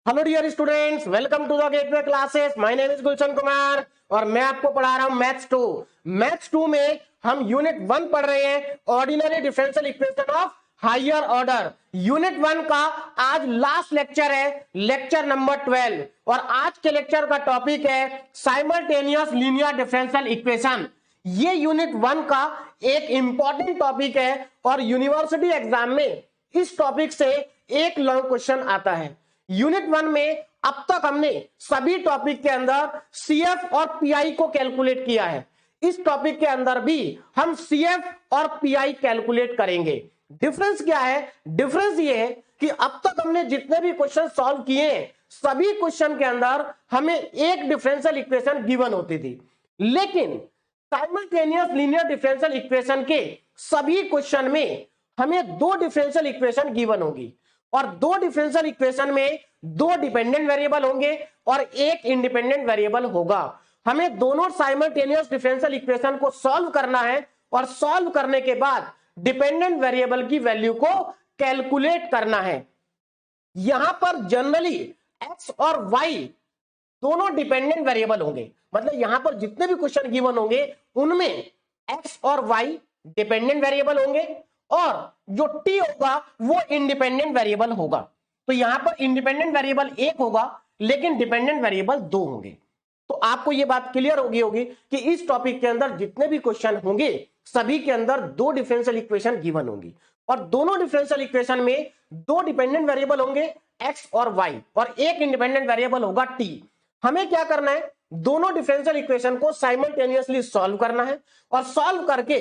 Hello dear students, welcome to the gateway classes. My name is Gulshan Kumar और मैं आपको पढ़ा रहा हूं मैथ्स 2। मैथ्स 2 में हम यूनिट 1 पढ़ रहे हैं, ordinary differential equation of higher order. Unit 1 का आज लास्ट लेक्चर है, लेक्चर नंबर 12, और आज के लेक्चर का टॉपिक है साइमल्टेनियस लीनियर डिफरेंशियल इक्वेशन। ये यूनिट 1 का एक इंपॉर्टेंट टॉपिक है और यूनिवर्सिटी एग्जाम में इस टॉपिक से एक लॉन्ग क्वेश्चन आता है। यूनिट 1 में अब तक हमने सभी टॉपिक के अंदर सीएफ और पीआई को कैलकुलेट किया है। इस टॉपिक के अंदर भी हम सीएफ और पीआई कैलकुलेट करेंगे। डिफरेंस क्या है? डिफरेंस ये है कि अब तक हमने जितने भी क्वेश्चन सॉल्व किए हैं, सभी क्वेश्चन के अंदर हमें एक डिफरेंशियल इक्वेशन गिवन होती थी, लेकिन साइमल्टेनियस लीनियर डिफरेंशियल इक्वेशन के सभी क्वेश्चन में हमें दो डिफरेंशियल इक्वेशन गिवन होगी, और दो डिफरेंशियल इक्वेशन में दो डिपेंडेंट वेरिएबल होंगे और एक इंडिपेंडेंट वेरिएबल होगा। हमें दोनों साइमल्टेनियस डिफरेंशियल इक्वेशन को सॉल्व करना है और सॉल्व करने के बाद डिपेंडेंट वेरिएबल की वैल्यू को कैलकुलेट करना है। यहां पर जनरली एक्स और वाई दोनों डिपेंडेंट वेरिएबल होंगे, मतलब यहां पर जितने भी क्वेश्चन गिवन होंगे उनमें एक्स और वाई डिपेंडेंट वेरिएबल होंगे और जो टी होगा वो इंडिपेंडेंट वेरिएबल होगा। तो यहां पर इंडिपेंडेंट वेरिएबल एक होगा लेकिन डिपेंडेंट वेरिएबल दो होंगे। तो आपको यह बात क्लियर होगी कि इस टॉपिक के अंदर जितने भी क्वेश्चन होंगे सभी के अंदर दो डिफरेंशियल इक्वेशन गिवन होंगी, और दोनों डिफरेंशियल इक्वेशन में दो डिपेंडेंट वेरिएबल होंगे एक्स और वाई, और एक इंडिपेंडेंट वेरिएबल होगा टी। हमें क्या करना है? दोनों डिफरेंशियल इक्वेशन को साइमल्टेनियसली सॉल्व करना है और सॉल्व करके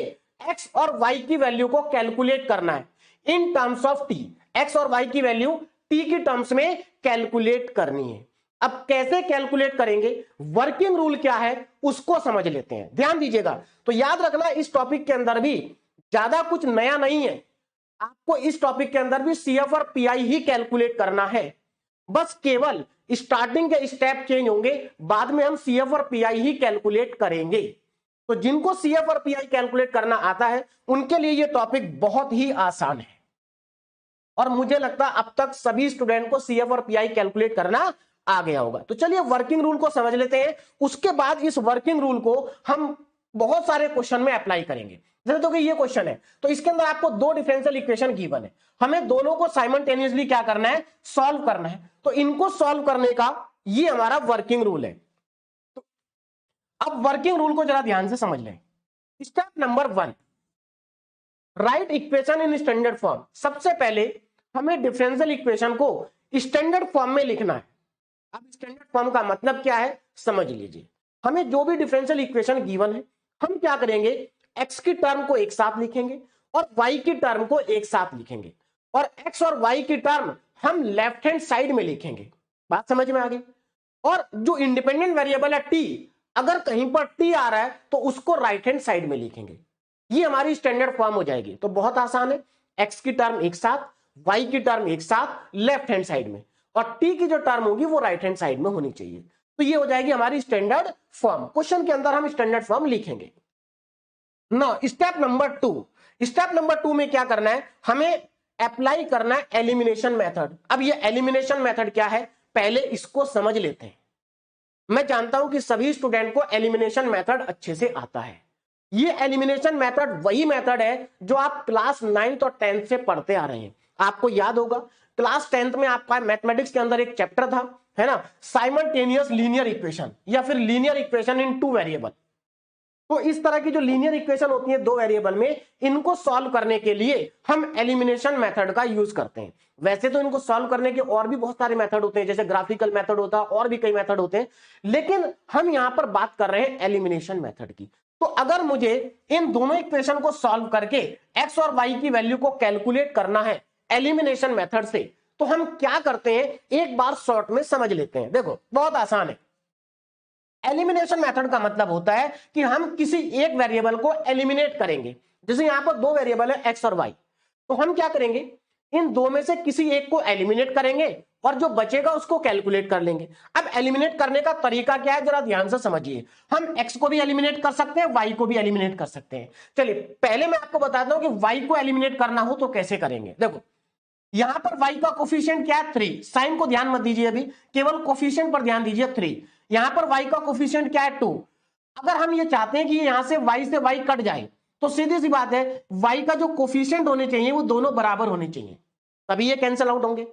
एक्स और वाई की वैल्यू को कैलकुलेट करना है in terms of T. X और वाई की वैल्यू टी की टर्म्स में कैलकुलेट करनी है। अब कैसे कैलकुलेट करेंगे, वर्किंग रूल क्या है उसको समझ लेते हैं। ध्यान दीजिएगा। तो याद रखना इस टॉपिक के अंदर भी ज्यादा कुछ नया नहीं है, आपको इस टॉपिक के अंदर भी सीएफ और पीआई ही कैलकुलेट करना है। बस केवल स्टार्टिंग के स्टेप चेंज होंगे, बाद में हम सीएफ और पीआई ही कैलकुलेट करेंगे। तो जिनको सीएफ और पीआई कैलकुलेट करना आता है उनके लिए यह टॉपिक बहुत ही आसान है, और मुझे लगता है अब तक सभी स्टूडेंट को सीएफ और पीआई कैलकुलेट करना आ गया होगा। तो चलिए वर्किंग रूल को समझ लेते हैं, उसके बाद इस वर्किंग रूल को हम बहुत सारे क्वेश्चन में अप्लाई करेंगे। जैसे तो कि ये क्वेश्चन है, तो इसके अंदर आपको दो डिफरेंशियल इक्वेशन गिवन है, हमें दोनों को साइमल्टेनियसली क्या करना है? सॉल्व करना है। तो इनको सॉल्व करने का ये हमारा वर्किंग रूल है। तो अब वर्किंग रूल को जरा ध्यान से समझ लें। Step number 1, right equation in standard form. सबसे पहले हमें डिफरेंशियल इक्वेशन को स्टैंडर्ड फॉर्म में लिखना है। अब स्टैंडर्ड फॉर्म का मतलब क्या है समझ लीजिए। हमें जो भी डिफरेंशियल इक्वेशन गिवन है, हम क्या करेंगे? एक्स की टर्म को एक साथ लिखेंगे और वाई की टर्म को एक साथ लिखेंगे, और एक्स और वाई की टर्म हम लेफ्ट हैंड साइड में लिखेंगे। बात समझ में आ गई? और जो इंडिपेंडेंट वेरिएबल है टी, अगर कहीं पर टी आ रहा है तो उसको राइट हैंड साइड में लिखेंगे। ये हमारी स्टैंडर्ड फॉर्म हो जाएगी। तो बहुत आसान है, एक्स की टर्म एक साथ, वाई की टर्म एक साथ लेफ्ट हैंड साइड में, और टी की जो टर्म होगी वो राइट हैंड साइड में होनी चाहिए। तो ये हो जाएगी हमारी स्टैंडर्ड फॉर्म। क्वेश्चन के अंदर हम स्टैंडर्ड फॉर्म लिखेंगे। No step number 2, step number 2 में क्या करना है? हमें अप्लाई करना है एलिमिनेशन मेथड। अब ये एलिमिनेशन मेथड क्या है, पहले इसको समझ लेते हैं। मैं जानता हूं कि सभी स्टूडेंट को एलिमिनेशन मेथड अच्छे से आता है। ये एलिमिनेशन मेथड वही मेथड है जो आप क्लास 9th और 10th से पढ़ते आ रहे हैं। आपको याद होगा क्लास 10th में आपका मैथमेटिक्स के अंदर एक चैप्टर था, है ना, साइमल्टेनियस लीनियर इक्वेशन या फिर linear equation in two variable. तो इस तरह की जो लीनियर इक्वेशन होती है दो वेरिएबल में, इनको सॉल्व करने के लिए हम एलिमिनेशन मेथड का यूज करते हैं। वैसे तो इनको सॉल्व करने के और भी बहुत सारे मेथड होते हैं, जैसे ग्राफिकल मेथड होता है, और भी कई मेथड होते हैं, लेकिन हम यहां पर बात कर रहे हैं एलिमिनेशन मेथड की। तो अगर मुझे इन दोनों इक्वेशन को सॉल्व करके एक्स और वाई की वैल्यू को कैलकुलेट करना है एलिमिनेशन मेथड से, तो हम क्या करते हैं एक बार शॉर्ट में समझ लेते हैं। देखो बहुत आसान है। एलिमिनेशन मेथड का मतलब होता है कि हम किसी एक वेरिएबल को एलिमिनेट करेंगे। जैसे यहां पर दो वेरिएबल है एक्स और वाई, तो हम क्या करेंगे? इन दो में से किसी एक को एलिमिनेट करेंगे और जो बचेगा उसको कैलकुलेट कर लेंगे। अब एलिमिनेट करने का तरीका क्या है जरा ध्यान से समझिए। हम एक्स को भी एलिमिनेट कर सकते हैं, वाई को भी एलिमिनेट कर सकते हैं। चलिए पहले मैं आपको बताता हूं कि वाई को एलिमिनेट करना हो तो कैसे करेंगे। देखो यहां पर y का कोफिशिएंट क्या है 3, साइन को ध्यान मत दीजिए अभी, केवल कोफिशिएंट पर ध्यान दीजिए 3। यहां पर y का कोफिशिएंट क्या है 2। अगर हम ये चाहते हैं कि यहां से y से y कट जाए तो सीधी सी बात है y का जो कोफिशिएंट होने चाहिए वो दोनों बराबर होने चाहिए, तभी ये कैंसिल आउट होंगे।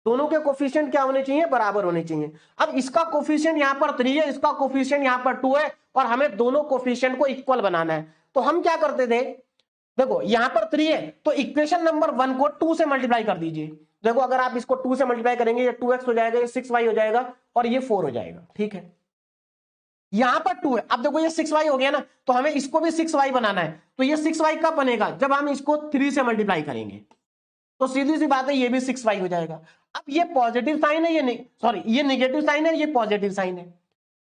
दोनों के कोफिशिएंट क्या होने चाहिए, बराबर होने चाहिए। अब इसका कोफिशिएंट यहां पर 3 है, इसका कोफिशिएंट यहां पर 2 है और हमें दोनों कोफिशिएंट को इक्वल बनाना है। तो हम क्या करते थे, देखो यहां पर 3 है तो इक्वेशन नंबर 1 को 2 से मल्टीप्लाई कर दीजिए। देखो अगर आप इसको 2 से मल्टीप्लाई करेंगे ये 2x हो जाएगा, ये 6y हो जाएगा और ये 4 हो जाएगा, ठीक है। यहां पर 2 है, अब देखो ये 6y हो गया ना, तो हमें इसको भी 6y बनाना है। तो ये 6y कब बनेगा, जब हम इसको 3 से मल्टीप्लाई करेंगे। तो सीधी सी बात है ये भी 6y हो जाएगा। अब ये पॉजिटिव साइन है, ये सॉरी ये नेगेटिव साइन है, ये पॉजिटिव साइन है।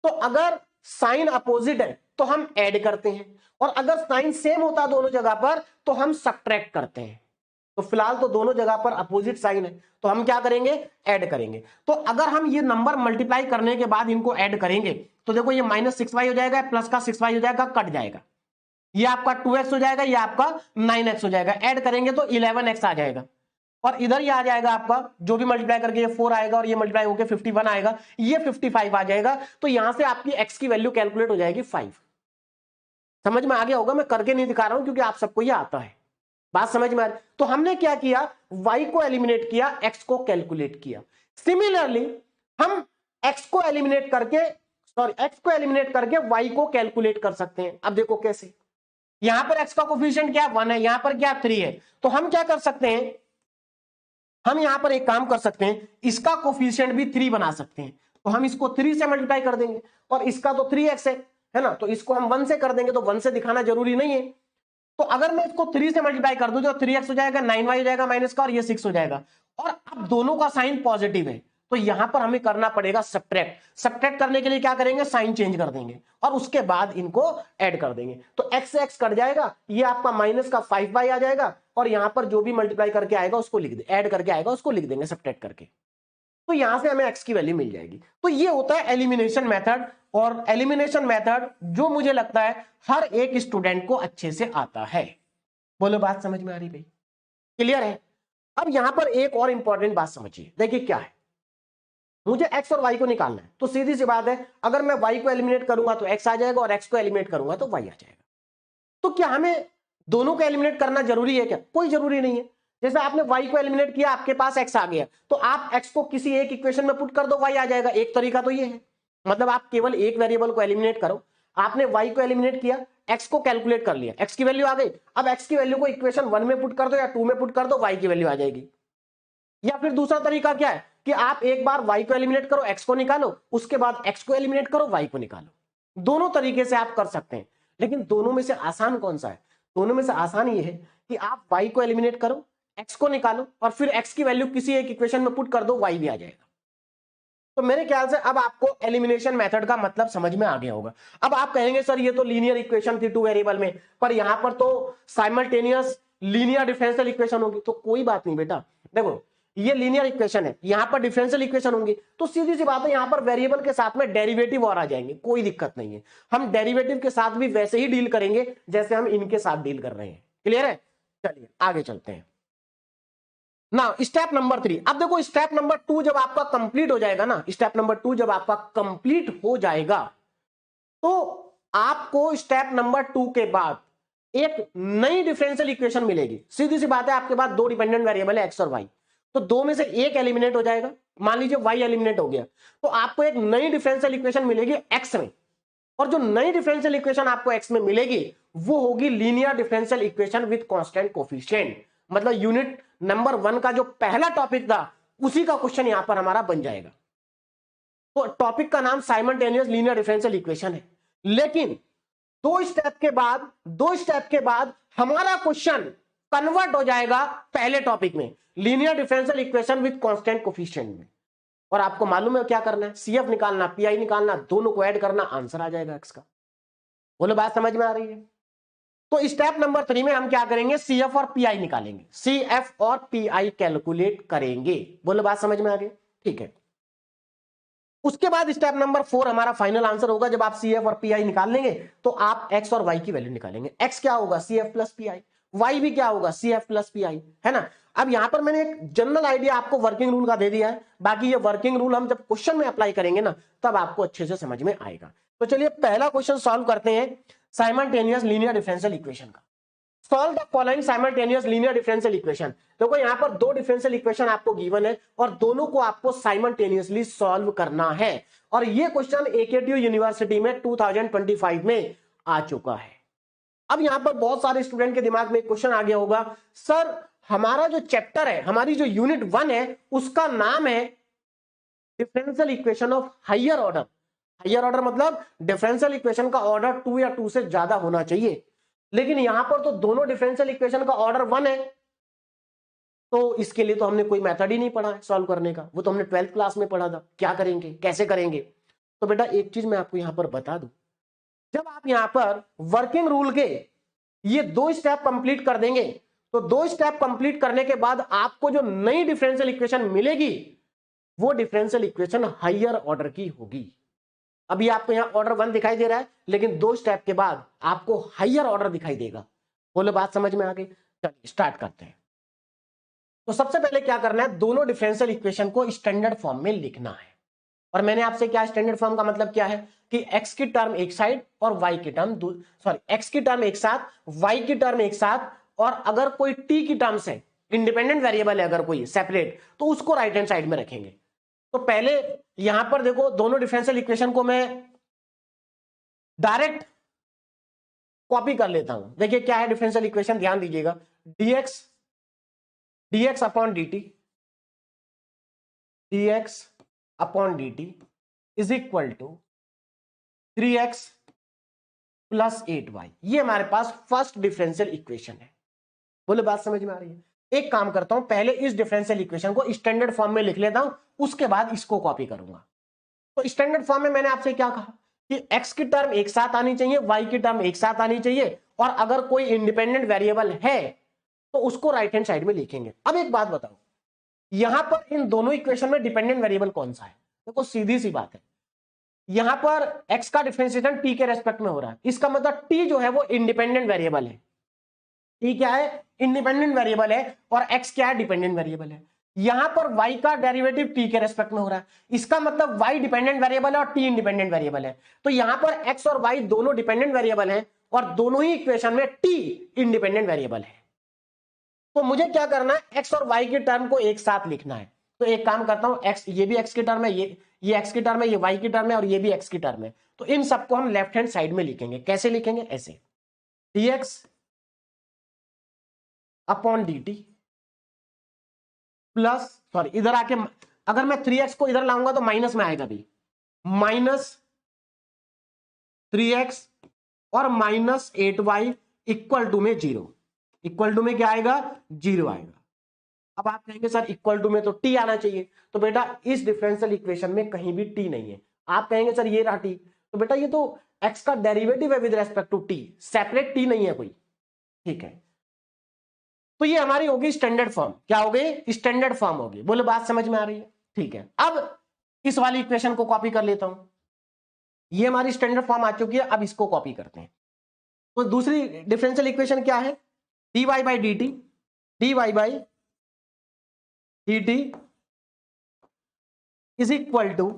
तो अगर साइन अपोजिट है तो हम ऐड करते हैं, और अगर साइन सेम होता दोनों जगह पर तो हम सब्ट्रैक्ट करते हैं। तो फिलहाल तो दोनों जगह पर अपोजिट साइन है तो हम क्या करेंगे, ऐड करेंगे। तो अगर हम ये नंबर मल्टीप्लाई करने के बाद इनको ऐड करेंगे तो देखो ये -6y हो जाएगा, प्लस का 6y हो जाएगा, कट जाएगा, ये आपका 2x हो जाएगा, ये आपका 9x हो जाएगा। ऐड करेंगे तो 11x आ जाएगा, और इधर ये आ जाएगा आपका जो भी मल्टीप्लाई करके ये 4 आएगा और ये मल्टीप्लाई होकर 51 आएगा, ये 55 आ जाएगा। तो यहां से आपकी x की वैल्यू कैलकुलेट हो जाएगी 5। समझ में आ गया होगा, मैं करके नहीं दिखा रहा हूं क्योंकि आप सबको ये आता है, बात समझ में आ रही। तो हमने क्या किया, y को एलिमिनेट किया, x को कैलकुलेट किया। सिमिलरली हम x को एलिमिनेट करके y को कैलकुलेट कर सकते हैं। अब देखो कैसे, यहां पर x का कोफिशिएंट क्या 1 है, यहां पर क्या 3 है। तो हम क्या कर सकते हैं, हम यहां पर एक काम कर सकते हैं, इसका कोफिशिएंट भी 3 बना सकते हैं। तो हम इसको 3 से मल्टीप्लाई कर देंगे, और इसका तो 3x है ना, तो इसको हम 1 से कर देंगे। तो 1 से दिखाना जरूरी नहीं है। तो अगर मैं इसको 3 से मल्टीप्लाई कर दूं तो 3x हो जाएगा, 9y हो जाएगा माइनस का, और ये 6 हो जाएगा। और अब दोनों का साइन पॉजिटिव है तो यहां पर हमें करना पड़ेगा सब्ट्रैक्ट करने के लिए क्या करेंगे, साइन चेंज कर देंगे और उसके बाद इनको ऐड कर देंगे। तो x से x कट जाएगा, ये आपका माइनस का 5y आ जाएगा, और यहां पर जो भी मल्टीप्लाई करके आएगा उसको लिख दे, ऐड करके आएगा उसको लिख देंगे सब्ट्रैक्ट करके। तो यहां से हमें x की वैल्यू मिल जाएगी। तो ये होता है एलिमिनेशन मेथड, और एलिमिनेशन मेथड जो मुझे लगता है हर एक स्टूडेंट को अच्छे से आता है। बोलो बात समझ में आ रही भाई, क्लियर है। अब यहां पर एक और इंपॉर्टेंट बात समझिए, देखिए क्या है, मुझे x और y को निकालना है। तो सीधी सी बात है, अगर मैं y को एलिमिनेट करूंगा तो x आ जाएगा, और x को एलिमिनेट करूंगा तो y आ जाएगा। तो क्या हमें दोनों को एलिमिनेट करना जरूरी है क्या, कोई जरूरी नहीं है। जैसे आपने y को एलिमिनेट किया, आपके पास x आ गया, तो आप x को किसी एक इक्वेशन में पुट कर दो, y आ जाएगा। एक तरीका तो ये है, मतलब आप केवल एक वेरिएबल को एलिमिनेट करो। आपने y को एलिमिनेट किया, x को कैलकुलेट कर लिया, x की वैल्यू आ गई। अब x की वैल्यू को इक्वेशन 1 में पुट कर दो या 2 में पुट कर दो, y की वैल्यू आ जाएगी। या फिर दूसरा तरीका क्या है कि आप एक बार y को एलिमिनेट करो, x को निकालो, उसके बाद x को एलिमिनेट करो, y को निकालो। दोनों तरीके से आप कर सकते हैं, लेकिन दोनों में से आसान कौन सा है, दोनों में से आसान ये है कि आप y को एलिमिनेट करो, x को निकालो, और फिर x की वैल्यू किसी एक इक्वेशन में पुट कर दो, y भी आ जाएगा। तो मेरे ख्याल से अब आपको एलिमिनेशन मेथड का मतलब समझ में आ गया होगा। अब आप कहेंगे सर ये तो लीनियर इक्वेशन थी 2 वेरिएबल में, पर यहां पर तो साइमल्टेनियस लीनियर डिफरेंशियल इक्वेशन होगी। तो कोई बात नहीं बेटा, देखो ये लीनियर इक्वेशन है, यहां पर डिफरेंशियल इक्वेशन होंगी, तो सीधी सी बात है यहां पर वेरिएबल के साथ में डेरिवेटिव और आ जाएंगे, कोई दिक्कत नहीं है। हम डेरिवेटिव के साथ भी वैसे ही डील करेंगे जैसे हम इनके साथ डील कर रहे हैं। क्लियर है, चलिए आगे चलते हैं ना। स्टेप नंबर 3, अब देखो स्टेप नंबर 2 जब आपका कंप्लीट हो जाएगा ना, स्टेप नंबर 2 जब आपका कंप्लीट हो जाएगा तो आपको स्टेप नंबर 2 के बाद एक नई डिफरेंशियल इक्वेशन मिलेगी। सीधी सी बात है, आपके पास दो डिपेंडेंट वेरिएबल है x और y, तो दो में से एक एलिमिनेट हो जाएगा। मान लीजिए y एलिमिनेट हो गया, तो आपको एक नई डिफरेंशियल इक्वेशन मिलेगी x में, और जो नई डिफरेंशियल इक्वेशन आपको x में मिलेगी वो होगी linear differential equation with constant coefficient. मतलब यूनिट नंबर 1 का जो पहला टॉपिक था उसी का क्वेश्चन यहां पर हमारा बन जाएगा। तो टॉपिक का नाम साइमल्टेनियस लीनियर डिफरेंशियल इक्वेशन है, लेकिन दो स्टेप के बाद हमारा क्वेश्चन कन्वर्ट हो जाएगा पहले टॉपिक में, linear differential equation with constant coefficient में। और आपको मालूम है क्या करना है, CF निकालना, PI निकालना, दोनों को ऐड करना, आंसर आ जाएगा x का। बोलो बात समझ में आ रही है। तो स्टेप नंबर 3 में हम क्या करेंगे, CF और PI निकालेंगे, CF और PI कैलकुलेट करेंगे। बोलो बात समझ में आ गई, ठीक है। उसके बाद स्टेप नंबर 4 हमारा फाइनल आंसर होगा। जब आप CF और PI निकाल लेंगे तो आप x और y की वैल्यू निकालेंगे। x क्या होगा, CF प्लस PI, y भी क्या होगा, CF प्लस PI, है ना। अब यहां पर मैंने एक जनरल आइडिया आपको वर्किंग रूल का दे दिया है, बाकी ये वर्किंग रूल हम जब क्वेश्चन में अप्लाई करेंगे ना तब आपको अच्छे से समझ में आएगा। तो चलिए पहला क्वेश्चन सॉल्व करते हैं साइमल्टेनियस लीनियर डिफरेंशियल इक्वेशन का। Solve the following simultaneous linear differential equation. देखो यहां पर दो डिफरेंशियल इक्वेशन आपको गिवन है और दोनों को आपको साइमल्टेनियसली सॉल्व करना है, और ये क्वेश्चन एकेटीयू यूनिवर्सिटी में 2025 में आ चुका है। अब यहां पर बहुत सारे स्टूडेंट के दिमाग में एक क्वेश्चन आ गया होगा, सर हमारा जो चैप्टर है, हमारी जो यूनिट 1 है, उसका नाम है differential equation of higher order. Higher order मतलब डिफरेंशियल इक्वेशन का ऑर्डर 2 या 2 से ज्यादा होना चाहिए, लेकिन यहां पर तो दोनों डिफरेंशियल इक्वेशन का ऑर्डर 1 है, तो इसके लिए तो हमने कोई मेथड ही नहीं पढ़ा है सॉल्व करने का, वो तो हमने 12th क्लास में पढ़ा था। क्या करेंगे, कैसे करेंगे? तो बेटा एक चीज मैं आपको यहां पर बता दूं, जब आप यहां पर वर्किंग रूल के ये 2 स्टेप कंप्लीट कर देंगे, तो 2 स्टेप कंप्लीट करने के बाद आपको जो नई डिफरेंशियल इक्वेशन मिलेगी वो डिफरेंशियल इक्वेशन हायर ऑर्डर की होगी। अभी आपको यहां ऑर्डर 1 दिखाई दे रहा है, लेकिन 2 स्टेप के बाद आपको हायर ऑर्डर दिखाई देगा। बोलो बात समझ में आ गई? चलिए स्टार्ट करते हैं। तो सबसे पहले क्या करना है, दोनों डिफरेंशियल इक्वेशन को स्टैंडर्ड फॉर्म में लिखना है। और मैंने आपसे क्या, स्टैंडर्ड फॉर्म का मतलब क्या है कि x की टर्म एक साइड और y की टर्म x की टर्म एक साथ, y की टर्म एक साथ, और अगर कोई t की टर्म्स है, इंडिपेंडेंट वेरिएबल है अगर कोई सेपरेट, तो उसको राइट हैंड साइड में रखेंगे। तो पहले यहां पर देखो दोनों डिफरेंशियल इक्वेशन को मैं डायरेक्ट कॉपी कर लेता हूं। देखिए क्या है डिफरेंशियल इक्वेशन, ध्यान दीजिएगा, dx upon dt is equal to 3x plus 8y। ये हमारे पास फर्स्ट डिफरेंशियल इक्वेशन है। बोले बात समझ में आ रही है? एक काम करता हूं, पहले इस डिफरेंशियल इक्वेशन को स्टैंडर्ड फॉर्म में लिख लेता हूं, उसके बाद इसको कॉपी करूंगा। तो स्टैंडर्ड फॉर्म में मैंने आपसे क्या कहा कि x की टर्म एक साथ आनी चाहिए, y की टर्म एक साथ आनी चाहिए, और अगर कोई इंडिपेंडेंट वेरिएबल है तो उसको राइट हैंड साइड में लिखेंगे। अब एक बात बताओ, यहां पर इन दोनों इक्वेशन में डिपेंडेंट वेरिएबल कौन सा है? देखो सीधी सी बात है, यहां पर x का डिफरेंशिएशन t के रेस्पेक्ट में हो रहा है, इसका मतलब t जो है वो इंडिपेंडेंट वेरिएबल है। t क्या है? इंडिपेंडेंट वेरिएबल है, और x क्या है? डिपेंडेंट वेरिएबल है। यहां पर y का डेरिवेटिव t के रेस्पेक्ट में हो रहा है, इसका मतलब y डिपेंडेंट वेरिएबल है और t इंडिपेंडेंट वेरिएबल है। तो यहां पर x और y दोनों डिपेंडेंट वेरिएबल हैं और दोनों ही इक्वेशन में t इंडिपेंडेंट वेरिएबल है। तो मुझे क्या करना है, x और y की टर्म को एक साथ लिखना है। तो एक काम करता हूं, x, ये भी x की टर्म है, ये x की टर्म है, ये y की टर्म है, और ये भी x की टर्म है। तो इन सबको हम लेफ्ट हैंड साइड में लिखेंगे। कैसे लिखेंगे? ऐसे, dx upon dt plus, sorry इधर आके अगर मैं 3x को इधर लाऊंगा तो माइनस में आएगा भी, माइनस 3x और माइनस 8y इक्वल टू में 0। इक्वल टू में क्या आएगा? 0 आएगा। अब आप कहेंगे सर इक्वल टू में तो t आना चाहिए, तो बेटा इस डिफरेंशियल इक्वेशन में कहीं भी t नहीं है। आप कहेंगे सर ये रहा t, तो बेटा ये तो x का डेरिवेटिव है with respect to t, separate t नहीं है कोई। ठीक है, तो ये हमारी होगी स्टैंडर्ड फॉर्म। क्या हो गई? स्टैंडर्ड फॉर्म होगी। बोलो बात समझ में आ रही है? ठीक है, अब इस वाली इक्वेशन को कॉपी कर लेता हूं, ये हमारी स्टैंडर्ड फॉर्म आ चुकी है। अब इसको कॉपी करते हैं। तो दूसरी डिफरेंशियल इक्वेशन क्या है? dy by dt is equal to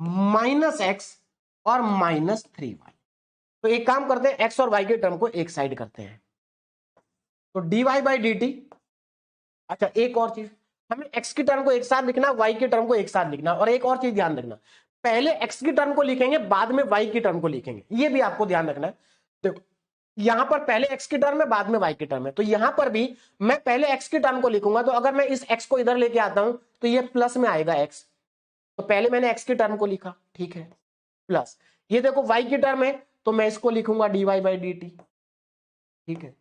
minus x और माइनस 3y। तो एक काम करते हैं, x और y के टर्म को एक साइड करते हैं। तो dy बाई dt, अच्छा एक और चीज, हमें x की टर्म को एक साथ लिखना, y की टर्म को एक साथ लिखना, और एक और चीज ध्यान रखना, पहले x की टर्म को लिखेंगे बाद में y की टर्म को लिखेंगे, ये भी आपको ध्यान रखना है। देखो यहां पर पहले x की टर्म है बाद में y की टर्म है, तो यहां पर भी मैं पहले x की टर्म को लिखूंगा। तो अगर मैं इस x को इधर लेके आता हूं तो ये प्लस में आएगा x, तो पहले मैंने x की टर्म को लिखा, ठीक है, प्लस ये देखो y की टर्म है तो मैं इसको लिखूंगा dy बाई dt। ठीक है,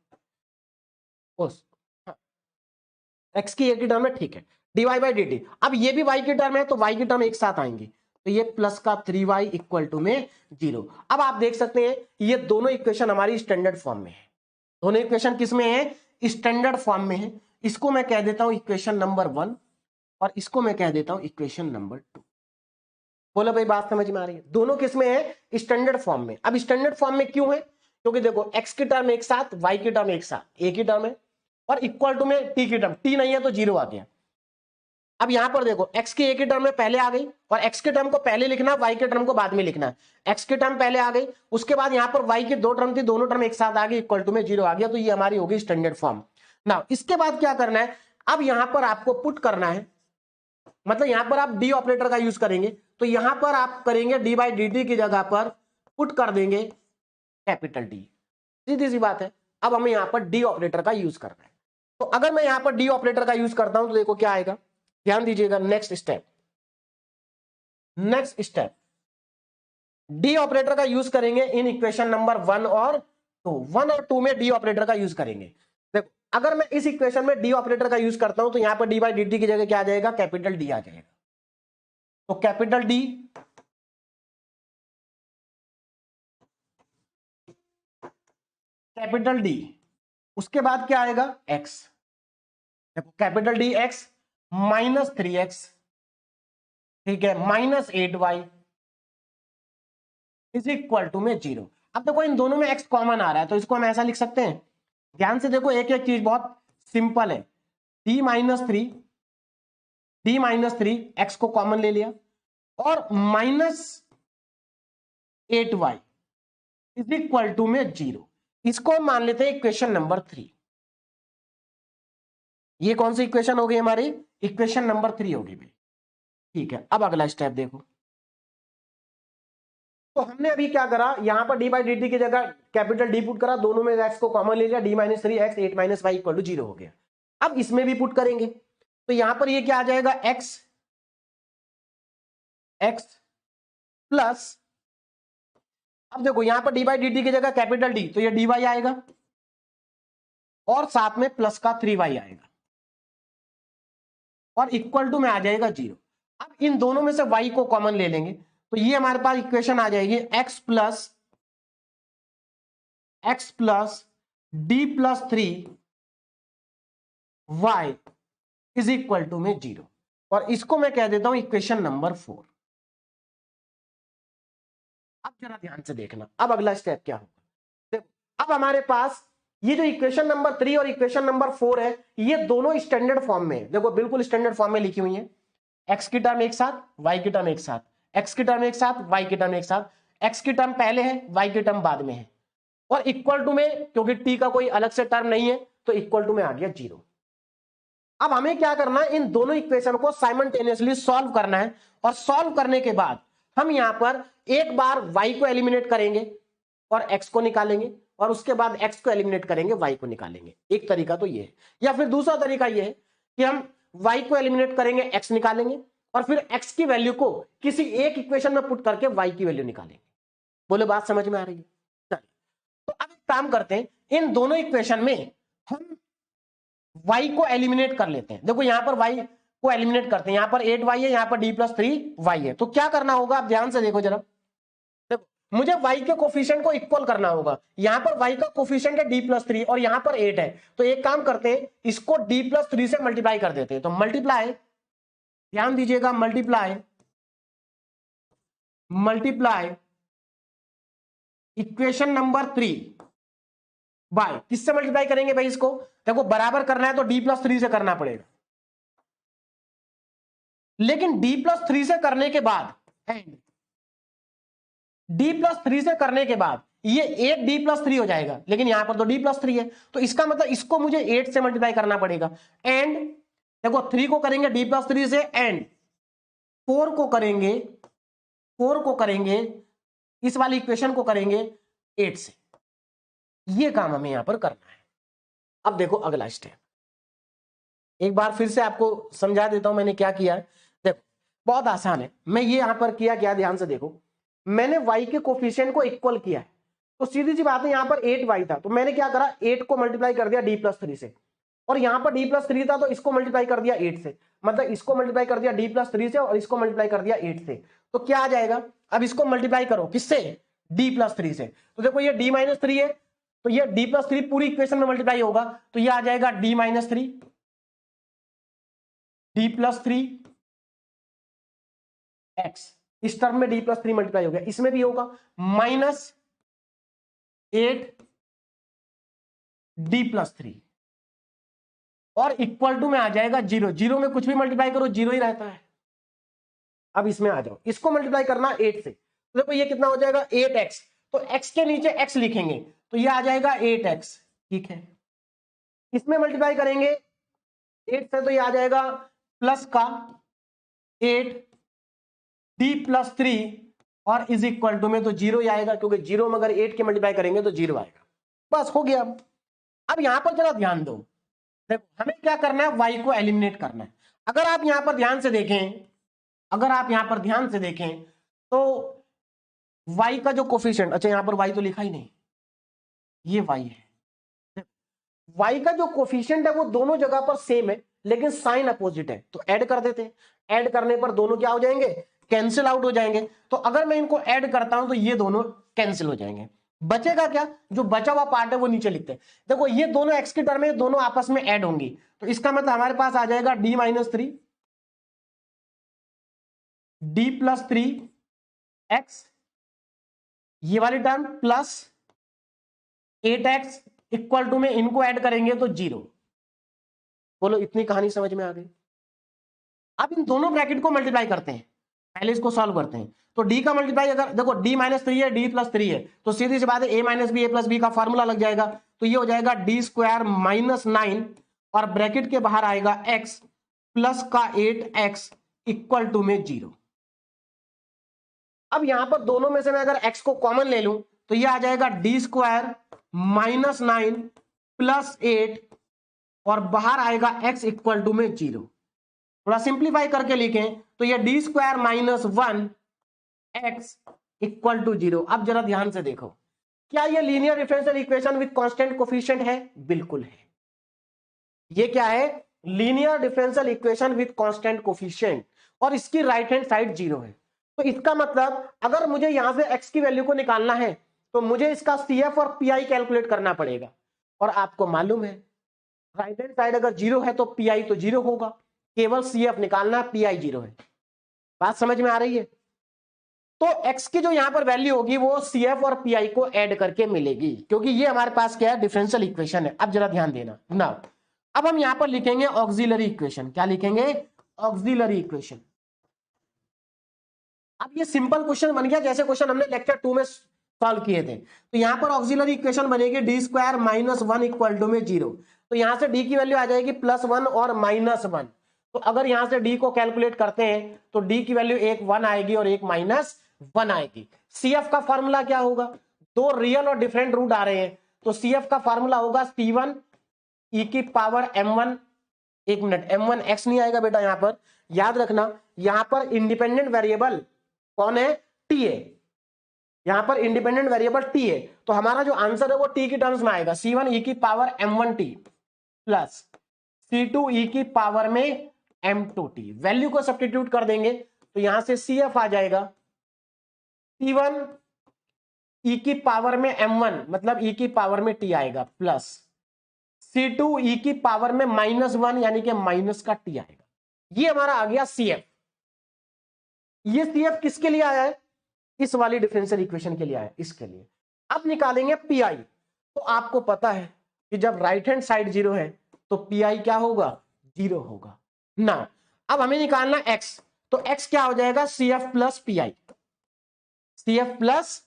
x की एक ही टर्म है, ठीक है, dy बाई dt। अब ये भी y की टर्म है तो y की टर्म एक साथ आएंगी, तो ये प्लस का 3y इक्वल टू में 0। अब आप देख सकते हैं ये दोनों इक्वेशन हमारी स्टैंडर्ड फॉर्म में है। दोनों इक्वेशन किस में है? स्टैंडर्ड फॉर्म में है। इसको मैं कह देता हूं इक्वेशन नंबर 1 और इसको मैं कह देता हूं इक्वेशन नंबर 2। बोलो भाई बात समझ में आ रही है? दोनों किस में है? स्टैंडर्ड फॉर्म में। अब स्टैंडर्ड फॉर्म में क्यों है? क्योंकि देखो x की टर्म एक साथ, y की टर्म एक साथ, एक ही टर्म है, और इक्वल टू में टी की टर्म, टी नहीं है तो 0 आ गया। अब यहां पर देखो x की एक ही टर्म में पहले आ गई, और x के टर्म को पहले लिखना है, y के टर्म को बाद में लिखना है। x की टर्म पहले आ गई, उसके बाद यहां पर y की दो टर्म थी, दोनों टर्म एक साथ आ गई, इक्वल टू में 0 आ गया। तो ये हमारी होगी स्टैंडर्ड फॉर्म। नाउ इसके बाद क्या करना है, अब यहां पर आपको पुट करना है, मतलब यहां पर आप डी ऑपरेटर का यूज करेंगे। तो यहां पर आप करेंगे डी बाई डी टी की जगह पर पुट कर देंगे कैपिटल डी, सीधी सी बात है। अब हमें यहां पर डी ऑपरेटर का यूज करना है। तो अगर मैं यहां पर डी ऑपरेटर का यूज करता हूं तो देखो क्या आएगा, ध्यान दीजिएगा। नेक्स्ट स्टेप डी ऑपरेटर का यूज करेंगे इन इक्वेशन नंबर 1 और 2। 1 और 2 में डी ऑपरेटर का यूज करेंगे। देखो अगर मैं इस इक्वेशन में डी ऑपरेटर का यूज करता हूं तो यहां पर डी बाई डी टी की जगह क्या आ जाएगा, कैपिटल डी आ जाएगा। तो कैपिटल डी, उसके बाद क्या आएगा, एक्स। देखो capital D x minus 3x, ठीक है, minus 8y is equal to में 0। अब देखो इन दोनों में x कॉमन आ रहा है तो इसको हम ऐसा लिख सकते हैं। ध्यान से देखो, एक एक चीज बहुत सिंपल है। d माइनस थ्री एक्स को कॉमन ले लिया, और minus 8y is equal to में 0। इसको हम मान लेते हैं इक्वेशन नंबर 3। ये कौन सी इक्वेशन हो गई हमारी, इक्वेशन नंबर 3 होगी भाई, ठीक है। अब अगला स्टेप देखो, तो हमने अभी क्या करा, यहां पर डी बाई डी टी की जगह कैपिटल डी पुट करा, दोनों में एक्स को कॉमन ले लिया, d minus 3x 8 minus y equal to 0 हो गया। अब इसमें भी पुट करेंगे तो यहां पर ये क्या आ जाएगा, x प्लस, अब देखो यहां पर डी बाई डी टी की जगह कैपिटल डी, तो ये डी वाई आएगा, और साथ में प्लस का 3y आएगा, और इक्वल टू में आ जाएगा 0। अब इन दोनों में से y को कॉमन ले लेंगे तो ये हमारे पास इक्वेशन आ जाएगी x plus d plus 3y is equal to में 0, और इसको मैं कह देता हूं इक्वेशन नंबर 4। अब जरा ध्यान से देखना, अब अगला स्टेप क्या होगा, देखो अब हमारे पास ये जो इक्वेशन नंबर 3 और इक्वेशन नंबर 4 है, ये दोनों स्टैंडर्ड फॉर्म में है। देखो बिल्कुल स्टैंडर्ड फॉर्म में लिखी हुई है, x की टर्म एक साथ, y की टर्म एक साथ, x की टर्म एक साथ, y की टर्म एक साथ, x की टर्म पहले है, y की टर्म बाद में है, और इक्वल टू में क्योंकि t का कोई अलग से टर्म नहीं है तो इक्वल टू में आ गया 0। अब हमें क्या करना है, इन दोनों इक्वेशन को साइमल्टेनियसली सॉल्व करना है, और सॉल्व करने के बाद हम यहां पर एक बार y को एलिमिनेट करेंगे और x को निकालेंगे, और उसके बाद x को एलिमिनेट करेंगे, y को निकालेंगे। एक तरीका तो ये है, या फिर दूसरा तरीका ये है कि हम y को एलिमिनेट करेंगे, x निकालेंगे, और फिर x की वैल्यू को किसी एक इक्वेशन में पुट करके y की वैल्यू निकालेंगे। बोले बात समझ में आ रही है? चलिए तो अब एक काम करते हैं, इन दोनों इक्वेशन में हम y को एलिमिनेट कर लेते हैं। देखो यहां पर y को एलिमिनेट करते हैं, यहां पर 8y है, यहां पर d प्लस 3y है। तो क्या करना होगा, आप ध्यान से देखो जरा, देखो मुझे y के कोफिशिएंट को इक्वल करना होगा। यहां पर y का कोफिशिएंट है d प्लस 3 और यहां पर 8 है, तो एक काम करते हैं, इसको d प्लस 3 से मल्टीप्लाई कर देते हैं। तो मल्टीप्लाई, ध्यान दीजिएगा, मल्टीप्लाई इक्वेशन नंबर 3 बाय, किससे मल्टीप्लाई करेंगे भाई इसको, देखो बराबर करना है तो d प्लस 3 से करना पड़ेगा, लेकिन d प्लस 3 से करने के बाद d प्लस 3 से करने के बाद ये 8d प्लस 3 हो जाएगा, लेकिन यहां पर तो d प्लस 3 है, तो इसका मतलब इसको मुझे 8 से मल्टीप्लाई करना पड़ेगा। एंड देखो 3 को करेंगे d प्लस 3 से, एंड 4 को करेंगे इस वाली इक्वेशन को करेंगे 8 से। ये काम हमें यहां पर करना है। अब देखो अगला स्टेप, एक बार फिर से आपको समझा देता हूं मैंने क्या किया है। देखो बहुत आसान है, मैं ये यहां पर किया क्या, ध्यान से देखो, मैंने y के कोफिशिएंट को इक्वल किया है, तो सीधी सी बात है, यहां पर 8y था तो मैंने क्या करा, 8 को मल्टीप्लाई कर दिया d प्लस 3 से, और यहां पर d प्लस 3 था तो इसको मल्टीप्लाई कर दिया 8 से, मतलब इसको मल्टीप्लाई कर दिया d प्लस 3 से और इसको मल्टीप्लाई कर दिया 8 से। तो क्या आ जाएगा, अब इसको मल्टीप्लाई करो किससे, d प्लस 3 से, तो देखो ये d माइनस 3 है, तो ये d प्लस 3 पूरी इक्वेशन में मल्टीप्लाई होगा, तो ये आ जाएगा d minus 3, d plus 3 x, इस टर्म में d प्लस 3 मल्टीप्लाई हो गया, इसमें भी होगा माइनस 8 d प्लस 3, और इक्वल टू में आ जाएगा 0। 0 में कुछ भी मल्टीप्लाई करो 0 ही रहता है। अब इसमें आ जाओ, इसको मल्टीप्लाई करना 8 से, तो देखो ये कितना हो जाएगा 8x, तो x के नीचे x लिखेंगे तो ये आ जाएगा 8x, ठीक है। इसमें मल्टीप्लाई करेंगे 8 से तो ये आ जाएगा प्लस का 8 d प्लस 3 और इज इक्वल टू में तो 0 ही आएगा, क्योंकि 0 में अगर 8 के मल्टीप्लाई करेंगे तो 0 आएगा। बस हो गया। अब यहां पर जरा ध्यान दो, देखो हमें क्या करना है, y को एलिमिनेट करना है। अगर आप यहां पर ध्यान से देखें, अगर आप यहां पर ध्यान से देखें तो y का जो कोफिशिएंट, अच्छा यहां पर y तो लिखा ही नहीं, ये y है। y का जो कोफिशिएंट है वो दोनों जगह पर सेम है, लेकिन साइन अपोजिट है, तो ऐड कर देते हैं। ऐड करने पर दोनों क्या हो जाएंगे, कैंसिल आउट हो जाएंगे। तो अगर मैं इनको ऐड करता हूं तो ये दोनों कैंसिल हो जाएंगे। बचेगा क्या, जो बचा हुआ पार्ट है वो नीचे लिखते हैं। देखो ये दोनों x की टर्म में दोनों आपस में ऐड होंगी, तो इसका मतलब हमारे पास आ जाएगा d minus 3 d plus 3x, ये वाली term plus 8x equal to में इनको ऐड करेंगे तो 0। बोलो इतनी कहानी समझ में आ गई। अब इन दोनों ब्रैकेट को मल्टीप्लाई करते हैं, पहले इसको सॉल्व करते हैं। तो d का मल्टीप्लाई, अगर देखो d माइनस 3 है, d प्लस 3 है, तो सीधी सी बात है a minus b, a plus b का फॉर्मूला लग जाएगा। तो ये हो जाएगा d स्क्वायर माइनस 9 और ब्रैकेट के बाहर आएगा x प्लस का 8x इक्वल टू में 0। अब यहां पर दोनों में से मैं अगर x को कॉमन ले लूं तो ये आ जाएगा d स्क्वायर माइनस 9 प्लस 8 और बाहर आएगा x इक्वल टू में 0। थोड़ा सिंप्लीफाई करके लिखें तो ये d square minus 1 x equal to 0। अब जरा ध्यान से देखो, क्या ये linear differential equation with constant coefficient है? बिल्कुल है। ये क्या है? Linear differential equation with constant coefficient, और इसकी राइट हैंड साइड 0 है। तो इसका मतलब अगर मुझे यहां से x की वैल्यू को निकालना है तो मुझे इसका CF और PI कैलकुलेट करना पड़ेगा, और आपको मालूम है राइट हैंड साइड अगर 0 है तो PI तो 0 होगा, केवल CF निकालना, PI 0 है। बात समझ में आ रही है? तो x की जो यहां पर वैल्यू होगी वो CF और PI को ऐड करके मिलेगी, क्योंकि ये हमारे पास क्या है, डिफरेंशियल इक्वेशन है। अब जरा ध्यान देना ना, अब हम यहां पर लिखेंगे ऑक्सिलरी इक्वेशन। क्या लिखेंगे? Auxiliary equation. अब ये सिंपल क्वेश्चन बन गया जैसे क्वेश्चन हमने लेक्चर 2 में सॉल्व किए थे। तो यहां पर ऑक्सिलरी इक्वेशन बनेगी d square minus 1 equal to में 0। तो यहां से d की वैल्यू आ जाएगी +1 और -1। तो अगर यहां से d को कैलकुलेट करते हैं तो d की वैल्यू एक 1 आएगी और एक -1 आएगी। CF का फॉर्मूला क्या होगा? दो रियल और डिफरेंट रूट आ रहे हैं, तो CF का फॉर्मूला होगा C1 e की पावर m1, एक मिनट, m1 x नहीं आएगा बेटा, यहां पर याद रखना, यहां पर इंडिपेंडेंट वेरिएबल कौन है? t है। यहां पर इंडिपेंडेंट वेरिएबल t है, तो हमारा जो आंसर है वो t की टर्म्स में आएगा। C1 e की power m1t plus C2 e की पावर में m2t। वैल्यू को सब्स्टिट्यूट कर देंगे तो यहां से CF आ जाएगा C1 e की पावर में m1 मतलब e की पावर में t आएगा, प्लस C2 e की पावर में -1 यानी कि माइनस का t आएगा। ये हमारा आ गया CF। ये CF किसके लिए आया है? इस वाली डिफरेंशियल इक्वेशन के लिए आया, इसके लिए। अब निकालेंगे PI। तो आपको पता है कि जब राइट हैंड साइड 0 है तो PI क्या होगा? 0 होगा ना। अब हमें निकालना x, तो x क्या हो जाएगा? CF plus PI। CF plus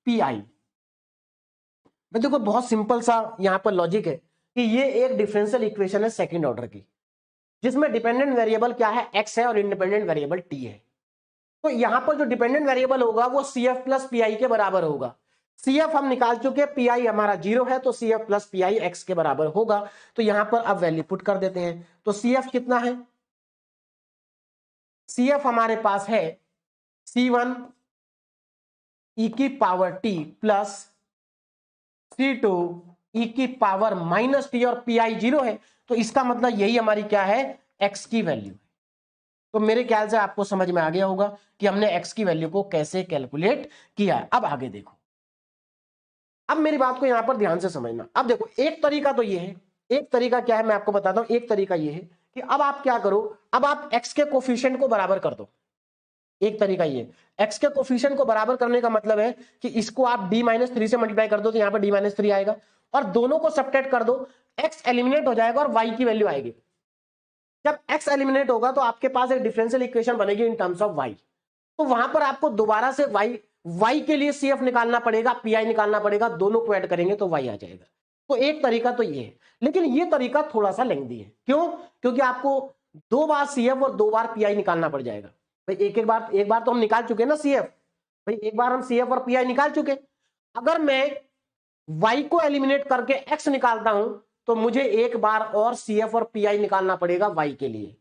PI। देखो बहुत सिंपल सा यहां पर लॉजिक है कि ये एक डिफरेंशियल इक्वेशन है सेकंड ऑर्डर की, जिसमें डिपेंडेंट वेरिएबल क्या है? x है और इंडिपेंडेंट वेरिएबल t है। तो यहां पर जो डिपेंडेंट वेरिएबल होगा वो CF प्लस PI के बराबर होगा। CF हम निकाल चुके, PI हमारा 0 है, तो CF प्लस PI x के बराबर होगा। तो यहां पर अब वैल्यू पुट कर देते हैं। तो CF कितना है? CF हमारे पास है C1 e की power t plus C2 e की पावर माइनस t, और PI 0 है, तो इसका मतलब यही हमारी क्या है? x की वैल्यू। तो मेरे ख्याल से आपको समझ में आ गया होगा कि हमने x की वैल्यू को कैसे कैलकुलेट किया है। अब आगे देखो, अब मेरी बात को यहां पर ध्यान से समझना। अब देखो एक तरीका तो ये है, एक तरीका क्या है मैं आपको बताता हूं। एक तरीका ये है कि अब आप क्या करो, अब आप x के कोफिशिएंट को बराबर कर दो। एक तरीका ये, x के कोफिशिएंट को बराबर करने का मतलब है कि इसको आप d-3 से मल्टीप्लाई कर दो तो यहां पर d-3 आएगा, और दोनों को सब्ट्रैक्ट कर दो x एलिमिनेट हो जाएगा और y की वैल्यू आएगी। जब x एलिमिनेट होगा तो आपके पास एक डिफरेंशियल इक्वेशन बनेगी इन टर्म्स ऑफ y। तो वहां पर आपको दोबारा से y के लिए CF निकालना पड़ेगा, PI निकालना पड़ेगा, दोनों को ऐड करेंगे तो y आ जाएगा। तो एक तरीका तो ये है, लेकिन ये तरीका थोड़ा सा लेंथी है। क्यों? क्योंकि आपको 2 बार CF और 2 बार PI निकालना पड़ जाएगा। भाई एक बार तो हम निकाल चुके ना CF, भाई एक बार हम CF और PI निकाल चुके। अगर मैं y को एलिमिनेट करके x निकालता हूं तो मुझे एक बार और CF और PI निकालना पड़ेगा y के लिए।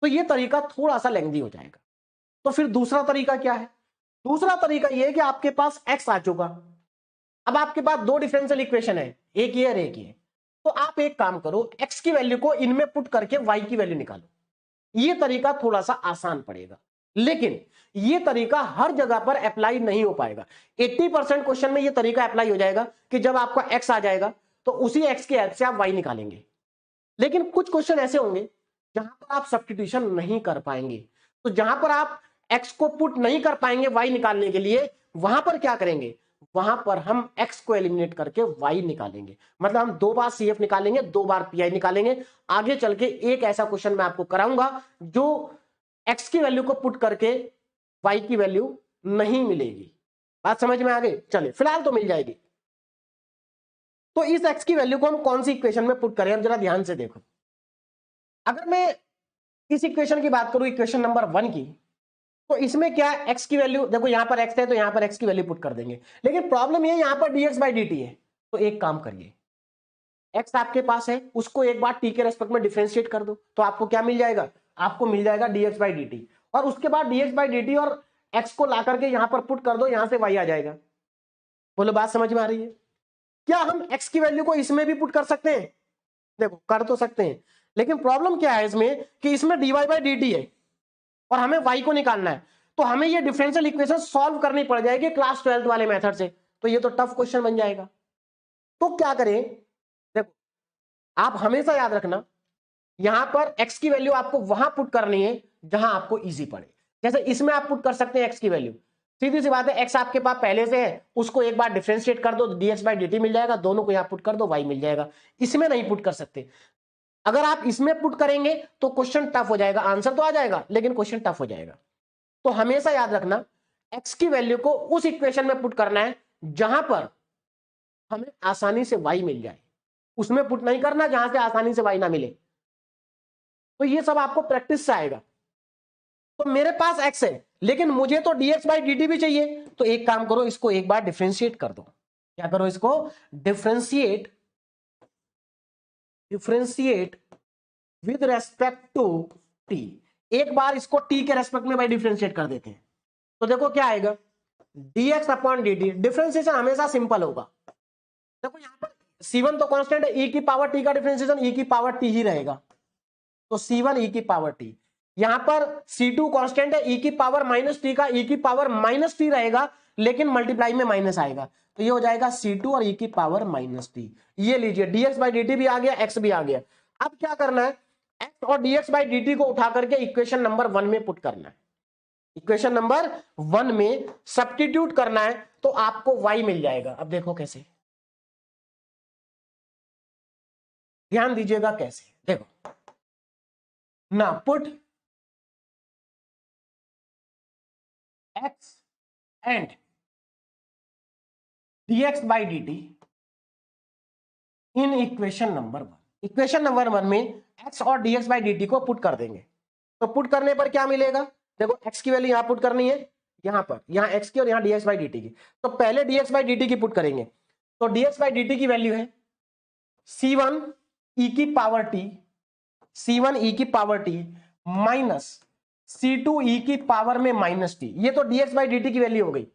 तो ये तरीका थोड़ा सा लेंथी हो जाएगा। तो फिर दूसरा तरीका क्या है? दूसरा तरीका यह है कि आपके पास x आ चुका, अब आपके पास दो डिफरेंशियल इक्वेशन है, एक ये और एक ये। तो आप एक काम करो, x की वैल्यू को इनमें पुट करके y की वैल्यू निकालो। ये तरीका थोड़ा सा आसान पड़ेगा, लेकिन ये तरीका हर जगह पर अप्लाई नहीं हो पाएगा। 80% क्वेश्चन में ये तरीका अप्लाई हो जाएगा कि जब आपका x आ जाएगा तो उसी x की हेल्प से आप y निकालेंगे। लेकिन कुछ क्वेश्चन ऐसे होंगे जहां पर आप सब्स्टिट्यूशन नहीं कर पाएंगे। तो जहां पर आप x को पुट नहीं कर पाएंगे y निकालने के लिए, वहां पर क्या करेंगे? वहां पर हम x को एलिमिनेट करके y निकालेंगे। मतलब हम 2 बार CF निकालेंगे, 2 बार PI निकालेंगे। आगे चल के एक ऐसा क्वेश्चन मैं आपको कराऊंगा जो x की वैल्यू को पुट करके y की वैल्यू नहीं मिलेगी। बात समझ में आ गई? चलिए, फिलहाल तो मिल जाएगी। तो इस x की वैल्यू को हम कौन सी इक्वेशन में पुट करें? अब जरा ध्यान से देखो। अगर मैं इस इक्वेशन की बात करूं, इक्वेशन नंबर 1 की, तो इसमें क्या x की वैल्यू देखो, यहां पर x है तो यहां पर x की वैल्यू पुट कर देंगे। लेकिन प्रॉब्लम ये यहां पर dx/dt है। तो एक काम करिए, x आपके पास है, उसको एक बार t के रेस्पेक्ट में डिफरेंशिएट कर दो, तो आपको क्या मिल जाएगा? आपको मिल जाएगा dx/dt। और उसके बाद dx/dt और x को ला करके यहां पर पुट कर दो, यहां से y आ जाएगा। बोलो, बात समझ में आ रही है? क्या हम x की वैल्यू को इसमें भी पुट कर सकते हैं? देखो, कर तो सकते हैं, लेकिन प्रॉब्लम क्या है इसमें कि इसमें dy/dt है और हमें y को निकालना है। तो हमें ये डिफरेंशियल इक्वेशन सॉल्व करनी पड़ जाएगी क्लास 12th वाले मेथड से। तो ये तो टफ क्वेश्चन बन जाएगा। तो क्या करें? देखो, आप हमेशा याद रखना, यहां पर x की वैल्यू आपको वहां पुट करनी है जहां आपको इजी पड़े। जैसे इसमें आप पुट कर सकते हैं x की वैल्यू, सीधी सी बात है, x आपके पास पहले से है, उसको एक बार डिफरेंशिएट कर दो तो dx/dt मिल जाएगा, दोनों को यहां पुट कर दो, y मिल जाएगा। इसमें नहीं पुट कर सकते। अगर आप इसमें पुट करेंगे तो क्वेश्चन टफ हो जाएगा, आंसर तो आ जाएगा लेकिन क्वेश्चन टफ हो जाएगा। तो हमेशा याद रखना, x की वैल्यू को उस इक्वेशन में पुट करना है जहां पर हमें आसानी से y मिल जाए, उसमें पुट नहीं करना जहां से आसानी से y ना मिले। तो ये सब आपको प्रैक्टिस से आएगा। तो मेरे पास x है, लेकिन मुझे तो dx/dt भी चाहिए। तो एक काम करो, इसको एक बार डिफरेंशिएट कर दो। क्या करो? इसको differentiate with respect to t। एक बार इसको t के रेस्पेक्ट में भाई डिफरेंशिएट कर देते हैं, तो देखो क्या आएगा? dx/dt। डिफरेंशिएशन हमेशा सिंपल होगा। देखो यहां पर c1 तो कांस्टेंट है, e की पावर t का डिफरेंशिएशन e की पावर t ही रहेगा, तो c1 e की पावर t। यहां पर c2 कांस्टेंट है, e की पावर -t का e की पावर -t रहेगा, लेकिन मल्टीप्लाई में माइनस आएगा, तो ये हो जाएगा c2 और e की पावर -t। ये लीजिए, dx/dt भी आ गया, x भी आ गया। अब क्या करना है? x और dx/dt को उठा करके इक्वेशन नंबर 1 में पुट करना है। इक्वेशन नंबर 1 में सब्स्टिट्यूट करना है तो आपको y मिल जाएगा। अब देखो कैसे, ध्यान दीजिएगा कैसे। देखो ना, put x and dx/dt in equation number 1। Equation number 1 में x और dx/dt को पुट कर देंगे। तो पुट करने पर क्या मिलेगा? देखो, x की वैल्यू यहां पुट करनी है, यहां पर, यहां x की और यहां dx/dt की। तो पहले dx/dt की पुट करेंगे, तो dx/dt की वैल्यू है c1 e की पावर t, c1 e की power t minus c2 e की पावर में -t। ये तो dx/dt की वैल्यू हो गई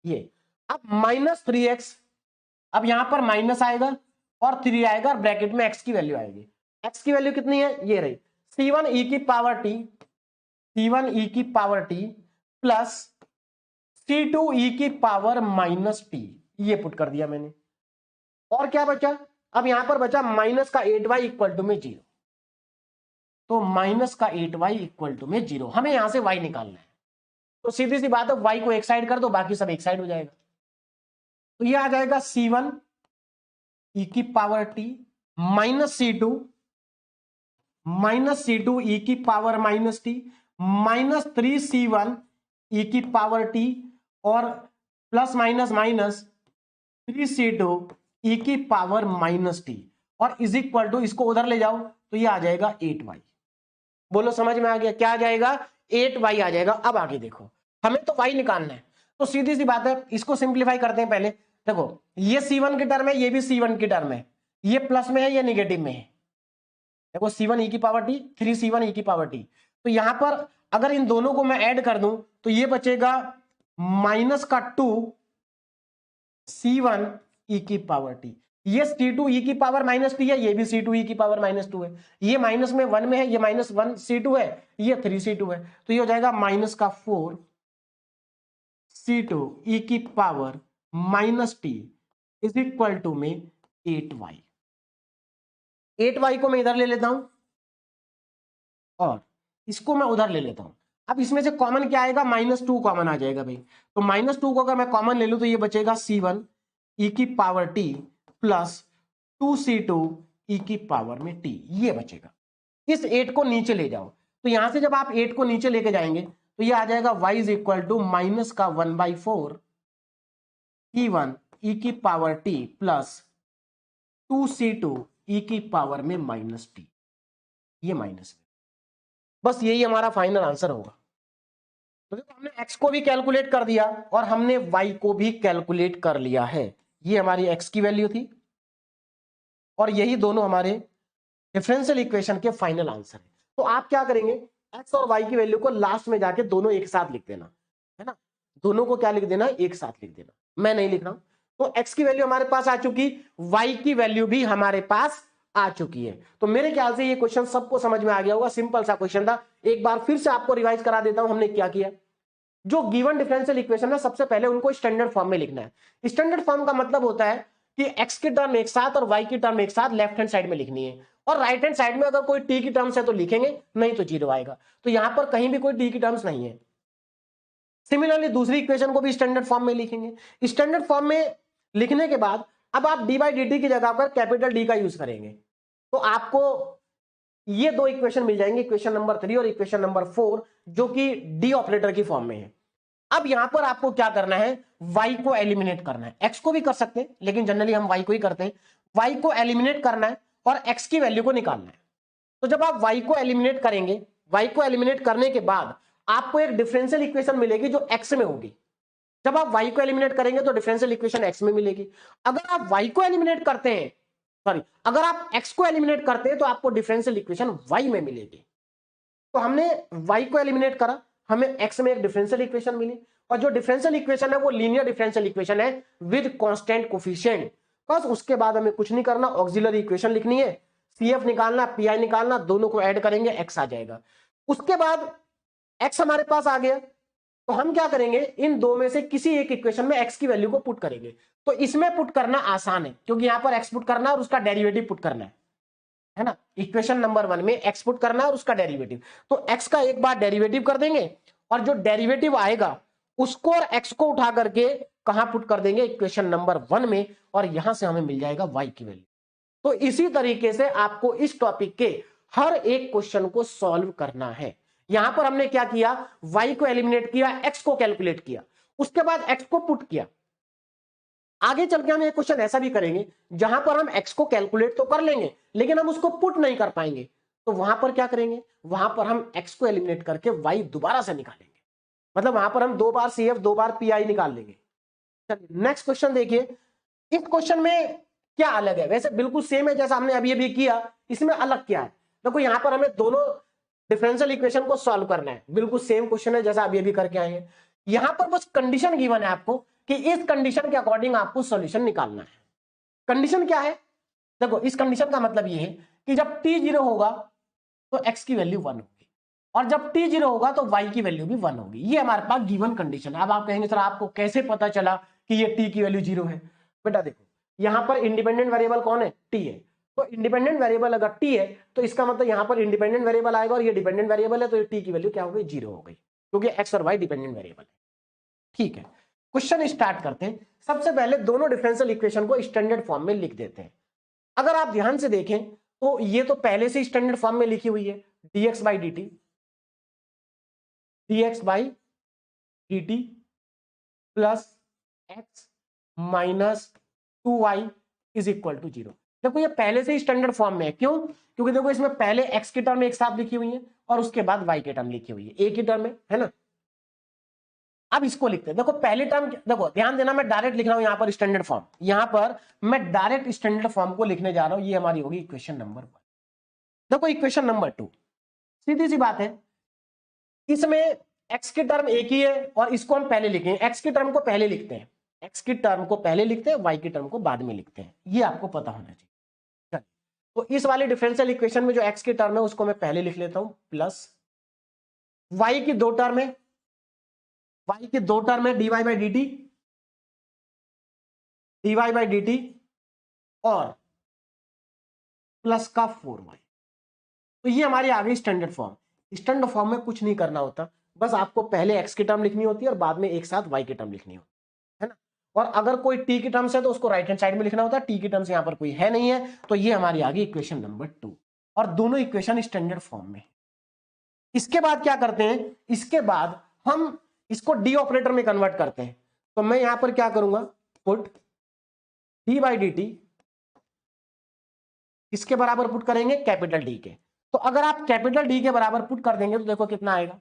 ये। अब -3x, अब यहां पर माइनस आएगा और 3 आएगा और ब्रैकेट में x की वैल्यू आएगी। x की वैल्यू कितनी है? ये रही, c1 e की पावर t, c1 e की power t plus c2 e की पावर -t। ये पुट कर दिया मैंने। और क्या बचा? अब यहां पर बचा माइनस का 8y इक्वल टू में 0। तो माइनस का 8y इक्वल टू में 0, हमें यहां से y निकालना है। तो सीधी सी बात है, y को एक साइड कर दो, बाकी सब एक साइड हो जाएगा। तो ये आ जाएगा c1 e की पावर t -c2 ई की पावर -t -3c1 ई की पावर t और प्लस माइनस माइनस 3c2 ई की पावर -t और इज इक्वल टू, इसको उधर ले जाओ तो ये आ जाएगा 8y। बोलो समझ में आ गया? क्या आ जाएगा? 8y आ जाएगा। अब आगे देखो, हमें तो y निकालना है, तो सीधी सी बात है, इसको सिंप्लीफाई करते हैं पहले। देखो ये c1 की टर्म है, ये भी c1 की टर्म है, ये प्लस में है, ये निगेटिव में है। देखो c1 ई की पावर t, 3c1 ई की पावर t, तो यहां पर अगर इन दोनों को मैं ऐड कर दूं तो ये बचेगा -2 c1 ई की पावर t। ये c2 ई की पावर -t है, ये भी c2 ई की पावर -2 है, ये माइनस में 1 में है, ये -1 c2 है, ये 3c2 है, तो ये हो जाएगा -4 c2 ई की power -t is equal to में 8y। 8y को मैं इधर ले लेता हूं और इसको मैं उधर ले लेता हूं। अब इसमें से कॉमन क्या आएगा? -2 कॉमन आ जाएगा भाई, तो -2 को अगर मैं कॉमन ले लूं तो ये बचेगा c1 ई की पावर t प्लस 2c2 ई की पावर में t, ये बचेगा। इस 8 को नीचे ले जाओ, तो यहां से जब आप 8 को नीचे लेके जाएंगे तो ये आ जाएगा y is equal to -1/4 c1 e की पावर t प्लस 2c2 ई की पावर में -t, ये माइनस। बस यही हमारा फाइनल आंसर होगा। तो देखो हमने x को भी कैलकुलेट कर दिया और हमने y को भी कैलकुलेट कर लिया है। ये हमारी x की वैल्यू थी और यही दोनों हमारे डिफरेंशियल इक्वेशन के फाइनल आंसर है। तो आप क्या करेंगे, x और y की वैल्यू को लास्ट में जाके दोनों एक साथ लिख देना, है ना। दोनों को क्या लिख देना? एक साथ लिख देना, मैं नहीं लिख रहा हूं। तो x की वैल्यू हमारे पास आ चुकी, y की वैल्यू भी हमारे पास आ चुकी है। तो मेरे ख्याल से ये क्वेश्चन सबको समझ में आ गया होगा, सिंपल सा क्वेश्चन था। एक बार फिर से आपको रिवाइज करा देता हूं हमने क्या किया। जो गिवन डिफरेंशियल इक्वेशन है, सबसे पहले उनको स्टैंडर्ड फॉर्म में लिखना है। स्टैंडर्ड फॉर्म का मतलब होता है कि x की टर्म एक साथ और y की टर्म एक साथ लेफ्ट हैंड साइड में लिखनी है, और राइट हैंड साइड में अगर कोई t की टर्म्स है तो लिखेंगे, नहीं तो 0 आएगा। तो यहां पर कहीं भी कोई t की टर्म्स नहीं है। सिमिलरली दूसरी इक्वेशन को भी स्टैंडर्ड फॉर्म में लिखेंगे। स्टैंडर्ड फॉर्म में लिखने के बाद अब आप डी बाई डी टी की जगह पर कैपिटल डी का यूज करेंगे, तो आपको ये दो इक्वेशन मिल जाएंगे, इक्वेशन नंबर 3 और इक्वेशन नंबर 4, जो कि डी ऑपरेटर की फॉर्म में है। अब यहां पर आपको क्या करना है, y को एलिमिनेट करना है। x को भी कर सकते हैं लेकिन जनरली हम y को ही करते हैं। y को एलिमिनेट करना है और x की वैल्यू को निकालना है। तो जब आप y को एलिमिनेट करेंगे, y को एलिमिनेट करने के बाद आपको एक डिफरेंशियल इक्वेशन मिलेगी जो x में होगी। जब आप y को एलिमिनेट करेंगे तो डिफरेंशियल इक्वेशन x में मिलेगी। अगर आप y को एलिमिनेट करते हैं, सॉरी, अगर आप x को एलिमिनेट करते हैं तो आपको डिफरेंशियल इक्वेशन y में मिलेगी। तो हमने y को एलिमिनेट करा, हमें x में एक डिफरेंशियल इक्वेशन मिली, और जो डिफरेंशियल इक्वेशन है वो लीनियर डिफरेंशियल इक्वेशन है विद कांस्टेंट कोफिशिएंट। बस उसके बाद हमें कुछ नहीं करना, ऑक्सिलरी इक्वेशन लिखनी है, CF निकालना, PI निकालना, दोनों को ऐड करेंगे x आ जाएगा। उसके बाद x हमारे पास आ गया, तो हम क्या करेंगे, इन दो में से किसी एक इक्वेशन में x की वैल्यू को पुट करेंगे। तो इसमें पुट करना आसान है क्योंकि यहां पर x पुट करना और उसका डेरिवेटिव पुट करना है ना। इक्वेशन नंबर 1 में x पुट करना और उसका डेरिवेटिव, तो x का एक बार डेरिवेटिव कर देंगे और जो डेरिवेटिव आएगा उसको और x को उठा करके कहां पुट कर देंगे, इक्वेशन नंबर 1 में, और यहां से हमें मिल जाएगा y की वैल्यू। तो इसी तरीके से आपको इस टॉपिक के हर एक क्वेश्चन को सॉल्व करना है। यहां पर हमने क्या किया, y को एलिमिनेट किया, x को कैलकुलेट किया, उसके बाद x को पुट किया। आगे चल के हम एक क्वेश्चन ऐसा भी करेंगे जहां पर हम x को कैलकुलेट तो कर लेंगे लेकिन हम उसको पुट नहीं कर पाएंगे, तो वहां पर क्या करेंगे, वहां पर हम x को एलिमिनेट करके y दोबारा से निकालेंगे। मतलब वहां पर हम 2 बार CF 2 बार PI निकाल लेंगे। चलिए नेक्स्ट क्वेश्चन देखिए। इस क्वेश्चन में क्या अलग है, वैसे बिल्कुल सेम है जैसा हमने अभी अभी किया, इसमें अलग क्या है। देखो यहां पर हमें दोनों डिफरेंशियल इक्वेशन को सॉल्व करना है, बिल्कुल सेम क्वेश्चन है जैसा अभी अभी करके आए हैं। यहां पर बस कंडीशन गिवन है आपको कि इस कंडीशन के अकॉर्डिंग आपको सॉल्यूशन निकालना है। कंडीशन क्या है, देखो इस कंडीशन का मतलब ये है कि जब t 0 होगा तो x की वैल्यू 1 होगी, और जब t 0 होगा तो y की वैल्यू भी 1 होगी। ये हमारे पास गिवन कंडीशन है। अब आप कहेंगे सर आपको कैसे पता चला कि ये t की वैल्यू 0 है। बेटा देखो यहां पर इंडिपेंडेंट वेरिएबल कौन है, t है, तो इंडिपेंडेंट वेरिएबल अगर t है तो इसका मतलब यहां पर इंडिपेंडेंट वेरिएबल आएगा और ये डिपेंडेंट वेरिएबल है, तो t की वैल्यू क्या हो गई, 0 हो गई, क्योंकि x और y डिपेंडेंट वेरिएबल है। ठीक है, क्वेश्चन स्टार्ट करते हैं। सबसे पहले दोनों डिफरेंशियल इक्वेशन को स्टैंडर्ड फॉर्म में लिख देते हैं। अगर आप ध्यान से देखें तो ये तो पहले से स्टैंडर्ड फॉर्म में लिखी हुई है, dx by d t, dx by d t plus x minus 2y is equal to 0। देखो ये पहले से ही स्टैंडर्ड फॉर्म में है, क्यों? क्योंकि देखो इसमें पहले x की टर्म एक साथ लिखी हुई है और उसके बाद y की टर्म लिखी हुई है, एक ही टर्म है ना। अब इसको लिखते हैं, देखो पहली टर्म, देखो ध्यान देना, मैं डायरेक्ट लिख रहा हूं यहां पर स्टैंडर्ड फॉर्म, यहां पर मैं डायरेक्ट स्टैंडर्ड फॉर्म को लिखने जा रहा हूं। ये हमारी होगी इक्वेशन नंबर 1। देखो इक्वेशन नंबर 2, सीधी सी बात है, इसमें x की टर्म एक ही है और इसको हम पहले लिखेंगे, x की टर्म को पहले लिखते हैं, x की टर्म को पहले लिखते हैं, y की टर्म को बाद में लिखते हैं, ये आपको पता होना चाहिए। तो इस वाले डिफरेंशियल इक्वेशन में जो x की टर्म है उसको मैं पहले लिख लेता हूं, प्लस y की दो टर्म है, y की दो टर्म है dy by d t, dy by d t और प्लस का 4y। तो ये हमारी आ गई स्टैंडर्ड फॉर्म। स्टैंडर्ड फॉर्म में कुछ नहीं करना होता, बस आपको पहले x की टर्म लिखनी होती है और बाद में एक साथ y की टर्म लिखनी होती है ना। और अगर कोई t की टर्म्स है तो उसको राइट हैंड साइड में लिखना होता है, t की टर्म्स यहां पर कोई है नहीं है, तो ये हमारी आ गई इक्वेशन नंबर 2 और दोनों इक्वेशन स्टैंडर्ड फॉर्म में। इसके बाद क्या करते हैं, इसके बाद हम इसको डी ऑपरेटर में कन्वर्ट करते हैं। तो मैं यहां पर क्या करूंगा, put D by d T किसके बराबर पुट करेंगे, कैपिटल डी के। तो अगर आप कैपिटल डी के बराबर पुट कर देंगे तो देखो कितना आएगा,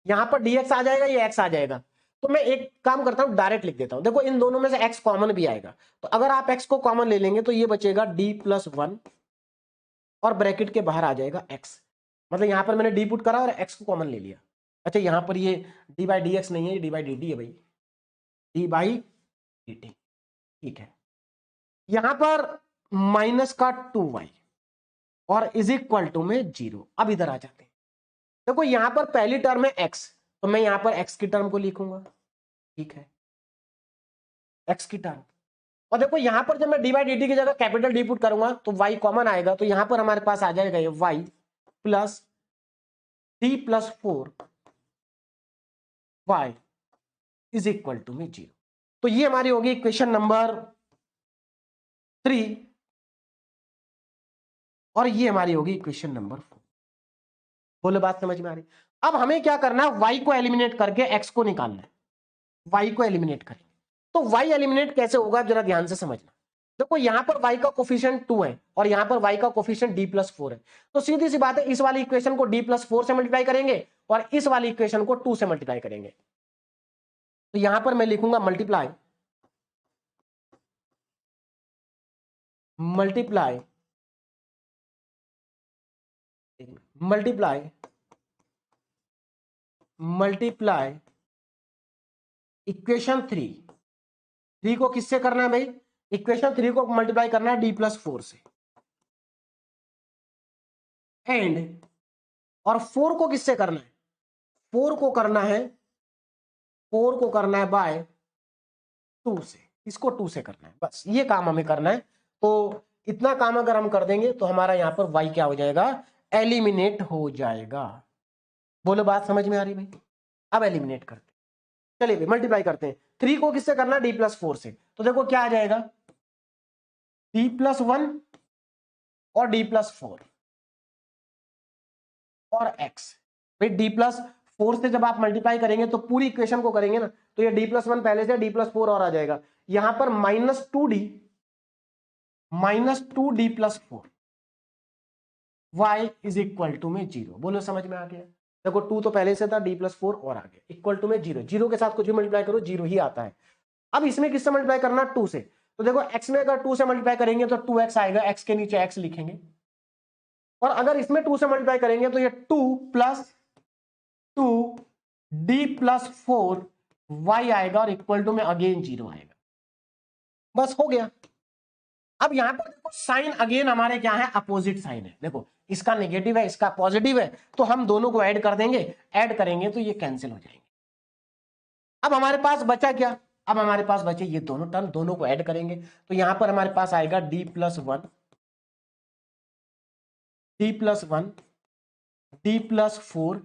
यहां पर dx आ जाएगा, ये x आ जाएगा। तो मैं एक काम करता हूं, डायरेक्ट लिख देता हूं। देखो इन दोनों में से x कॉमन भी आएगा, तो अगर आप x को कॉमन ले लेंगे तो ये बचेगा d प्लस 1 और ब्रैकेट के बाहर आ जाएगा x। मतलब यहां पर मैंने d पुट करा और x को कॉमन ले लिया। अच्छा यहां पर ये d बाई डी एक्स नहीं है, ये d बाई डी टी है भाई, d बाई डी टी, ठीक है। यहां पर माइनस का 2y और इज इक्वल टू में 0। अब इधर आ जाते हैं, देखो यहां पर पहली टर्म है x, तो मैं यहां पर x की टर्म को लिखूंगा, ठीक है, x की टर्म। और देखो यहां पर जब मैं डी बाई डी टी की जगह कैपिटल डी पुट करूंगा तो y कॉमन आएगा, तो यहां पर हमारे पास आ जाएगा ये y plus d plus 4 y is equal to में 0। तो ये हमारी होगी इक्वेशन नंबर 3 और ये हमारी होगी इक्वेशन नंबर 4। बोलो बात समझ में आ रही? अब हमें क्या करना है, y को एलिमिनेट करके x को निकालना है, y को एलिमिनेट करेंगे। तो y एलिमिनेट कैसे होगा जरा ध्यान से समझना। देखो यहां पर y का कोफिशिएंट 2 है और यहां पर y का कोफिशिएंट d प्लस 4 है, तो सीधी सी बात है इस वाली इक्वेशन को d प्लस 4 से मल्टीप्लाई करेंगे और इस वाली इक्वेशन को 2 से मल्टीप्लाई करेंगे। तो यहां पर मैं लिखूंगा multiply multiply multiply multiply equation 3 को किससे करना है भाई, इक्वेशन 3 को मल्टीप्लाई करना है d प्लस 4 से, एंड और 4 को किससे करना है, 4 को करना है, 4 को करना है बाय 2 से, इसको 2 से करना है, बस ये काम हमें करना है। तो इतना काम अगर हम कर देंगे तो हमारा यहां पर y क्या हो जाएगा, एलिमिनेट हो जाएगा। बोलो बात समझ में आ रही भाई? अब एलिमिनेट करते, चलिए भाई मल्टीप्लाई करते हैं। 3 को किससे करना है, d प्लस 4 से, तो देखो क्या आ जाएगा, d प्लस 1 और d प्लस 4 और x। भाई d प्लस 4 से जब आप मल्टीप्लाई करेंगे तो पूरी इक्वेशन को करेंगे ना, तो ये d प्लस 1 पहले से d प्लस 4 और आ जाएगा, यहां पर minus two d plus 4 y is equal to में 0। बोलो समझ में आ गया? देखो 2 तो पहले से था, d प्लस 4 और आ गया, इक्वल टू में 0। 0 के साथ कुछ भी मल्टीप्लाई करो 0 ही आता है। अब इसमें किससे मल्टीप्लाई करना, 2 से। तो देखो x में अगर 2 से मल्टीप्लाई करेंगे तो 2x आएगा, x के नीचे x लिखेंगे, और अगर इसमें 2 से मल्टीप्लाई करेंगे तो ये 2 प्लस 2 d प्लस 4 y आएगा और इक्वल टू में अगेन 0 आएगा। बस हो गया। अब यहां पर देखो साइन अगेन हमारे क्या है, अपोजिट साइन है। देखो इसका नेगेटिव है, इसका पॉजिटिव है, तो हम दोनों को ऐड कर देंगे, ऐड करेंगे तो ये कैंसिल हो जाएंगे। अब हमारे पास बचा क्या, अब हमारे पास बचे ये दोनों टर्म, दोनों को ऐड करेंगे तो यहां पर हमारे पास आएगा d plus 1 d plus 1 d plus 4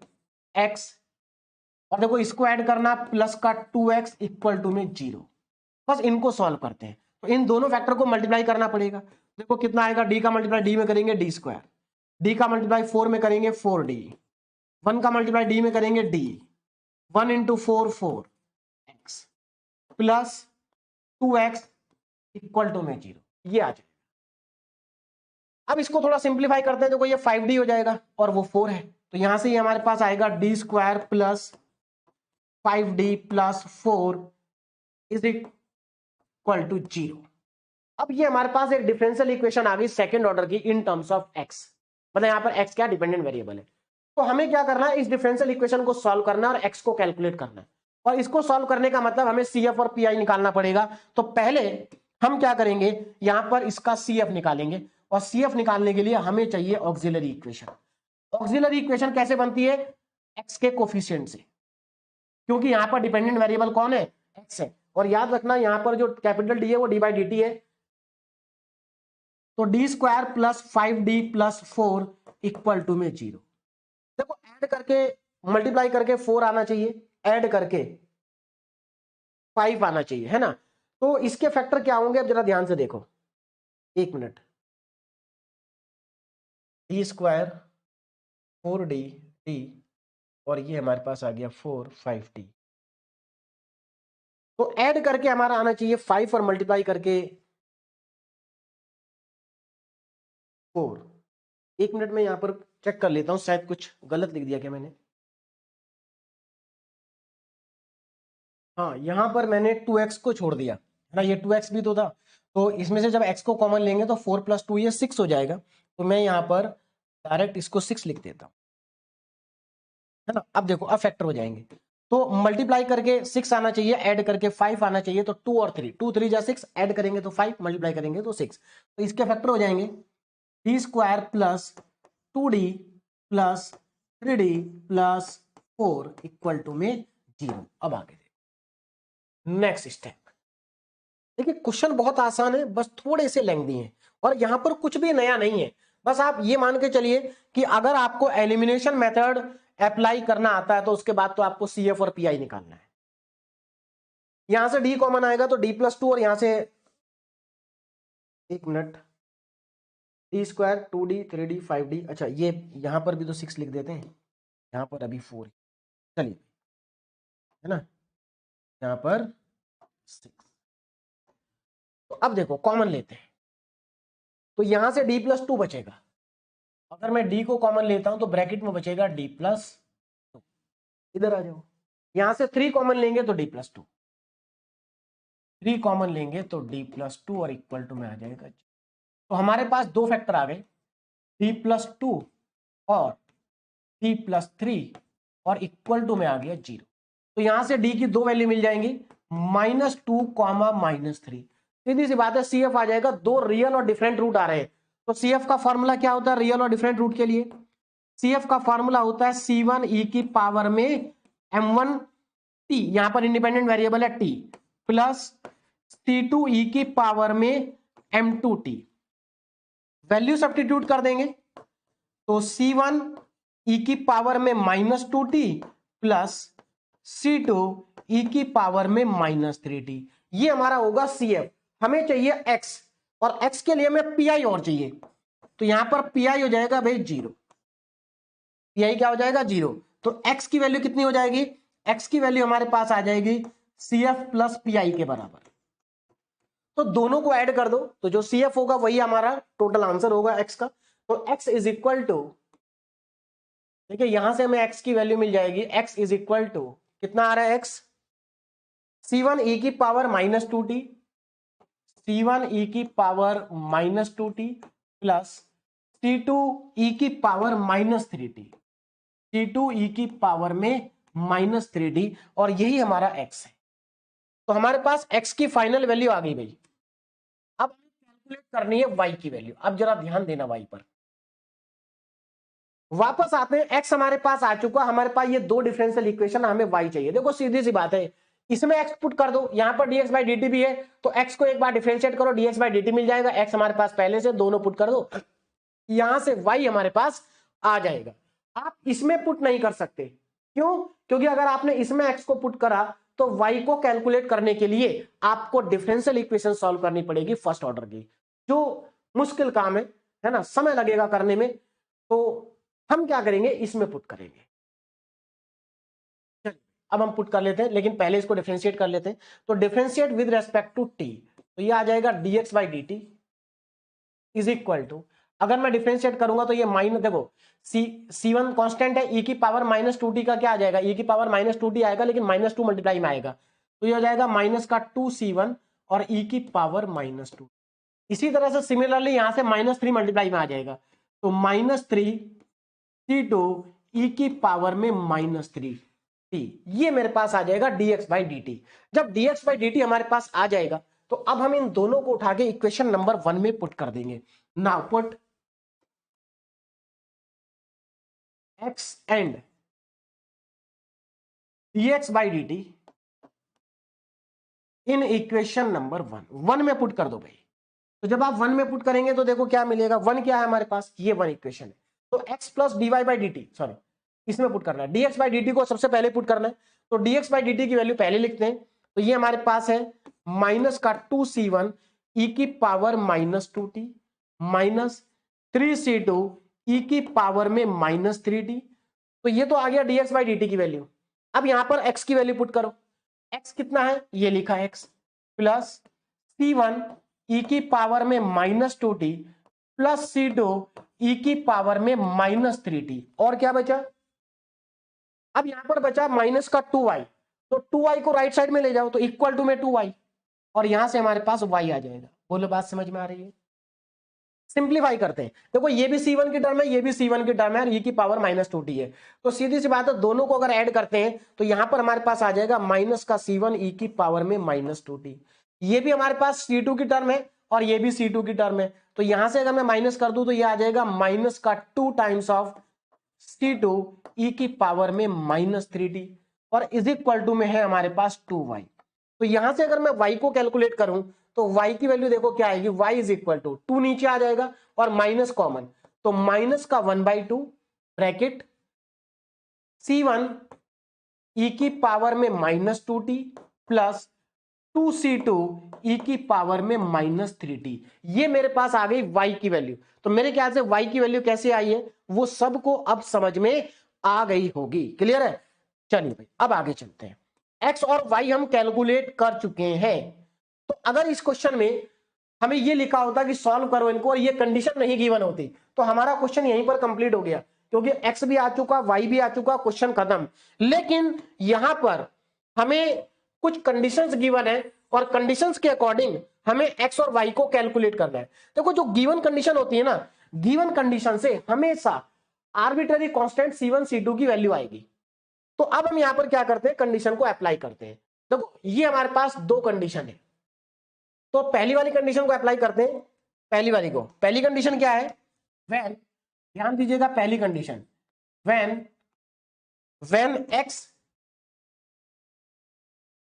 x, और देखो इसको ऐड करना प्लस का 2x इक्वल टू में 0। बस इनको सॉल्व करते हैं, तो इन दोनों फैक्टर को मल्टीप्लाई करना पड़ेगा। देखो कितना आएगा, डी का मल्टीप्लाई डी में करेंगे डी स्क्वायर, डी का मल्टीप्लाई 4 में करेंगे 4d, 1 का मल्टीप्लाई डी में करेंगे d, 1 into 4 4 x plus 2x equal to में 0, ये आ जाएगा। अब इसको थोड़ा सिंप्लीफाई करते हैं, देखो ये 5d हो जाएगा और वो 4 है, तो यहां से ये हमारे पास आएगा d square plus 5d plus 4 is equal to 0। अब ये हमारे पास एक डिफरेंशियल इक्वेशन आ गई सेकंड ऑर्डर की इन टर्म्स ऑफ x, मतलब यहाँ पर x क्या डिपेंडेंट वेरिएबल है। तो हमें क्या करना है, इस डिफरेंशियल इक्वेशन को सॉल्व करना है और x को कैलकुलेट करना है, और इसको सॉल्व करने का मतलब हमें CF और PI निकालना पड़ेगा। तो पहले हम क्या करेंगे, यहां पर इसका CF निकालेंगे, और CF निकालने के लिए हमें चाहिए ऑक्सिलरी इक्वेशन। ऑक्सिलरी इक्वेशन कैसे बनती है, x के कोफिशिएंट से, क्योंकि यहां पर डिपेंडेंट वेरिएबल कौन है, x है, और याद रखना यहां पर जो कैपिटल D है वो d/dt है, तो d square plus 5d plus 4 equal to में 0। देखो ऐड करके मल्टीप्लाई करके 4 आना चाहिए, ऐड करके 5 आना चाहिए, है ना। तो इसके फैक्टर क्या होंगे, अब जरा ध्यान से देखो, एक minute, D square 4d d और ये हमारे पास आ गया 4 5d, तो ऐड करके हमारा आना चाहिए 5 और मल्टीप्लाई करके 4। एक मिनट में यहां पर चेक कर लेता हूं, शायद कुछ गलत लिख दिया क्या मैंने। हाँ, यहां पर मैंने 2x को छोड़ दिया है ना, ये 2x भी तो था, तो इसमें से जब x को कॉमन लेंगे तो 4 + 2 ये 6 हो जाएगा, तो मैं यहां पर डायरेक्ट इसको 6 लिख देता हूं, है ना। अब देखो अब फैक्टर हो जाएंगे, तो मल्टीप्लाई करके 6 आना चाहिए, ऐड करके 5 आना चाहिए, तो 2 और 3, 2 3 जा 6, ऐड करेंगे तो 5, मल्टीप्लाई करेंगे तो 6, तो इसके फैक्टर हो जाएंगे d square plus 2d plus 3d plus 4 equal to में 0। अब आगे नेक्स्ट स्टेप, देखिए क्वेश्चन बहुत आसान है, बस थोड़े से लेंथी हैं, और यहां पर कुछ भी नया नहीं है। बस आप ये मान के चलिए कि अगर आपको एलिमिनेशन मेथड अप्लाई करना आता है तो उसके बाद तो आपको CF और PI निकालना है। यहां से d कॉमन आएगा तो d + 2, और यहां से एक minute, D square 2d 3d 5d, अच्छा ये यहां पर भी तो 6 लिख देते हैं, यहां पर अभी 4, चलिए, है ना, यहां पर 6। तो अब देखो कॉमन लेते हैं, तो यहां से d + 2 बचेगा, अगर मैं d को कॉमन लेता हूं तो ब्रैकेट में बचेगा d + 2, इधर आ जाओ, यहां से 3 कॉमन लेंगे तो d + 2, 3 कॉमन लेंगे तो d + 2 और इक्वल टू में आ जाएगा। तो हमारे पास दो फैक्टर आ गए, d + 2 और d + 3 और इक्वल टू में आ गया 0। तो यहां से d की दो वैल्यू मिल जाएंगी, -2, -3, सीधी सी बात है, CF आ जाएगा। दो रियल और डिफरेंट रूट आ रहे हैं, तो CF का फॉर्मूला क्या होता है रियल और डिफरेंट रूट के लिए, CF का फॉर्मूला होता है C1 e की पावर में m1 t, यहां पर इंडिपेंडेंट वेरिएबल है t, प्लस C2 e की पावर में m2 t, वैल्यू सब्स्टिट्यूट कर देंगे तो C1 e की पावर में -2t प्लस C2 e की पावर में -3t, ये हमारा होगा CF। हमें चाहिए x, और x के लिए हमें PI और चाहिए, तो यहां पर PI हो जाएगा भाई 0, PI क्या हो जाएगा 0, तो x की वैल्यू कितनी हो जाएगी, x की वैल्यू हमारे पास आ जाएगी CF प्लस PI के बराबर। तो दोनों को ऐड कर दो, तो जो CF होगा वही हमारा टोटल आंसर होगा x का, तो x इज इक्वल टू, देखिए यहां से हमें x की वैल्यू मिल जाएगी, x इज इक्वल टू कितना आ रहा है x, C1 e की पावर -2t, C1 e की power -2t plus C2 e की पावर -3t, C2 e की पावर में -3t, और यही हमारा x है। तो हमारे पास x की फाइनल वैल्यू आ गई भाई। अब कैलकुलेट करनी है y की वैल्यू, अब जरा ध्यान देना y पर। वापस आते हैं, x हमारे पास आ चुका, हमारे पास ये दो डिफरेंशियल इक्वेशन, हमें y चाहिए। देखो सीधी सी बात है, इसमें x पुट कर दो, यहां पर dx/dt भी है, तो x को एक बार डिफरेंशिएट करो, dx/dt मिल जाएगा, x हमारे पास पहले से, दोनों पुट कर दो, यहां से y हमारे पास आ जाएगा। आप इसमें पुट नहीं कर सकते, क्यों, क्योंकि अगर आपने इसमें x को पुट करा तो y को कैलकुलेट करने के लिए आपको डिफरेंशियल इक्वेशन सॉल्व करनी पड़ेगी फर्स्ट ऑर्डर की, जो मुश्किल काम है ना, समय लगेगा करने में, तो हम क्या करेंगे, इसमें पुट करेंगे। चलिए अब हम पुट कर लेते हैं, लेकिन पहले इसको डिफरेंशिएट कर लेते हैं। तो differentiate with respect to t, तो ये आ जाएगा dx by d t is equal to, अगर मैं डिफरेंशिएट करूंगा तो ये माइनस, देखो C1 कांस्टेंट है, e की पावर माइनस टू टी का क्या आ जाएगा, e की पावर माइनस टू टी आएगा, लेकिन माइनस टू मल्टीप्लाई में आएगा, तो ये हो जाएगा माइनस का 2C1 और e की पावर माइनस टू। इसी तरह से सिमिलरली यहां से -3 मल्टीप्लाई में आ जाएगा, तो -3C2 e की पावर में -3t, ये मेरे पास आ जाएगा dx बाई डी टी। जब dx बाई डी टी हमारे पास आ जाएगा, तो अब हम इन दोनों को उठा के इक्वेशन नंबर 1 में पुट कर देंगे। Now put x and dx by d T in equation number 1 में पुट कर दो भाई। तो जब आप 1 में पुट करेंगे तो देखो क्या मिलेगा, 1 क्या है हमारे पास, ये 1 इक्वेशन है, तो x plus d y by d t, sorry इसमें पुट करना है, dx बाई डी टी को सबसे पहले पुट करना है, तो dx बाई डी टी की वैल्यू पहले लिखते हैं, तो ये हमारे पास है माइनस का 2C1 e की power -2t minus 3C2 e की पावर में -3t, तो ये तो आ गया dx बाई डी टी की वैल्यू। अब यहां पर x की वैल्यू पुट करो, x कितना है, ये लिखा है x प्लस C1 e की पावर में -2t प्लस C2 e की पावर में -3t, और क्या बचा, अब यहां पर बचा माइनस का 2y, तो 2y को राइट साइड में ले जाओ, तो इक्वल टू में 2y, और यहां से हमारे पास y आ जाएगा। बोलो बात समझ में आ रही है? सिंप्लीफाई करते हैं, देखो ये भी C1 की टर्म है, ये भी C1 की टर्म है, और e की पावर -2t है, तो सीधी सी बात है दोनों को अगर ऐड करते हैं तो यहां पर हमारे पास आ जाएगा माइनस का C1 e की पावर में -2t, ये भी हमारे पास C2 की टर्म है और ये भी C2 की टर्म है, तो यहां से अगर मैं माइनस कर दूं तो ये आ जाएगा माइनस का 2 टाइम्स ऑफ C2 e की पावर में -3t, और इज इक्वल टू में है हमारे पास 2y। तो यहां से अगर मैं y को कैलकुलेट करूं तो y की वैल्यू देखो क्या आएगी, y इज इक्वल टू 2 नीचे आ जाएगा और माइनस कॉमन, तो माइनस का 1/2 ब्रैकेट C1 e की पावर में -2t प्लस 2C2 e की पावर में -3t, ये मेरे पास आ गई y की वैल्यू। तो मेरे ख्याल से y की वैल्यू कैसे आई है वो सबको अब समझ में आ गई होगी, क्लियर है? चलिए भाई अब आगे चलते हैं, x और y हम कैलकुलेट कर चुके हैं, तो अगर इस क्वेश्चन में हमें ये लिखा होता कि सॉल्व करो इनको और ये कंडीशन नहीं गिवन होती तो हमारा क्वेश्चन यहीं पर कंप्लीट हो गया, क्योंकि x भी आ चुका, y भी आ चुका, क्वेश्चन खत्म। लेकिन यहां पर हमें कुछ कंडीशंस गिवन है और कंडीशंस के अकॉर्डिंग हमें x और y को कैलकुलेट करना है। देखो जो गिवन कंडीशन होती है ना, गिवन कंडीशन से हमेशा आर्बिट्ररी कांस्टेंट C1 C2 की वैल्यू आएगी। तो अब हम यहां पर क्या करते हैं, कंडीशन को अप्लाई करते हैं। देखो ये हमारे पास दो कंडीशन है, तो पहली वाली कंडीशन को अप्लाई करते हैं, पहली वाली को, पहली कंडीशन क्या है, व्हेन, ध्यान दीजिएगा पहली कंडीशन, व्हेन x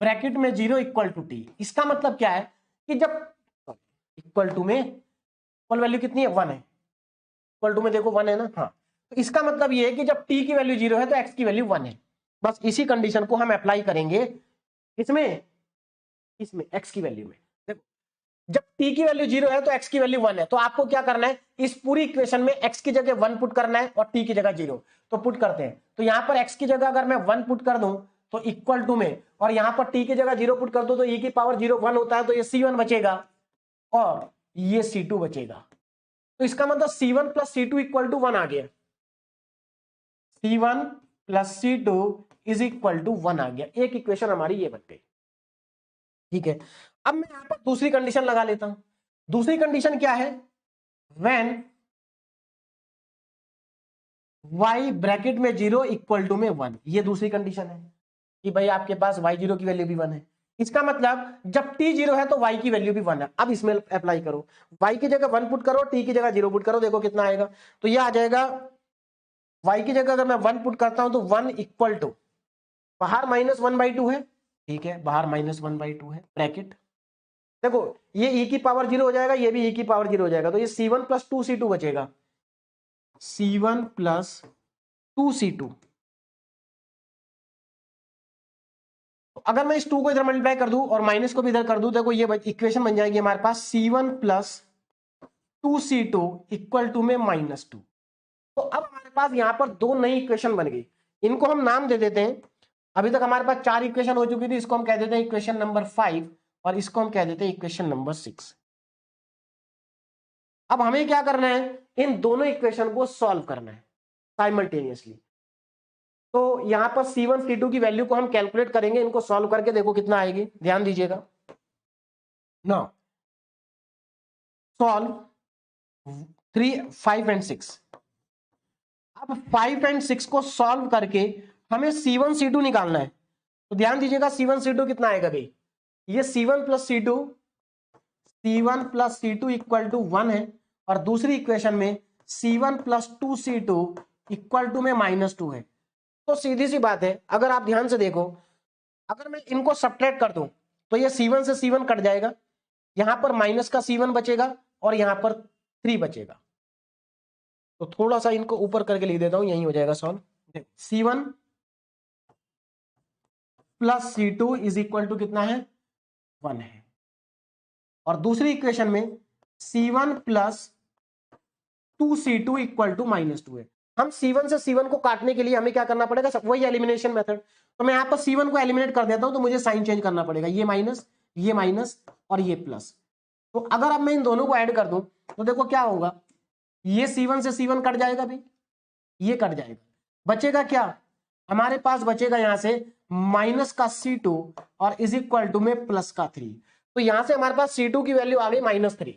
ब्रैकेट में 0 इक्वल टू टी, इसका मतलब क्या है कि जब इक्वल टू में इक्वल वैल्यू कितनी है, 1 है, इक्वल टू में देखो 1 है ना, हाँ, तो इसका मतलब ये है कि जब t की वैल्यू 0 है तो x की वैल्यू 1 है। बस इसी कंडीशन को हम अप्लाई करेंगे इसमें x की वैल्यू में। देखो जब t की वैल्यू 0 है तो x की वैल्यू 1 है, तो आपको क्या करना है, इस पूरी इक्वेशन में x की जगह 1 पुट करना है और t की जगह 0, तो पुट करते हैं। तो यहां पर x की जगह अगर मैं 1 पुट कर दूं तो इक्वल टू में, और यहां पर t की जगह 0 पुट कर दो तो e की पावर 0 1 होता है, तो ये C1 बचेगा और ये C2 बचेगा। तो इसका मतलब C1 plus C2 equal to 1 आ गया, C1 plus C2 is equal to 1 आ गया, एक इक्वेशन हमारी ये बन गई। ठीक है, अब मैं यहां पर दूसरी कंडीशन लगा लेता हूं। दूसरी कंडीशन क्या है, व्हेन y ब्रैकेट में 0 इक्वल टू में 1, ये दूसरी कंडीशन है कि भाई आपके पास y0 की वैल्यू भी 1 है। इसका मतलब जब t 0 है तो y की वैल्यू भी 1 है। अब इसमें अप्लाई करो, y की जगह 1 पुट करो, t की जगह 0 पुट करो, देखो कितना आएगा, तो ये आ जाएगा y की जगह अगर मैं 1 पुट करता हूं तो 1 इक्वल टू, बाहर -1/2 है, ठीक है, बाहर -1/2 है ब्रैकेट, देखो ये e की पावर 0 हो जाएगा, ये भी e की पावर 0 हो जाएगा, तो ये C1 प्लस 2C2 बचेगा, C1 प्लस 2C2। तो अगर मैं इस 2 को इधर मल्टीप्लाई कर दूं और माइनस को भी इधर कर दूं, देखो ये इक्वेशन बन जाएगी हमारे पास C1 plus 2c2 equal to में -2। तो अब हमारे पास यहां पर दो नई इक्वेशन बन गई, इनको हम नाम दे देते हैं। अभी तक हमारे पास 4 इक्वेशन हो चुकी थी, इसको हम कह देते हैं इक्वेशन नंबर 5 और इसको हम कह देते हैं इक्वेशन नंबर 6। अब हमें क्या करना है, इन दोनों इक्वेशन को सॉल्व करना है साइमल्टेनियसली। तो यहां पर C1 C2 की वैल्यू को हम कैलकुलेट करेंगे, इनको सॉल्व करके देखो कितना आएगी, ध्यान दीजिएगा। Now solve 3, 5 and 6। अब 5 एंड 6 को सॉल्व करके हमें C1 C2 निकालना है। तो ध्यान दीजिएगा C1 C2 कितना आएगा भाई, ये C1 plus C2 equal to 1 है, और दूसरी इक्वेशन में C1 plus 2C2 equal to में -2 है। तो सीधी सी बात है, अगर आप ध्यान से देखो, अगर मैं इनको सब्ट्रैक्ट कर दूं तो ये C1 से C1 कट जाएगा, यहां पर माइनस का C1 बचेगा और यहां पर 3 बचेगा। तो थोड़ा सा इनको ऊपर करके लिख देता हूं, यही हो जाएगा solve. C1 plus C2 is equal to कितना है, 1 है। और दूसरी इक्वेशन में C1 plus 2C2 equal to -2 है। हम C1 से C1 को काटने के लिए हमें क्या करना पड़ेगा, सब वही एलिमिनेशन मेथड। तो मैं यहां पर C1 को एलिमिनेट कर देता हूं, तो मुझे साइन चेंज करना पड़ेगा, ये माइनस और ये प्लस। तो अगर अब मैं इन दोनों को ऐड कर दूं तो देखो क्या होगा, ये C1 से C1 कट जाएगा भाई, ये कट जाएगा, बचेगा क्या हमारे पास, बचेगा यहां से माइनस का C2 और इज इक्वल टू में प्लस का 3। तो यहां से हमारे पास C2 की वैल्यू आ गई -3।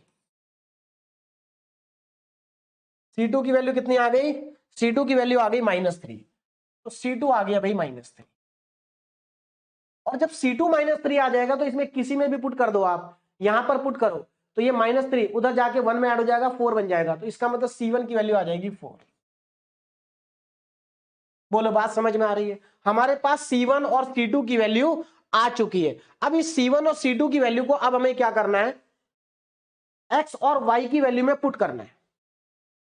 C2 की वैल्यू कितनी आ गई, C2 की वैल्यू आ गई -3। तो C2 आ गया भाई -3। और जब C2 -3 आ जाएगा तो इसमें किसी में भी पुट कर दो, आप यहां पर पुट करो तो ये -3 उधर जाके 1 में ऐड हो जाएगा, 4 बन जाएगा। तो इसका मतलब C1 की वैल्यू आ जाएगी 4। बोलो बात समझ में आ रही है, हमारे पास C1 और C2 की वैल्यू आ चुकी है। अब इस C1 और C2 की वैल्यू को अब हमें क्या करना है, X और Y की वैल्यू में पुट करना है,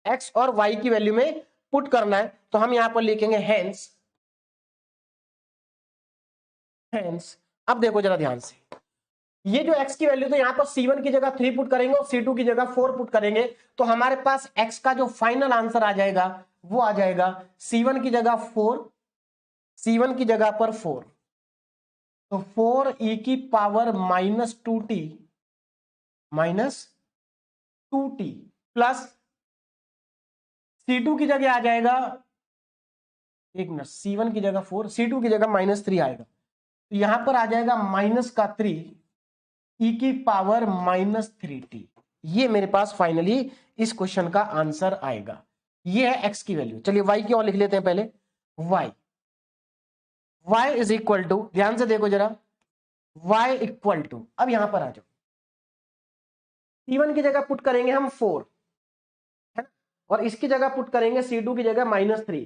X और Y की वैल्यू में पुट करना है। तो हम यहां पर लिखेंगे हेंस, अब देखो जरा ध्यान से, ये जो x की वैल्यू, तो यहां पर C1 की जगह 3 पुट करेंगे और C2 की जगह 4 पुट करेंगे, तो हमारे पास x का जो फाइनल आंसर आ जाएगा वो आ जाएगा C1 की जगह 4, C1 की जगह पर 4, तो 4e की पावर -2t प्लस C2 की जगह आ जाएगा, एक मिनट, C1 की जगह 4, C2 की जगह -3 आएगा, तो यहां पर आ जाएगा माइनस का 3 e की पावर -3t। ये मेरे पास फाइनली इस क्वेश्चन का आंसर आएगा। ये है x की वैल्यू। चलिए y की और लिख लेते हैं पहले, y इज इक्वल टू, ध्यान से देखो जरा, y इक्वल टू, अब यहां पर आ जाओ, C1 की जगह पुट करेंगे हम 4 है ना, और इसकी जगह पुट करेंगे C2 की जगह -3।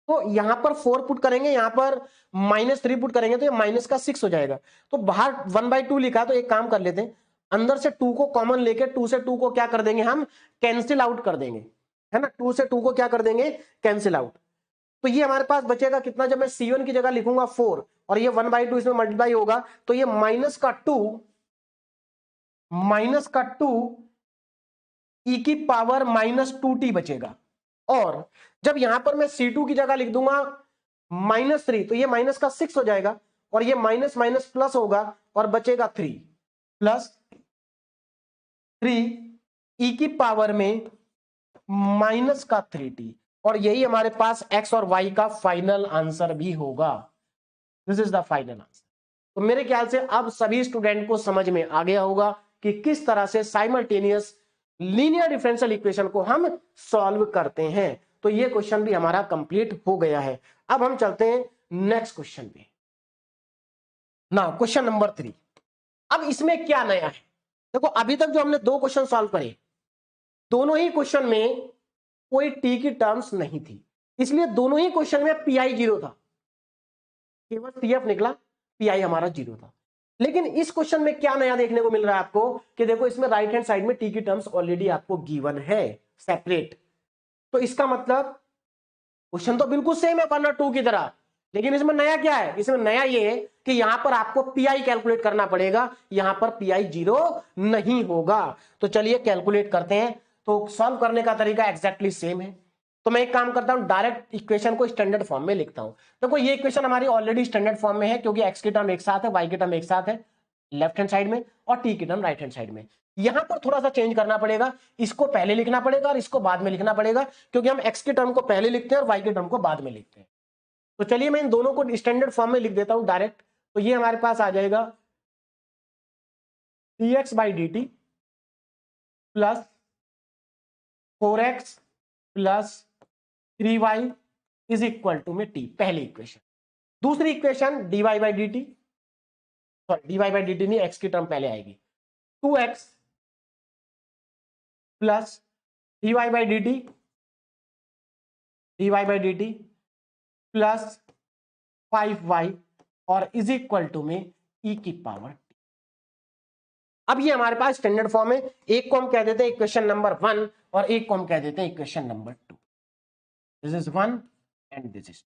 तो यहां पर 4 पुट करेंगे, यहां पर -3 पुट करेंगे, तो ये माइनस का 6 हो जाएगा। तो बाहर 1/2 लिखा, तो एक काम कर लेते हैं, अंदर से 2 को कॉमन लेके 2 से 2 को क्या कर देंगे, हम कैंसिल आउट कर देंगे, है ना, 2 से 2 को क्या कर देंगे, कैंसिल आउट। तो ये हमारे पास बचेगा कितना, जब मैं C1 की जगह लिखूंगा 4 और ये 1/2 इसमें मल्टीप्लाई होगा, तो ये माइनस का 2 e की पावर -2t बचेगा। और जब यहां पर मैं C2 की जगह लिख दूंगा -3, तो ये माइनस का 6 हो जाएगा, और ये माइनस माइनस प्लस होगा और बचेगा 3 प्लस 3 e की पावर में माइनस का 3t, और यही हमारे पास x और y का फाइनल आंसर भी होगा। This is the final answer. तो मेरे ख्याल से अब सभी स्टूडेंट को समझ में आ गया होगा कि किस तरह से साइमल्टेनियस लीनियर डिफरेंशियल इक्वेशन को हम सॉल्व करते हैं। तो ये क्वेश्चन भी हमारा कंप्लीट हो गया है। अब हम चलते हैं नेक्स्ट क्वेश्चन पे। Now question number 3। अब इसमें क्या नया है, देखो अभी तक जो हमने 2 क्वेश्चन सॉल्व करे, दोनों ही क्वेश्चन में कोई टी की टर्म्स नहीं थी, इसलिए दोनों ही क्वेश्चन में पीआई 0 था, केवल सीएफ निकला, पीआई हमारा 0 था। लेकिन इस क्वेश्चन में क्या नया देखने को मिल रहा है आपको, कि देखो इसमें राइट हैंड साइड में टी की टर्म्स ऑलरेडी आपको गिवन है सेपरेट। तो इसका मतलब क्वेश्चन तो बिल्कुल सेम है 1 और 2 की तरह, लेकिन इसमें नया क्या है, इसमें नया ये है कि यहां पर आपको पीआई कैलकुलेट करना पड़ेगा, यहां पर पीआई 0 नहीं होगा। तो चलिए कैलकुलेट करते हैं। तो सॉल्व करने का तरीका एग्जैक्टली सेम है। तो मैं एक काम करता हूं, डायरेक्ट इक्वेशन को स्टैंडर्ड फॉर्म में लिखता हूं। देखो ये इक्वेशन हमारी ऑलरेडी स्टैंडर्ड फॉर्म में है, क्योंकि एक्स की टर्म एक साथ है, वाई की टर्म एक साथ है लेफ्ट हैंड साइड में, और टी की टर्म राइट हैंड साइड में। यहां पर थोड़ा सा चेंज करना पड़ेगा, इसको पहले लिखना पड़ेगा और इसको बाद में लिखना पड़ेगा, क्योंकि हम एक्स की टर्म को पहले लिखते हैं और वाई की टर्म को बाद में लिखते हैं। तो चलिए मैं इन दोनों को स्टैंडर्ड फॉर्म में लिख देता हूं डायरेक्ट। तो ये हमारे पास आ जाएगा dx by d t plus 4x plus 3y is equal to में टी, पहली इक्वेशन। दूसरी equation dy by d t, sorry dy by d t नहीं, x की टर्म पहले आएगी, 2x plus dy by d t, dy by d t plus 5y और is equal to में e की पावर t। अब ये हमारे पास स्टैंडर्ड फॉर्म है। एक को हम कह देते हैं इक्वेशन नंबर 1 और एक को हम कह देते हैं equation number 2। This is 1 and this is.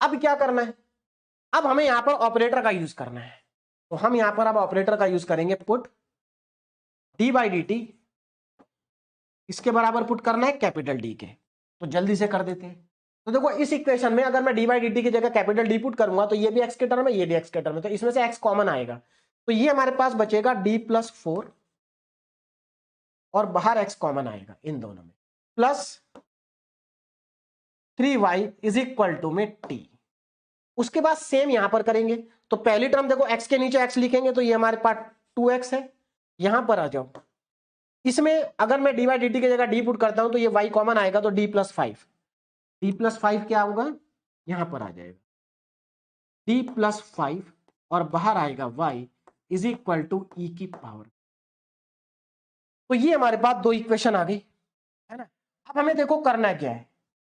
अब क्या करना है, अब हमें यहां पर ऑपरेटर का यूज करना है। तो हम यहां पर अब ऑपरेटर का यूज करेंगे, put D by d T, इसके बराबर पुट करना है कैपिटल डी के। तो जल्दी से कर देते हैं। तो देखो इस इक्वेशन में अगर मैं डी बाई डी टी की जगह कैपिटल डी पुट करूंगा तो ये भी एक्स के टर्म है, ये भी एक्स के टर्म है, तो इसमें से एक्स कॉमन आएगा। तो ये हमारे पास बचेगा डी प्लस 4 और बाहर एक्स कॉमन आएगा इन दोनों में, plus 3y is equal to में t। उसके बाद सेम यहां पर करेंगे। तो पहली टर्म देखो x के नीचे x लिखेंगे तो ये हमारे पास 2x है। यहां पर आ जाओ, इसमें अगर मैं डी बाई डी टी की जगह डी पुट करता हूं तो ये y कॉमन आएगा, तो d प्लस 5, d प्लस 5 क्या होगा, यहां पर आ जाएगा d प्लस 5 और बाहर आएगा y इज इक्वल टू ई की पावर। तो ये हमारे पास दो इक्वेशन आ गई है ना। अब हमें देखो करना क्या है,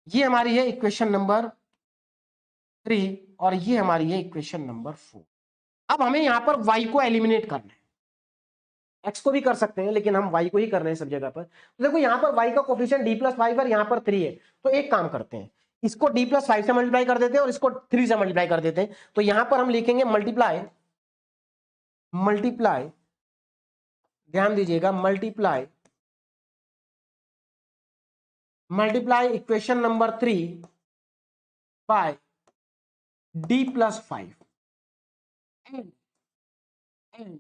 ये हमारी है इक्वेशन नंबर 3 और ये हमारी है इक्वेशन नंबर 4। अब हमें यहां पर y को एलिमिनेट करना है, x को भी कर सकते हैं लेकिन हम y को ही कर रहे हैं सब जगह पर। तो देखो यहां पर y का कोफिशिएंट d प्लस 5 और यहां पर 3 है। तो एक काम करते हैं, इसको d प्लस 5 से मल्टीप्लाई कर देते हैं और इसको 3 से मल्टीप्लाई कर देते हैं। तो यहां पर हम लिखेंगे मल्टीप्लाई, मल्टीप्लाई, ध्यान दीजिएगा, multiply, multiply equation number 3 by d plus 5 and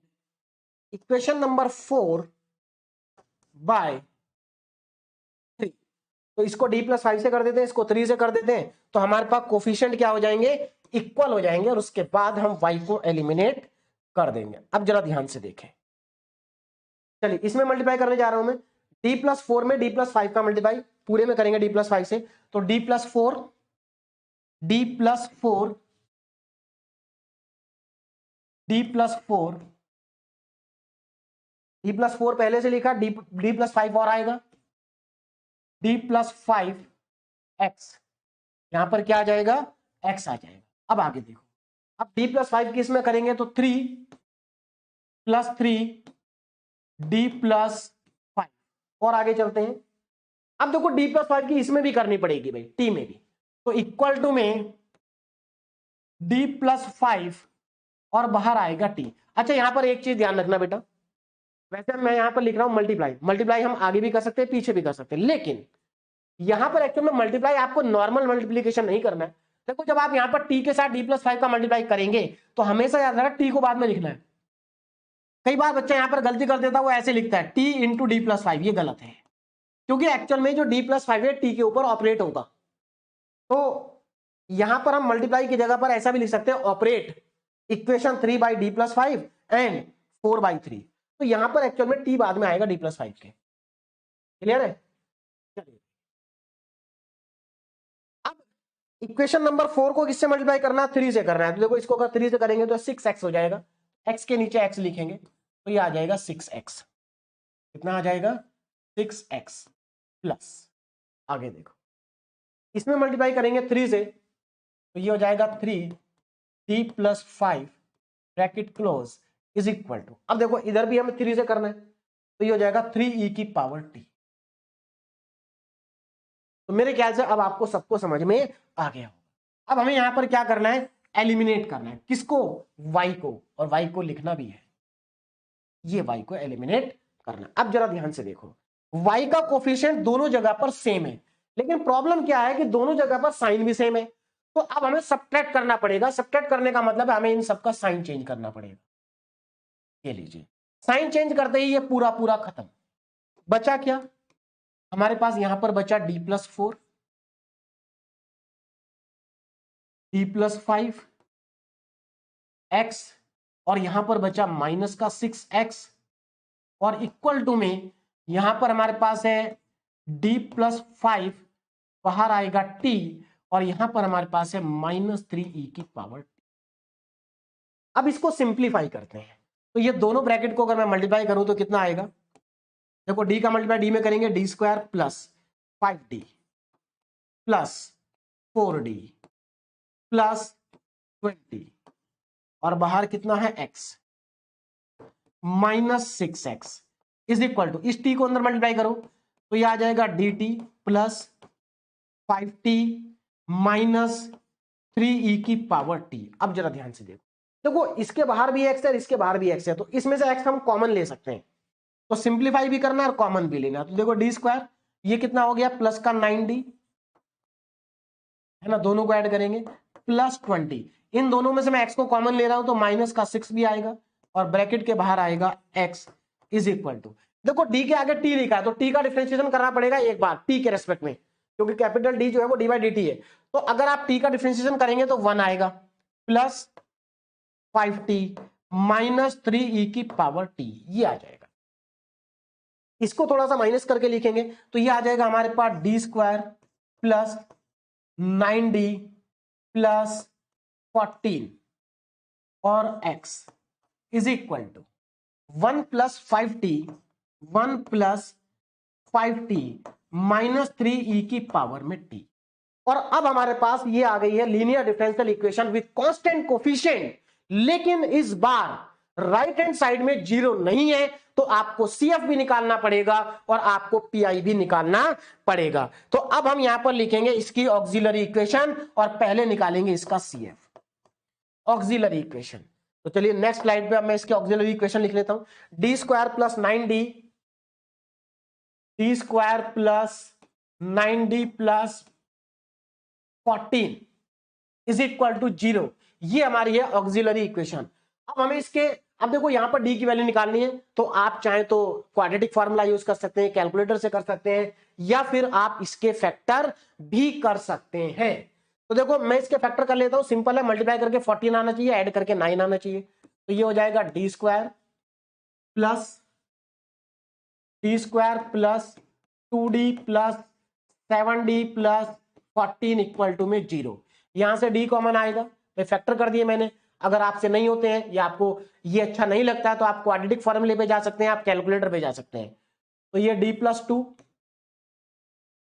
equation number 4 by 3। तो इसको d प्लस 5 से कर देते हैं, इसको 3 से कर देते हैं, तो हमारे पास कोफिशिएंट क्या हो जाएंगे, इक्वल हो जाएंगे, और उसके बाद हम y को एलिमिनेट कर देंगे। अब जरा ध्यान से देखें, चलिए इसमें मल्टीप्लाई करने जा रहा हूं मैं, d प्लस 4 में d प्लस 5 का मल्टीप्लाई पूरे में करेंगे d प्लस 5 से, तो d plus 4, d plus 4, d plus 4, d plus 4 पहले से लिखा, d प्लस 5 और आएगा, d प्लस 5 x, यहां पर क्या आ जाएगा, x आ जाएगा। अब आगे देखो, अब d प्लस 5 की इसमें करेंगे तो 3 प्लस 3 d प्लस 5, और आगे चलते हैं। अब देखो d प्लस 5 की इसमें भी करनी पड़ेगी भाई, t में भी, तो इक्वल टू में d प्लस 5 और बाहर आएगा t। अच्छा यहां पर एक चीज ध्यान रखना बेटा, वैसे मैं यहां पर लिख रहा हूं मल्टीप्लाई, मल्टीप्लाई हम आगे भी कर सकते हैं पीछे भी कर सकते हैं, लेकिन यहां पर एक्चुअल में मल्टीप्लाई आपको नॉर्मल मल्टीप्लीकेशन नहीं करना है। देखो जब आप यहां पर t के साथ d प्लस 5 का मल्टीप्लाई करेंगे तो हमेशा याद रखना t को बाद में लिखना है। कई बार बच्चा यहां पर गलती कर देता है, वो ऐसे लिखता है t इंटू डी प्लस 5, ये गलत है, क्योंकि एक्चुअल में जो d प्लस 5 है t के ऊपर ऑपरेट होगा। तो यहां पर हम मल्टीप्लाई की जगह पर ऐसा भी लिख सकते हैं, operate equation 3 by D plus 5 and 4 by 3। तो यहां पर एक्चुअल में t बाद में आएगा d प्लस 5 के, क्लियर है। चलिए अब इक्वेशन नंबर 4 को किससे मल्टीप्लाई करना है, 3 से करना है। तो देखो इसको अगर 3 से करेंगे तो 6x हो जाएगा, x के नीचे x लिखेंगे तो ये आ जाएगा 6x। कितना आ जाएगा, 6x प्लस, आगे देखो इसमें मल्टीप्लाई करेंगे 3 से तो ये हो जाएगा 3d plus 5 bracket close is equal to, अब देखो इधर भी हमें 3 से करना है तो ये हो जाएगा 3e की पावर t। तो मेरे ख्याल से अब आपको सबको समझ में आ गया होगा। अब हमें यहां पर क्या करना है, एलिमिनेट करना है, किसको, y को, और y को लिखना भी है, ये y को एलिमिनेट करना। अब जरा ध्यान से देखो, y का कोफिशिएंट दोनों जगह पर सेम है, लेकिन प्रॉब्लम क्या है कि दोनों जगह पर साइन भी सेम है। तो अब हमें सब्ट्रैक्ट करना पड़ेगा। सब्ट्रैक्ट करने का मतलब है हमें इन सबका साइन चेंज करना पड़ेगा। ये लीजिए, साइन चेंज करते ही ये पूरा पूरा खत्म। बचा क्या हमारे पास, यहां पर बचा d+4, d+5 x, और यहां पर बचा माइनस का 6x, और इक्वल टू में यहां पर हमारे पास है d+5, बाहर आएगा t, और यहां पर हमारे पास है -3e⁻t। अब इसको सिंप्लीफाई करते हैं, तो ये दोनों ब्रैकेट को अगर मैं मल्टीप्लाई करूं तो कितना आएगा, देखो d का मल्टीप्लाई d में करेंगे, d² plus 5d plus 4d plus 20, और बाहर कितना है x, -6x is equal to, इस t को अंदर मल्टीप्लाई करो तो ये आ जाएगा dt plus 5t minus 3e⁻t। अब जरा ध्यान से देखो इसके बाहर भी x है, इसके बाहर भी x है, तो इसमें से x हम कॉमन ले सकते हैं। तो सिंप्लीफाई भी करना है और कॉमन भी लेना। तो देखो d², ये कितना हो गया, प्लस का 9d है ना, दोनों को ऐड करेंगे, प्लस 20, इन दोनों में से मैं x को कॉमन ले रहा हूं तो माइनस का 6 भी आएगा, और ब्रैकेट के बाहर आएगा x इज इक्वल टू, देखो d के आगे t लिखा है तो t का डिफरेंशिएशन करना पड़ेगा एक बार t के रेस्पेक्ट में, क्योंकि कैपिटल D जो है वो d/dt है। तो अगर आप t का डिफरेंशिएशन करेंगे तो 1 आएगा, प्लस 5t माइनस 3e⁻t, ये आ जाएगा। इसको थोड़ा सा माइनस करके लिखेंगे तो ये आ जाएगा हमारे पास d² प्लस 9d प्लस 14 और x is equal to 1 plus 5t, 1 plus 5t minus 3e⁻t। और अब हमारे पास ये आ गई है linear differential equation with constant coefficient, लेकिन इस बार राइट हैंड साइड में जीरो नहीं है, तो आपको CF भी निकालना पड़ेगा और आपको PI भी निकालना पड़ेगा। तो अब हम यहां पर लिखेंगे इसकी ऑक्सिलरी इक्वेशन और पहले निकालेंगे इसका CF, ऑक्सिलरी इक्वेशन। तो चलिए नेक्स्ट स्लाइड पे अब मैं इसकी ऑक्सिलरी इक्वेशन लिख लेता हूं, d² plus 9d, d² plus 9d plus 14 is equal to 0, ये हमारी है ऑक्सिलरी इक्वेशन। अब हमें इसके, अब देखो यहां पर d की वैल्यू निकालनी है, तो आप चाहे तो क्वाड्रेटिक फार्मूला यूज कर सकते हैं, कैलकुलेटर से कर सकते हैं, या फिर आप इसके फैक्टर भी कर सकते हैं। तो देखो मैं इसके फैक्टर कर लेता हूं, सिंपल है, मल्टीप्लाई करके 14 आना चाहिए, ऐड करके 9 आना चाहिए, तो ये हो जाएगा d² plus 2d plus 7d plus 14 equal to में 0। यहां से d कॉमन आएगा तो फैक्टर कर दिए मैंने। अगर आपसे नहीं होते हैं या आपको ये अच्छा नहीं लगता है तो आप क्वाड्रेटिक फॉर्मूले पे जा सकते हैं, आप कैलकुलेटर पे जा सकते हैं। तो ये d+2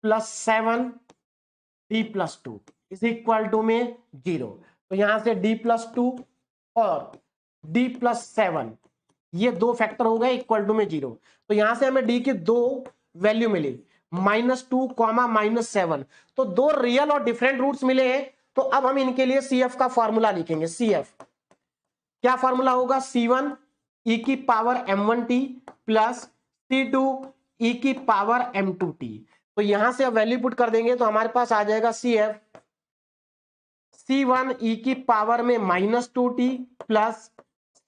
plus 7d plus 2 is equal to में 0। तो यहां से d+2 और d+7 ये दो फैक्टर हो गए इक्वल टू में 0। तो यहां से हमें d की दो वैल्यू मिली, -2, -7, तो दो रियल और डिफरेंट रूट्स मिले हैं। तो अब हम इनके लिए CF का फॉर्मूला लिखेंगे। CF क्या फॉर्मूला होगा, C1e⁻m1t प्लस C2e⁻m2t। तो यहां से अब वैल्यू पुट कर देंगे तो हमारे पास आ जाएगा CF C1e⁻2t प्लस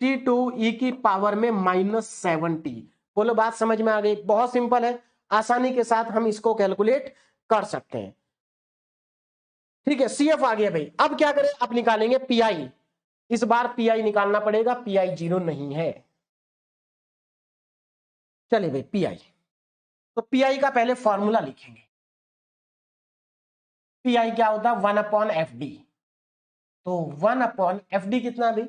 C2e⁻−7t। बोलो बात समझ में आ गई, बहुत सिंपल है, आसानी के साथ हम इसको कैलकुलेट कर सकते हैं। ठीक है, CF आ गया भाई। अब क्या करें, अब निकालेंगे PI। इस बार PI निकालना पड़ेगा, PI 0 नहीं है। चलिए भाई PI, तो PI का पहले फॉर्मूला लिखेंगे। PI क्या होता है, 1/FD। तो 1/FD कितना भी,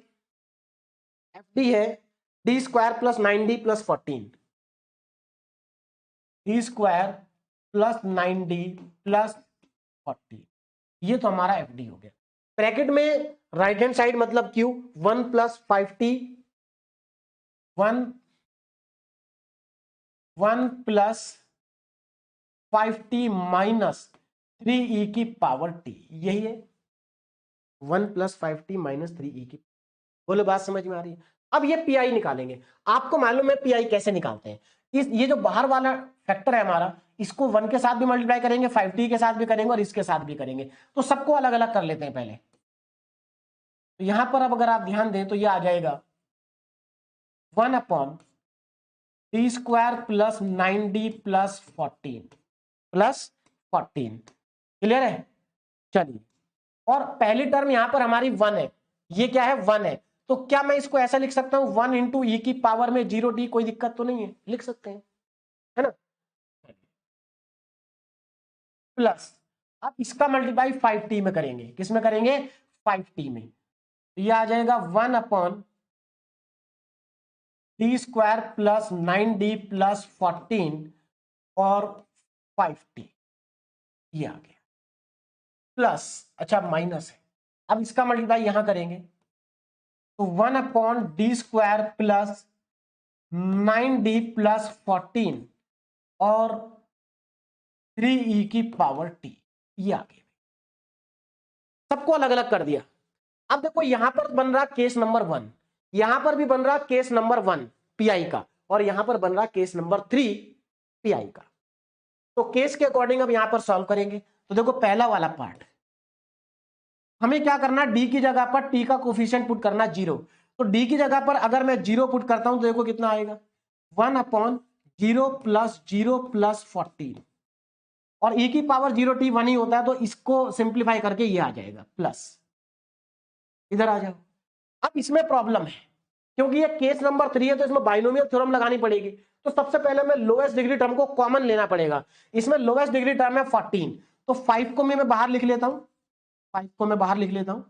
FD है d² plus 9d plus 14, d² plus 9d plus 40, ये तो हमारा FD हो गया। ब्रैकेट में राइट हैंड साइड मतलब Q, 1 plus 5t, 1 plus 5t minus 3e⁻t, यही है 1 प्लस 5t माइनस 3e। बोलो बात समझ में आ रही है। अब ये PI निकालेंगे। आपको मालूम है PI कैसे निकालते हैं, ये जो बाहर वाला फैक्टर है हमारा, इसको 1 के साथ भी मल्टीप्लाई करेंगे, 5t के साथ भी करेंगे और इसके साथ भी करेंगे। तो सबको अलग अलग कर लेते हैं पहले। तो यहां पर अब अगर आप ध्यान दें तो ये आ जाएगा 1/d square plus 9d plus 14 clear है। चलिए, और पहली टर्म यहां पर हमारी 1 है, ये क्या है 1 है, तो क्या मैं इसको ऐसा लिख सकता हूं 1 इंटू ई की पावर में 0d, कोई दिक्कत तो नहीं है, लिख सकते हैं, है ना। प्लस अब इसका मल्टीप्लाई 5t में करेंगे, किस में करेंगे 5t में, तो ये आ जाएगा 1/d square plus 9d plus 14 और 5t, ये आ गया प्लस, अच्छा माइनस है, अब इसका मल्टीप्लाई यहां करेंगे तो 1/d square plus 9d plus 14 और 3e की पावर t, ये आ गया। सबको अलग अलग कर दिया। अब देखो यहां पर बन रहा केस नंबर 1, यहां पर भी बन रहा केस नंबर 1 पीआई का, और यहां पर बन रहा केस नंबर 3 पीआई का। तो केस के अकॉर्डिंग अब यहां पर सॉल्व करेंगे। तो देखो पहला वाला पार्ट, हमें क्या करना, डी की जगह पर टी का कोफिशिएंट पुट करना 0। तो डी की जगह पर अगर मैं 0 पुट करता हूं तो देखो कितना आएगा 1/0 प्लस 0 प्लस 14, और e की पावर 0t 1 ही होता है, तो इसको सिंप्लीफाई करके ये आ जाएगा प्लस, इधर आ जाओ। अब इसमें प्रॉब्लम है क्योंकि ये केस नंबर 3 है, तो इसमें बाइनोमियल थ्योरम लगानी पड़ेगी। तो सबसे पहले मैं लोएस्ट डिग्री टर्म को कॉमन लेना पड़ेगा। इसमें लोएस्ट डिग्री टर्म है 14, तो 5 को मैं बाहर लिख लेता हूं, 5 को मैं बाहर लिख लेता हूं,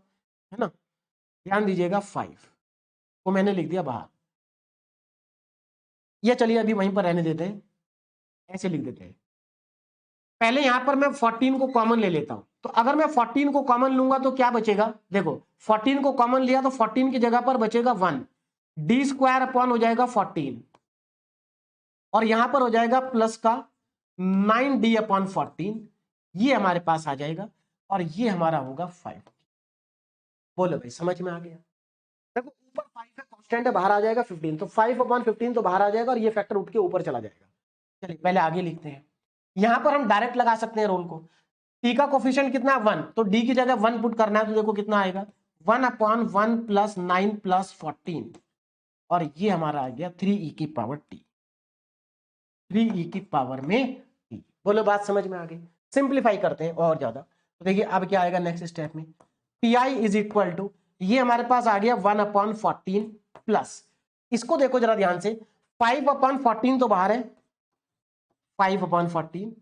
है ना, ध्यान दीजिएगा 5 को मैंने लिख दिया बाहर। ये चलिए अभी वहीं पर रहने देते हैं, ऐसे लिख देते हैं। पहले यहां पर मैं 14 को कॉमन ले लेता हूं, तो अगर मैं 14 को कॉमन लूंगा तो क्या बचेगा, देखो 14 को कॉमन लिया तो 14 की जगह पर बचेगा 1, डी स्क्वायर अपॉन हो जाएगा 14, और यहां पर हो जाएगा प्लस का 9d अपॉन 14, ये हमारे पास आ जाएगा, और ये हमारा होगा 5। बोलो भाई समझ में आ गया। देखो ऊपर 5 है, कांस्टेंट है, बाहर आ जाएगा 15, तो 5/15 तो बाहर आ जाएगा और ये फैक्टर उठ के ऊपर चला जाएगा। चलिए पहले आगे लिखते हैं। यहां पर हम डायरेक्ट लगा सकते हैं रोल को, टी का कोफिशिएंट कितना 1, तो डी की जगह 1 पुट करना है, तो देखो कितना आएगा 1/1 प्लस 9 प्लस 14, और ये हमारा आ गया 3e की पावर टी, 3e की पावर में टी। बोलो बात समझ में आ गई। सिंप्लीफाई करते हैं और ज्यादा, तो देखिए अब क्या आएगा नेक्स्ट स्टेप में, पीआई इज इक्वल टू, ये हमारे पास आ गया 1/14 प्लस, इसको देखो जरा ध्यान से, 5/14 तो बाहर है, 5/14,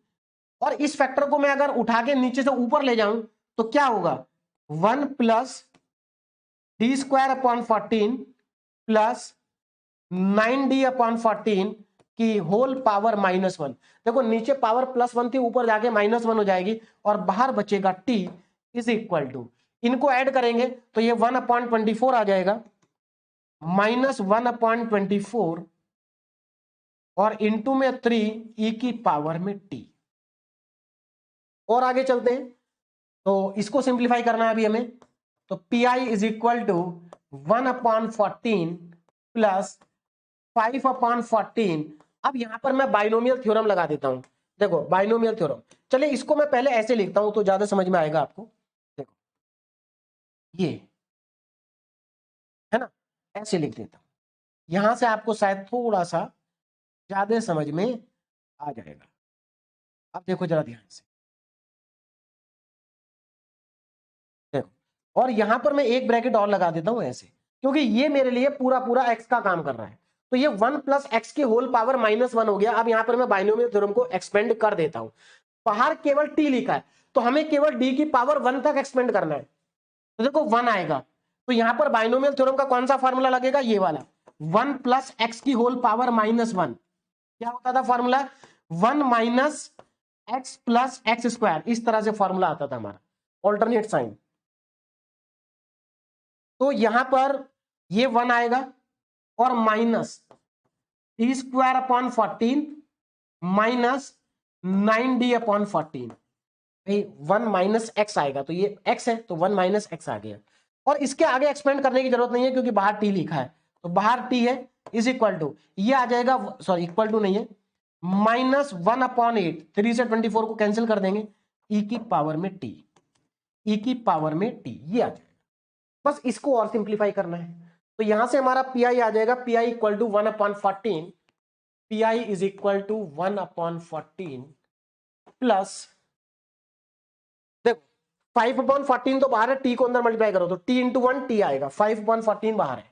और इस फैक्टर को मैं अगर उठा के नीचे से ऊपर ले जाऊं तो क्या होगा 1 plus D square upon 14 plus 9d upon 14 की होल पावर -1। देखो नीचे पावर +1 थी, ऊपर जाके -1 हो जाएगी, और बाहर बचेगा t इज इक्वल टू, इनको ऐड करेंगे तो ये 1/24 आ जाएगा, -1/24 और इंटू में 3e की पावर में t। और आगे चलते हैं, तो इसको सिंप्लीफाई करना है अभी हमें, तो pi is equal to 1/14 plus 5/14। अब यहां पर मैं बाइनोमियल थ्योरम लगा देता हूं। देखो बाइनोमियल थ्योरम, चलिए इसको मैं पहले ऐसे लिखता हूं तो ज्यादा समझ में आएगा आपको। देखो ये है ना, ऐसे लिख देता हूं, यहां से आपको शायद थोड़ा सा ज्यादा समझ में आ जाएगा। अब देखो जरा ध्यान से, देखो, और यहां पर मैं एक ब्रैकेट और लगा देता हूं ऐसे, क्योंकि ये मेरे लिए पूरा पूरा x का काम कर रहा है। तो ये 1 प्लस एक्स की होल पावर -1 हो गया। अब यहां पर मैं बाइनोमियल थ्योरम को एक्सपेंड कर देता हूं, बाहर केवल t लिखा है, तो हमें केवल d की पावर 1 तक एक्सपेंड करना है, तो देखो 1 आएगा। तो यहां पर बाइनोमियल थ्योरम का कौन सा फॉर्मूला लगेगा, ये वाला, 1 प्लस एक्स की होल पावर -1, क्या होता था formula 1 minus x plus x square, इस तरह से फॉर्मूला आता था हमारा, ऑल्टरनेट साइन। तो यहां पर ये 1 आएगा और minus T square upon 14 minus 9d upon 14, 1 minus x आएगा, तो ये x है, तो 1 माइनस एक्स आ गया। और इसके आगे एक्सपेंड करने की जरूरत नहीं है क्योंकि बाहर t लिखा है, तो बाहर t है, इज इक्वल टू, ये आ जाएगा, सॉरी इक्वल टू नहीं है, -1/8, 3 से 24 को कैंसिल कर देंगे, e की पावर में t, e की पावर में t, ये आ जाएगा। बस इसको और सिंप्लीफाई करना है, तो यहां से हमारा pi आ जाएगा, pi equal to 1/14, pi is equal to 1/14 plus, देखो 5/14 तो बाहर है, t को अंदर मल्टीप्लाई करो तो t इंटू 1 t आएगा, 5/14 बाहर है,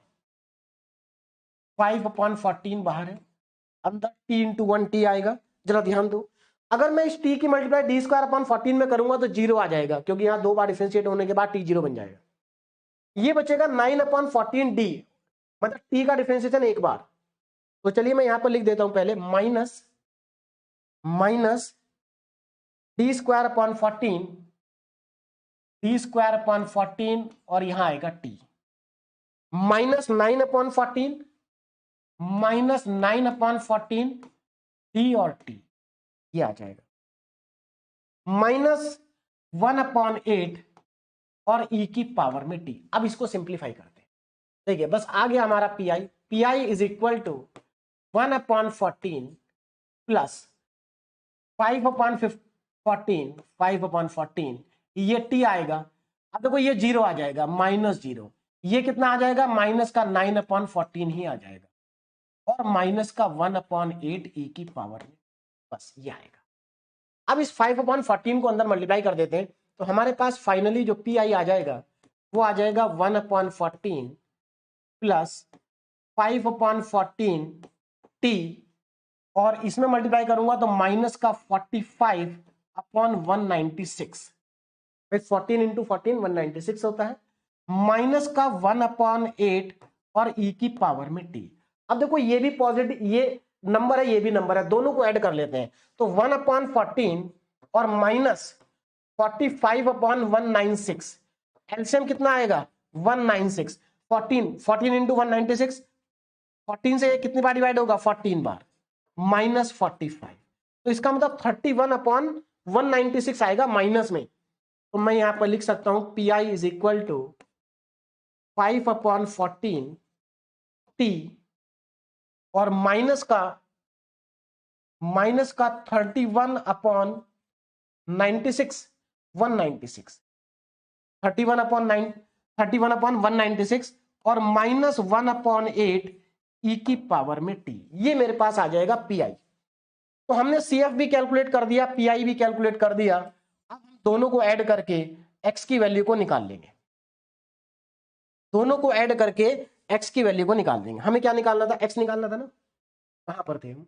5/14 बाहर है, अंदर t इंटू 1 t आएगा। जरा ध्यान दो, अगर मैं इस t की मल्टीप्लाई d² में करूंगा तो 0 आ जाएगा, क्योंकि यहां दो बार डिफरेंशिएट होने के बाद t 0 बन जाएगा। ये बचेगा 9/14 d, मतलब t का डिफरेंशिएशन एक बार। तो चलिए मैं यहां पर लिख देता हूं पहले, माइनस d²/14, d²/14 और यहां आएगा t, -9/14 -9/14 d और t, ये आ जाएगा -1/8 और e की पावर में t। अब इसको सिंप्लीफाई करते हैं, देखिए बस आ गया हमारा pi is equal to 1/14 plus 5/14 ये t आएगा। अब देखो ये 0 आ जाएगा, -0, ये कितना आ जाएगा, माइनस का 9/14 ही आ जाएगा, और माइनस का 1/8 e की पावर में, बस ये आएगा। अब इस 5/14 को अंदर मल्टीप्लाई कर देते हैं, तो हमारे पास फाइनली जो pi आ जाएगा वो आ जाएगा 1/14 प्लस 5/14 t, और इसमें मल्टीप्लाई करूंगा तो माइनस का 45/196, 14 इंटू 14 196 होता है, माइनस का 1/8 और e की पावर में t। अब देखो ये भी पॉजिटिव, ये नंबर है, ये भी नंबर है, दोनों को ऐड कर लेते हैं, तो 1/14 और माइनस 45/196, एलसीएम कितना आएगा 196, 14 इंटू 196, 14 से कितनी बार डिवाइड होगा 14 बार, -45, तो इसका मतलब 31/196 आएगा माइनस में। तो मैं यहां पर लिख सकता हूं pi is equal to 5/14 t और माइनस का 31/96, 196, 31/196 और -1/8 e की पावर में t, ये मेरे पास आ जाएगा pi। तो हमने CF भी कैलकुलेट कर दिया, pi भी कैलकुलेट कर दिया, अब हम दोनों को ऐड करके x की वैल्यू को निकाल लेंगे, दोनों को ऐड करके x की वैल्यू को निकाल देंगे। हमें क्या निकालना था, x निकालना था ना, कहां पर थे हम,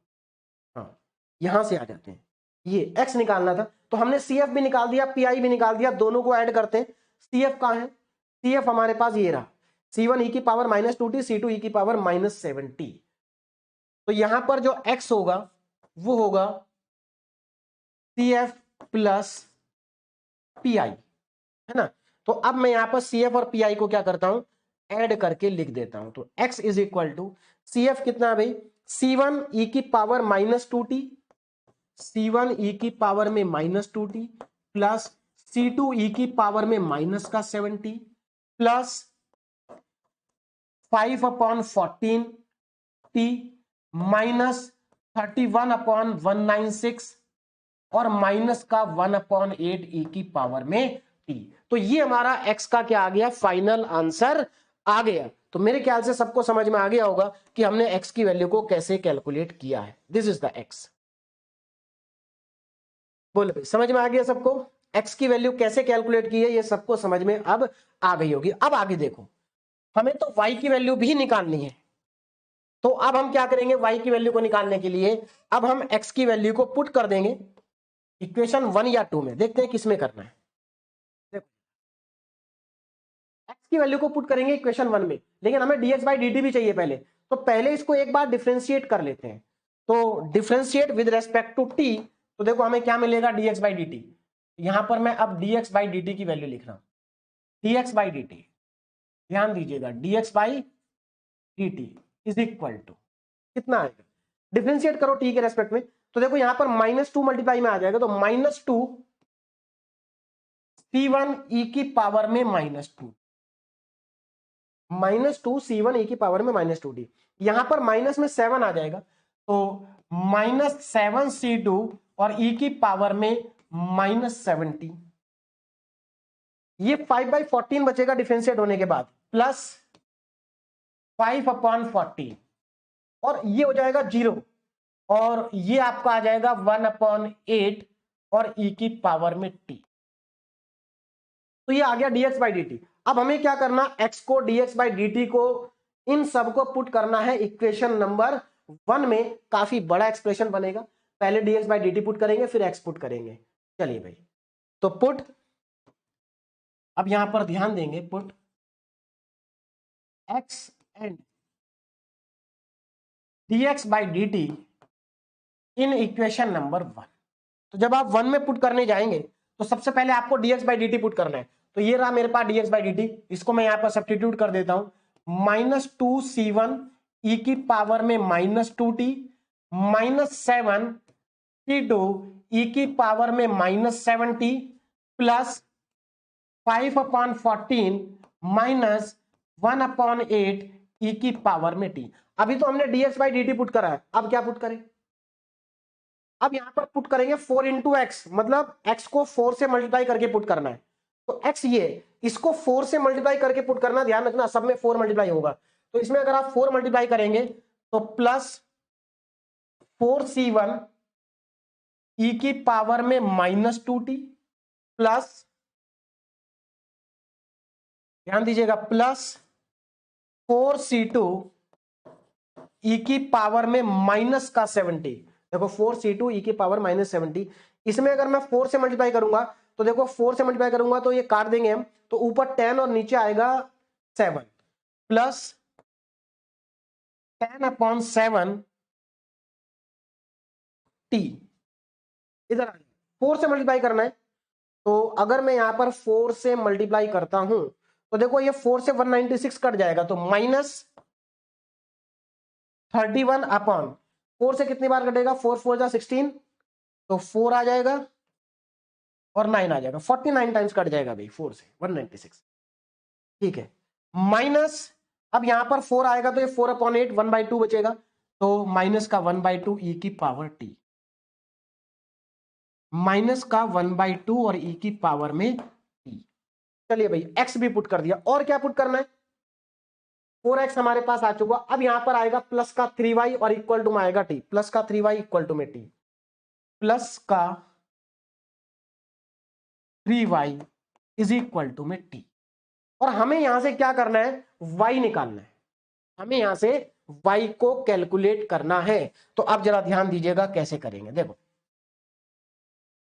हाँ यहां से आ जाते हैं, ये x निकालना था, तो हमने CF भी निकाल दिया, pi भी निकाल दिया, दोनों को ऐड करते हैं। CF कहां है, CF हमारे पास ये रहा, C1 e की पावर -2t, C2 e की पावर -7t, तो यहां पर जो x होगा वो होगा CF प्लस pi, है ना। तो अब मैं यहां पर CF और pi को क्या करता हूं, ऐड करके लिख देता हूं, तो x is equal to CF कितना है भाई, C1 e की पावर -2t, C1 e की पावर में -2t प्लस C2 e की पावर में -7t प्लस 5/14t माइनस 31/196 और माइनस का 1/8 e की पावर में t। तो ये हमारा x का क्या आ गया, फाइनल आंसर आ गया। तो मेरे ख्याल से सबको समझ में आ गया होगा कि हमने x की वैल्यू को कैसे कैलकुलेट किया है। This is the x। बोलो भाई, समझ में आ गया सबको, x की वैल्यू कैसे कैलकुलेट की है, ये सबको समझ में अब आ गई होगी। अब आगे देखो, हमें तो y की वैल्यू भी निकालनी है, तो अब हम क्या करेंगे, y की वैल्यू को निकालने के लिए अब हम x की वैल्यू को पुट कर देंगे इक्वेशन 1 या 2 में, देखते हैं किसमें करना है। देखो x की वैल्यू को पुट करेंगे इक्वेशन 1 में, लेकिन हमें dx/dt भी चाहिए पहले, तो पहले इसको एक बार डिफरेंशिएट कर लेते हैं। तो differentiate with respect to t, तो देखो हमें क्या मिलेगा dx/dt, यहां पर मैं अब dx/dt की वैल्यू लिख रहा हूं, dx/dt, ध्यान दीजिएगा, dx/dt इज इक्वल टू कितना आएगा, डिफरेंशिएट करो t के रेस्पेक्ट में, तो देखो यहां पर -2 मल्टीप्लाई में आ जाएगा, तो -2 C1 e की पावर में -2, -2 C1 e की पावर में -2t, यहां पर माइनस में 7 आ जाएगा, तो -7c2 और e की पावर में -70। ये 5/14 बचेगा डिफरेंशिएट होने के बाद, प्लस 5/14 और ये हो जाएगा 0 और ये आपका आ जाएगा 1/8 और e की पावर में t। तो ये आ गया dx बाई dt। अब हमें क्या करना, x को dx बाई dt को इन सबको पुट करना है इक्वेशन नंबर 1 में। काफी बड़ा एक्सप्रेशन बनेगा, पहले dx बाई dt पुट करेंगे फिर x पुट करेंगे। चलिए भाई, तो पुट, अब यहां पर ध्यान देंगे, put x and dx by dt in equation number 1। तो जब आप 1 में पुट करने जाएंगे तो सबसे पहले आपको dx बाई dt पुट करना है। तो ये रहा मेरे पास dx बाई dt, इसको मैं यहां पर सब्स्टिट्यूट कर देता हूं, -2c1 e की पावर में -2t -7c2 e की पावर में -7t प्लस 5/14 माइनस 1/8 e की पावर में t। अभी तो हमने dx बाई dt पुट करा है, अब क्या पुट करें, अब यहां पर पुट करेंगे 4 इंटू एक्स, मतलब x को 4 से मल्टीप्लाई करके पुट करना है। तो x ये, इसको 4 से मल्टीप्लाई करके पुट करना, ध्यान रखना सब में 4 मल्टीप्लाई होगा। तो इसमें अगर आप 4 मल्टीप्लाई करेंगे तो प्लस 4c1 e की पावर में -2t प्लस, ध्यान दीजिएगा, प्लस 4c2 e की पावर में -70। देखो 4c2 e की पावर -70, इसमें अगर मैं 4 से मल्टीप्लाई करूंगा तो देखो 4 से मल्टीप्लाई करूंगा तो ये काट देंगे हम, तो ऊपर 10 और नीचे आएगा 7 प्लस 10/7 t। इधर 4 से मल्टीप्लाई करना है, तो अगर मैं यहां पर 4 से मल्टीप्लाई करता हूं तो देखो ये 4 से 196 कट जाएगा, तो -31/4 से कितनी बार कटेगा, 4 4 जा 16, तो 4 आ जाएगा और 9 आ जाएगा, 49 टाइम्स कट जाएगा भाई 4 से 196। ठीक है, माइनस, अब यहां पर 4 आएगा तो ये 4/8 1/2 बचेगा, तो माइनस का 1/2 e की पावर t, माइनस का 1/2 और e की पावर में t। चलिए भाई x भी पुट कर दिया, और क्या पुट करना है, 4x हमारे पास आ चुका। अब यहां पर आएगा प्लस का 3y और इक्वल टू में आएगा t, प्लस का 3y इक्वल टू में t, प्लस का 3y इज इक्वल टू में t। और हमें यहां से क्या करना है, y निकालना है, हमें यहां से y को कैलकुलेट करना है। तो अब जरा ध्यान दीजिएगा कैसे करेंगे। देखो,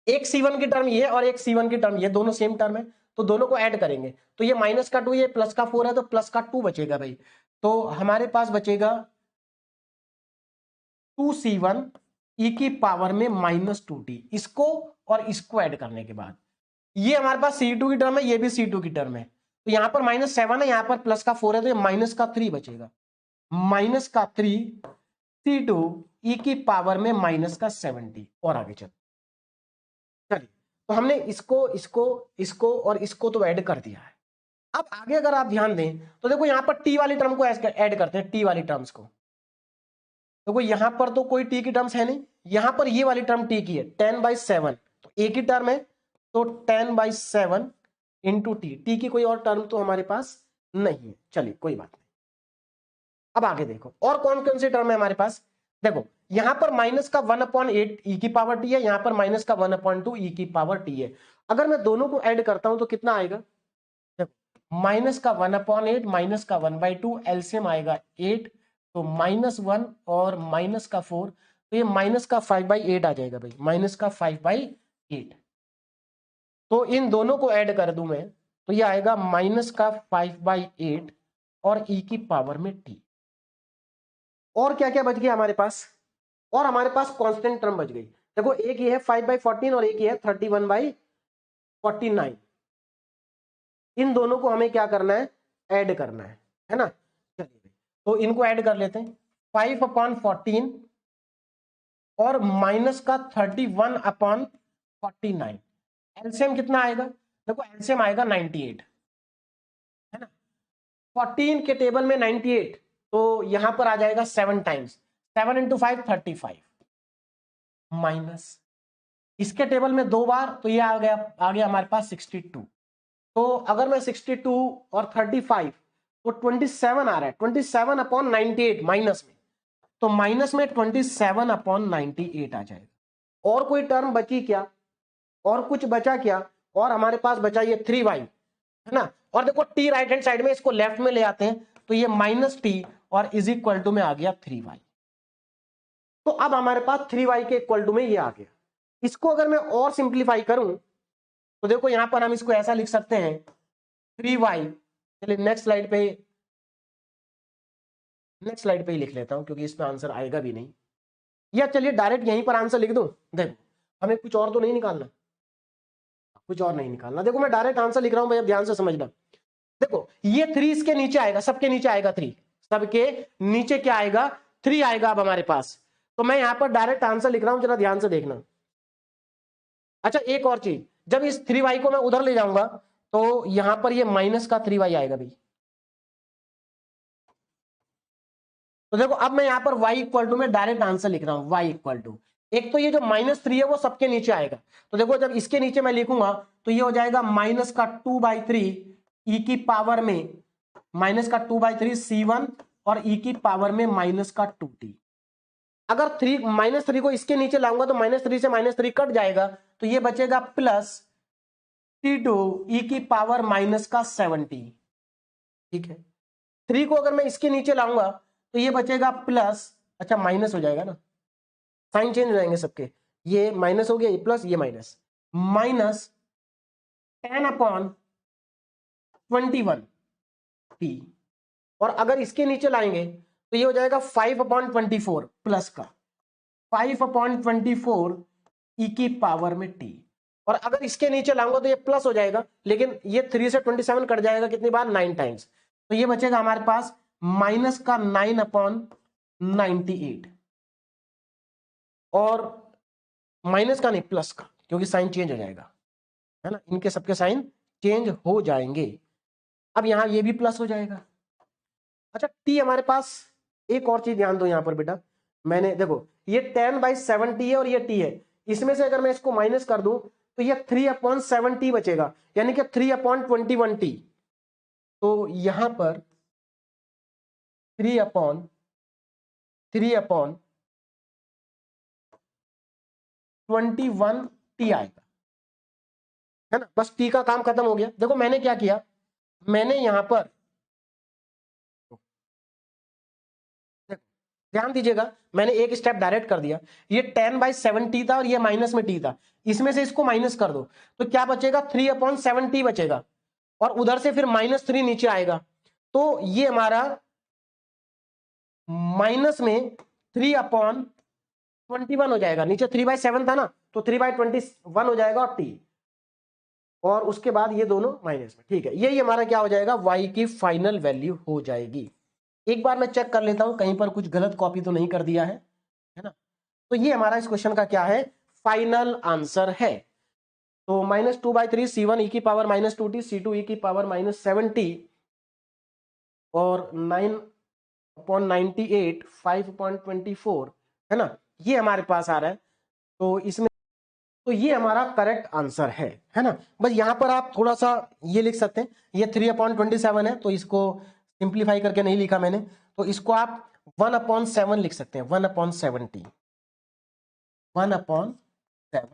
एक c1 की टर्म ये और एक c1 की टर्म ये, दोनों सेम टर्म है, तो दोनों को ऐड करेंगे, तो ये माइनस का 2, ये प्लस का 4 है, तो प्लस का 2 बचेगा भाई। तो हमारे पास बचेगा 2c1 e की पावर में -2t, इसको और इसको ऐड करने के बाद ये हमारे पास c2 की टर्म है, ये भी c2 की टर्म है, तो यहां पर -7 है, यहां पर प्लस का 4 है, तो ये माइनस का 3 बचेगा, माइनस का 3c2 e की पावर में -70। और आगे चल, चलिए, तो हमने इसको इसको इसको और इसको तो ऐड कर दिया है। अब आगे अगर आप ध्यान दें तो देखो यहां पर t वाली टर्म को ऐड करते हैं, t वाली टर्म्स को। देखो यहां पर तो कोई t की टर्म्स है नहीं, यहां पर ये वाली टर्म t की है, 10/7, तो एक ही टर्म है, तो 10/7 इंटू टी की कोई और टर्म तो हमारे पास नहीं है। चलिए कोई बात नहीं, अब आगे देखो और कौन कौन सी टर्म है हमारे पास। देखो यहां पर माइनस का 1/8 e की पावर t है, यहां पर माइनस का 1/2 e की पावर t है। अगर मैं दोनों को ऐड करता हूं तो कितना आएगा, देखो माइनस का 1/8 माइनस का 1/2, एलसीएम आएगा 8, तो -1 और माइनस का 4, तो ये माइनस का 5/8 आ जाएगा भाई, माइनस का 5/8। तो इन दोनों को ऐड कर दूं मैं तो ये आएगा माइनस का 5/8 और e की पावर में t। और क्या क्या बच गया हमारे पास, और हमारे पास कांस्टेंट टर्म बच गई। देखो एक ये है 5/14 और एक ये है 31/49। इन दोनों को हमें क्या करना है, ऐड करना है ना। चलिए तो इनको ऐड कर लेते हैं, 5/14 और माइनस का 31/49, एलसीएम कितना आएगा, देखो एलसीएम आएगा 98, है ना। 14 के टेबल में 98, तो यहां पर आ जाएगा 7 टाइम्स, 7 × 5 35, माइनस, इसके टेबल में 2 बार, तो ये आ गया हमारे पास 62। तो अगर मैं 62 और 35 तो 27 आ रहा है, 27 अपॉन 98 माइनस में, तो माइनस में 27 अपॉन 98 आ जाएगा। और कोई टर्म बची क्या, और कुछ बचा क्या, और हमारे पास बचा ये 3y, है ना। और देखो t राइट हैंड साइड में, इसको लेफ्ट में ले आते हैं, तो ये माइनस टी और इज इक्वल टू में आ गया 3y। तो अब हमारे पास 3y के इक्वल टू में ये आ गया। इसको अगर मैं और सिंप्लीफाई करूं तो देखो यहां पर हम इसको ऐसा लिख सकते हैं 3y, चलिए नेक्स्ट स्लाइड पे ही लिख लेता हूं क्योंकि इसमें आंसर आएगा भी नहीं, या चलिए डायरेक्ट यहीं पर आंसर लिख दूं। देखो हमें कुछ और तो नहीं निकालना, कुछ और नहीं निकालना। देखो मैं डायरेक्ट आंसर लिख रहा हूं भाई, अब ध्यान से समझना। देखो ये 3 इसके नीचे आएगा, सबके नीचे आएगा 3, सबके नीचे क्या आएगा, 3 आएगा अब हमारे पास। तो मैं यहां पर डायरेक्ट आंसर लिख रहा हूं, जरा ध्यान से देखना। अच्छा एक और चीज, जब इस 3y को मैं उधर ले जाऊंगा तो यहां पर ये माइनस का 3y आएगा भाई। तो देखो अब मैं यहां पर y इक्वल टू में डायरेक्ट आंसर लिख रहा हूं, y इक्वल टू, एक तो ये जो -3 है वो सबके नीचे आएगा। तो देखो जब इसके नीचे मैं लिखूंगा तो ये हो जाएगा माइनस का 2/3 e की पावर में माइनस का 2/3 c1 और e की पावर में माइनस का 2t। अगर -3 को इसके नीचे लाऊंगा तो -3 से -3 कट जाएगा, तो ये बचेगा प्लस t2 e की पावर माइनस का 7t। ठीक है, 3 को अगर मैं इसके नीचे लाऊंगा तो ये बचेगा प्लस, अच्छा माइनस हो जाएगा ना, साइन चेंज हो जाएंगे सबके, ये माइनस हो गया, ये प्लस, ये माइनस, माइनस 10/21t। और अगर इसके नीचे लाएंगे तो ये हो जाएगा 5/24 प्लस का 5/24 e की पावर में t। और अगर इसके नीचे लाऊंगा तो ये प्लस हो जाएगा, लेकिन ये 3 से 27 कट जाएगा कितनी बार, 9 टाइम्स, तो ये बचेगा हमारे पास माइनस का 9/98, और माइनस का नहीं प्लस का, क्योंकि साइन चेंज हो जाएगा, है ना, इनके सबके साइन चेंज हो जाएंगे। अब यहां ये भी प्लस हो जाएगा। अच्छा t हमारे पास, एक और चीज ध्यान दो यहां पर बेटा, मैंने देखो ये 10/7t है और ये t है, इसमें से अगर मैं इसको माइनस कर दूं तो ये 3/7t बचेगा, यानी कि 3/21t। तो यहां पर 3/21t आएगा, है ना, बस t का काम खत्म हो गया। देखो मैंने क्या किया, मैंने यहां पर, ध्यान दीजिएगा, मैंने एक स्टेप डायरेक्ट कर दिया, ये 10/7t था और ये माइनस में t था, इसमें से इसको माइनस कर दो तो क्या बचेगा, 3/7t बचेगा, और उधर से फिर -3 नीचे आएगा, तो ये हमारा माइनस में 3/21 हो जाएगा, नीचे 3/7 था ना, तो 3/21 हो जाएगा और t, और उसके बाद ये दोनों माइनस में। ठीक है, यही हमारा क्या हो जाएगा, y की फाइनल वैल्यू हो जाएगी। एक बार मैं चेक कर लेता हूं कहीं पर कुछ गलत कॉपी तो नहीं कर दिया है ना। तो ये हमारा इस क्वेश्चन का क्या है, फाइनल आंसर है। तो -2/3 c1 e की पावर -2t, c2 e की पावर -7t, और 9/98 5/24, है ना, ये हमारे पास आ रहा है। तो इसमें, तो ये हमारा करेक्ट आंसर है ना। बस यहां पर आप थोड़ा सा ये लिख सकते हैं, ये 3/27 है, तो इसको सिंप्लीफाई करके नहीं लिखा मैंने, तो इसको आप 1/7 लिख सकते हैं, 1/7t, 1/7,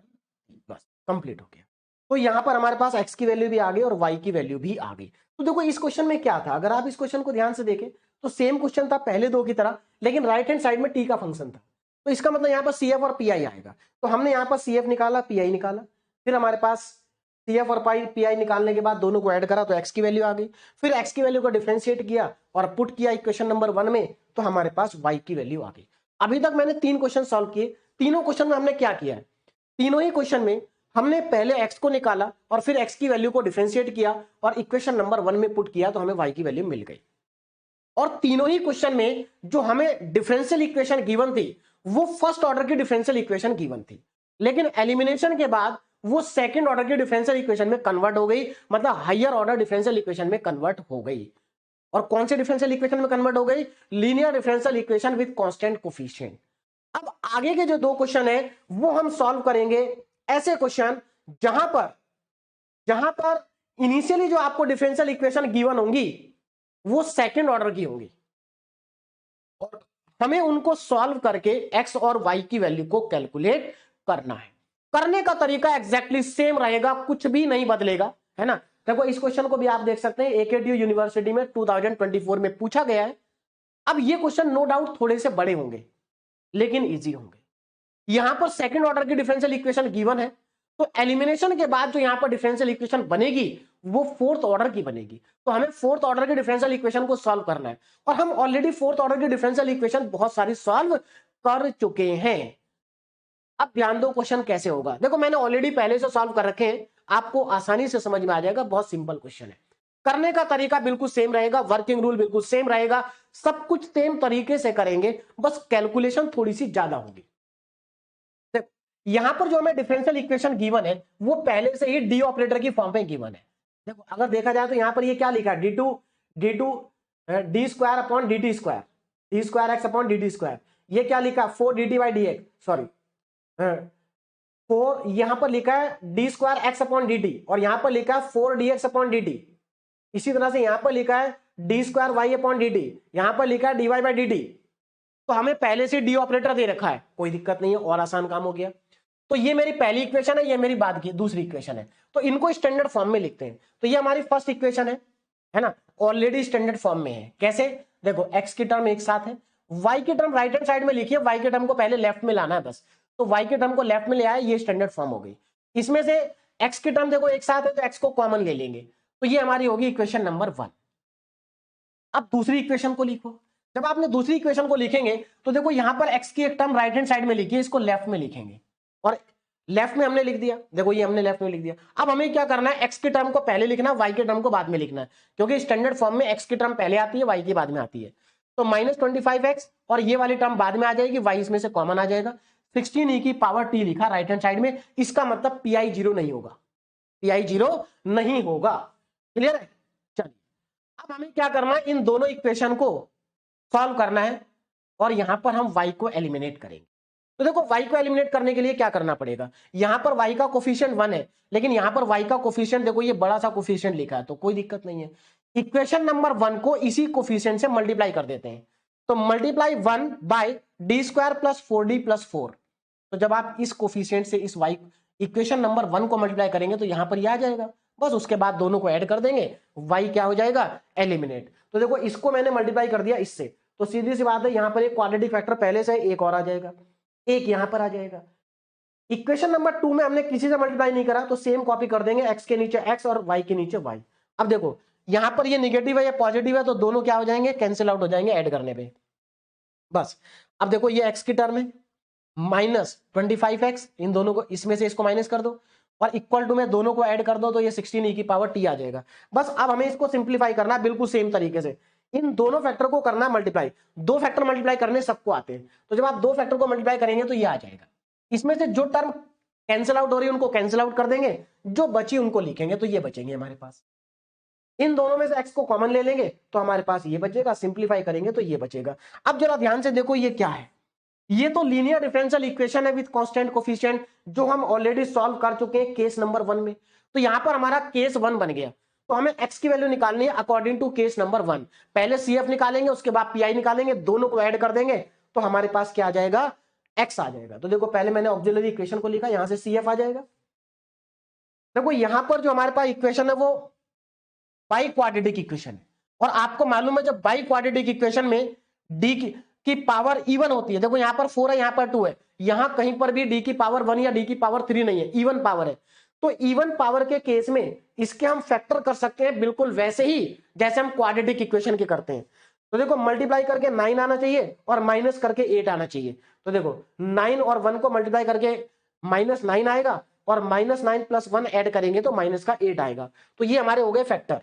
बस कंप्लीट हो गया। तो यहां पर हमारे पास x की वैल्यू भी आ गई और y की वैल्यू भी आ गई। तो देखो इस क्वेश्चन में क्या था, अगर आप इस क्वेश्चन को ध्यान से देखें तो सेम क्वेश्चन था पहले दो की तरह, लेकिन राइट हैंड साइड में t का फंक्शन था, तो इसका मतलब यहां पर CF और PI आएगा। तो हमने यहां पर CF निकाला, PI निकाला, फिर हमारे पास CF और PI निकालने के बाद दोनों को ऐड करा तो x की वैल्यू आ गई, फिर x की वैल्यू को डिफरेंशिएट किया और पुट किया इक्वेशन नंबर 1 में, तो हमारे पास y की वैल्यू आ गई। अभी तक मैंने 3 क्वेश्चन सॉल्व किए, तीनों क्वेश्चन में हमने क्या किया है, तीनों ही क्वेश्चन में हमने पहले x को निकाला और फिर x की वैल्यू को डिफरेंशिएट किया और इक्वेशन नंबर 1 में पुट किया, तो हमें y की वैल्यू मिल गई। और तीनों ही क्वेश्चन में जो हमें डिफरेंशियल इक्वेशन गिवन थी वो फर्स्ट ऑर्डर की डिफरेंशियल इक्वेशन गिवन थी, लेकिन एलिमिनेशन के बाद वो सेकंड ऑर्डर की डिफरेंशियल इक्वेशन में कन्वर्ट हो गई, मतलब हायर ऑर्डर डिफरेंशियल इक्वेशन में कन्वर्ट हो गई। और कौन से डिफरेंशियल इक्वेशन में कन्वर्ट हो गई, linear differential equation with constant coefficient. अब आगे के जो दो क्वेश्चन है वो हम सॉल्व करेंगे ऐसे क्वेश्चन जहां पर इनिशियली जो आपको डिफरेंशियल इक्वेशन गिवन होंगी वो सेकंड ऑर्डर की होंगी और हमें उनको सॉल्व करके एक्स और वाई की वैल्यू को कैलकुलेट करना है। करने का तरीका एग्जैक्टली सेम रहेगा, कुछ भी नहीं बदलेगा, है ना। देखो इस क्वेश्चन को भी आप देख सकते हैं, एकेटीयू यूनिवर्सिटी में 2024 में पूछा गया है। अब ये क्वेश्चन नो डाउट थोड़े से बड़े होंगे लेकिन इजी होंगे। यहां पर सेकंड ऑर्डर की डिफरेंशियल इक्वेशन गिवन है, तो एलिमिनेशन के बाद जो यहां पर डिफरेंशियल इक्वेशन बनेगी वो फोर्थ ऑर्डर की बनेगी। तो हमें फोर्थ ऑर्डर की डिफरेंशियल इक्वेशन को सॉल्व करना है और हम ऑलरेडी फोर्थ ऑर्डर की डिफरेंशियल इक्वेशन बहुत सारी सॉल्व कर चुके हैं। अब ध्यान दो क्वेश्चन कैसे होगा। देखो मैंने ऑलरेडी पहले से सॉल्व कर रखे हैं, आपको आसानी से समझ में आ जाएगा। बहुत सिंपल क्वेश्चन है, करने का तरीका बिल्कुल सेम रहेगा, वर्किंग रूल बिल्कुल सेम रहेगा, सब कुछ सेम तरीके से करेंगे, बस कैलकुलेशन थोड़ी सी ज्यादा होगी। यहां पर जो हमें डिफरेंशियल इक्वेशन गिवन है वो पहले से ही डी ऑपरेटर की फॉर्म में गिवन है। देखो अगर देखा जाए तो यहां पर ये क्या लिखा है, d square upon d t square, d square x upon d t square. ये क्या लिखा, 4 d t by d x, sorry 4, यहां पर लिखा है d square x upon d t और यहां पर लिखा है 4 d x upon d t. इसी तरह से यहां पर लिखा है d square y upon d t, यहां पर लिखा है d y by d T. तो हमें पहले से डी ऑपरेटर दे रखा है, कोई दिक्कत नहीं है और आसान काम हो गया। तो ये मेरी पहली इक्वेशन है, ये मेरी बाद की दूसरी इक्वेशन है, तो इनको स्टैंडर्ड फॉर्म में लिखते हैं। तो ये हमारी फर्स्ट इक्वेशन है ना, ऑलरेडी स्टैंडर्ड फॉर्म में है। कैसे, देखो x की टर्म एक साथ है, y की टर्म राइट हैंड साइड में लिखिए, y के टर्म को पहले लेफ्ट में लाना है बस। तो y के टर्म को लेफ्ट में ले आया, ये स्टैंडर्ड फॉर्म हो गई। इसमें से x की टर्म देखो एक साथ है तो x को कॉमन ले लेंगे, तो ये हमारी होगी इक्वेशन नंबर 1। अब दूसरी इक्वेशन को लिखो। जब आपने दूसरी इक्वेशन को लिखेंगे तो देखो यहां पर x की एक टर्म राइट हैंड साइड में लिखी है, इसको लेफ्ट में लिखेंगे और लेफ्ट में हमने लिख दिया, देखो ये हमने लेफ्ट में लिख दिया। अब हमें क्या करना है, x की टर्म को पहले लिखना है, y के टर्म को बाद में लिखना है, क्योंकि स्टैंडर्ड फॉर्म में x की टर्म पहले आती है, y की बाद में आती है। तो -25x और ये वाली टर्म बाद में आ जाएगी, y इसमें से कॉमन आ जाएगा। 16e की पावर t लिखा राइट हैंड साइड में, इसका मतलब pi 0 नहीं होगा, pi 0 नहीं होगा। क्लियर है, चलिए अब हमें क्या करना है, इन दोनों इक्वेशन को सॉल्व करना है और यहां पर हम y को एलिमिनेट करेंगे। तो देखो y को एलिमिनेट करने के लिए क्या करना पड़ेगा, यहां पर y का कोफिशिएंट 1 है, लेकिन यहां पर y का कोफिशिएंट देखो ये बड़ा सा कोफिशिएंट लिखा है, तो कोई दिक्कत नहीं है। इक्वेशन नंबर 1 को इसी कोफिशिएंट से मल्टीप्लाई कर देते हैं, तो multiply 1 by d square plus 4d plus 4। तो जब आप इस कोफिशिएंट से इस y इक्वेशन नंबर 1 को मल्टीप्लाई करेंगे तो यहां पर ये आ जाएगा, बस उसके बाद दोनों को ऐड कर देंगे, y क्या हो जाएगा, एलिमिनेट। तो देखो इसको मैंने मल्टीप्लाई कर दिया इससे, तो सीधी सी बात है यहां पर एक क्वाड्रेटिक फैक्टर पहले से एक और आ जाएगा, एक यहां पर आ जाएगा। इक्वेशन नंबर 2 में हमने किसी से मल्टीप्लाई नहीं करा, तो सेम कॉपी कर देंगे, x के नीचे x और y के नीचे y। अब देखो यहां पर ये नेगेटिव है, ये पॉजिटिव है, तो दोनों क्या हो जाएंगे, कैंसिल आउट हो जाएंगे ऐड करने पे, बस। अब देखो ये x की टर्म है -25x, इन दोनों को इसमें से इसको माइनस कर दो और इक्वल टू में दोनों को ऐड कर दो, तो ये 16e की पावर t आ जाएगा। बस अब हमें इसको सिंप्लीफाई करना है बिल्कुल सेम तरीके से, इन दोनों फैक्टर को करना है मल्टीप्लाई। दो फैक्टर मल्टीप्लाई करने सबको आते हैं, तो जब आप दो फैक्टर को मल्टीप्लाई करेंगे तो ये आ जाएगा। इसमें से जो टर्म कैंसिल आउट हो रही है उनको कैंसिल आउट कर देंगे, जो बची उनको लिखेंगे, तो ये बचेंगे हमारे पास। इन दोनों में से x को कॉमन ले लेंगे तो हमारे पास ये बचेगा, सिंप्लीफाई करेंगे तो ये बचेगा। अब जरा ध्यान से देखो ये क्या है, ये तो लीनियर डिफरेंशियल इक्वेशन है विद कांस्टेंट कोफिशिएंट, जो हम ऑलरेडी सॉल्व कर चुके हैं केस नंबर 1 में। तो यहां पर हमारा केस 1 बन गया, तो हमें x की वैल्यू निकालनी है अकॉर्डिंग टू केस नंबर 1। पहले CF निकालेंगे, उसके बाद PI निकालेंगे, दोनों को ऐड कर देंगे, तो हमारे पास क्या आ जाएगा, x आ जाएगा। तो देखो पहले मैंने ऑक्सिलरी इक्वेशन को लिखा, यहां से CF आ जाएगा। देखो यहां पर जो हमारे पास इक्वेशन है वो बाई क्वाड्रेटिक इक्वेशन है, और आपको मालूम है जब बाई क्वाड्रेटिक इक्वेशन में d की पावर इवन होती है, देखो यहां पर 4 है, यहां पर 2 है, यहां कहीं पर भी d की पावर 1 या d की पावर 3 नहीं है, इवन पावर है। तो इवन पावर के केस में इसके हम फैक्टर कर सकते हैं बिल्कुल वैसे ही जैसे हम क्वाड्रेटिक इक्वेशन के करते हैं। तो देखो मल्टीप्लाई करके 9 आना चाहिए और माइनस करके 8 आना चाहिए। तो देखो 9 और 1 को मल्टीप्लाई करके -9 आएगा और -9 + 1 ऐड करेंगे तो माइनस का 8 आएगा। तो ये हमारे हो गए फैक्टर,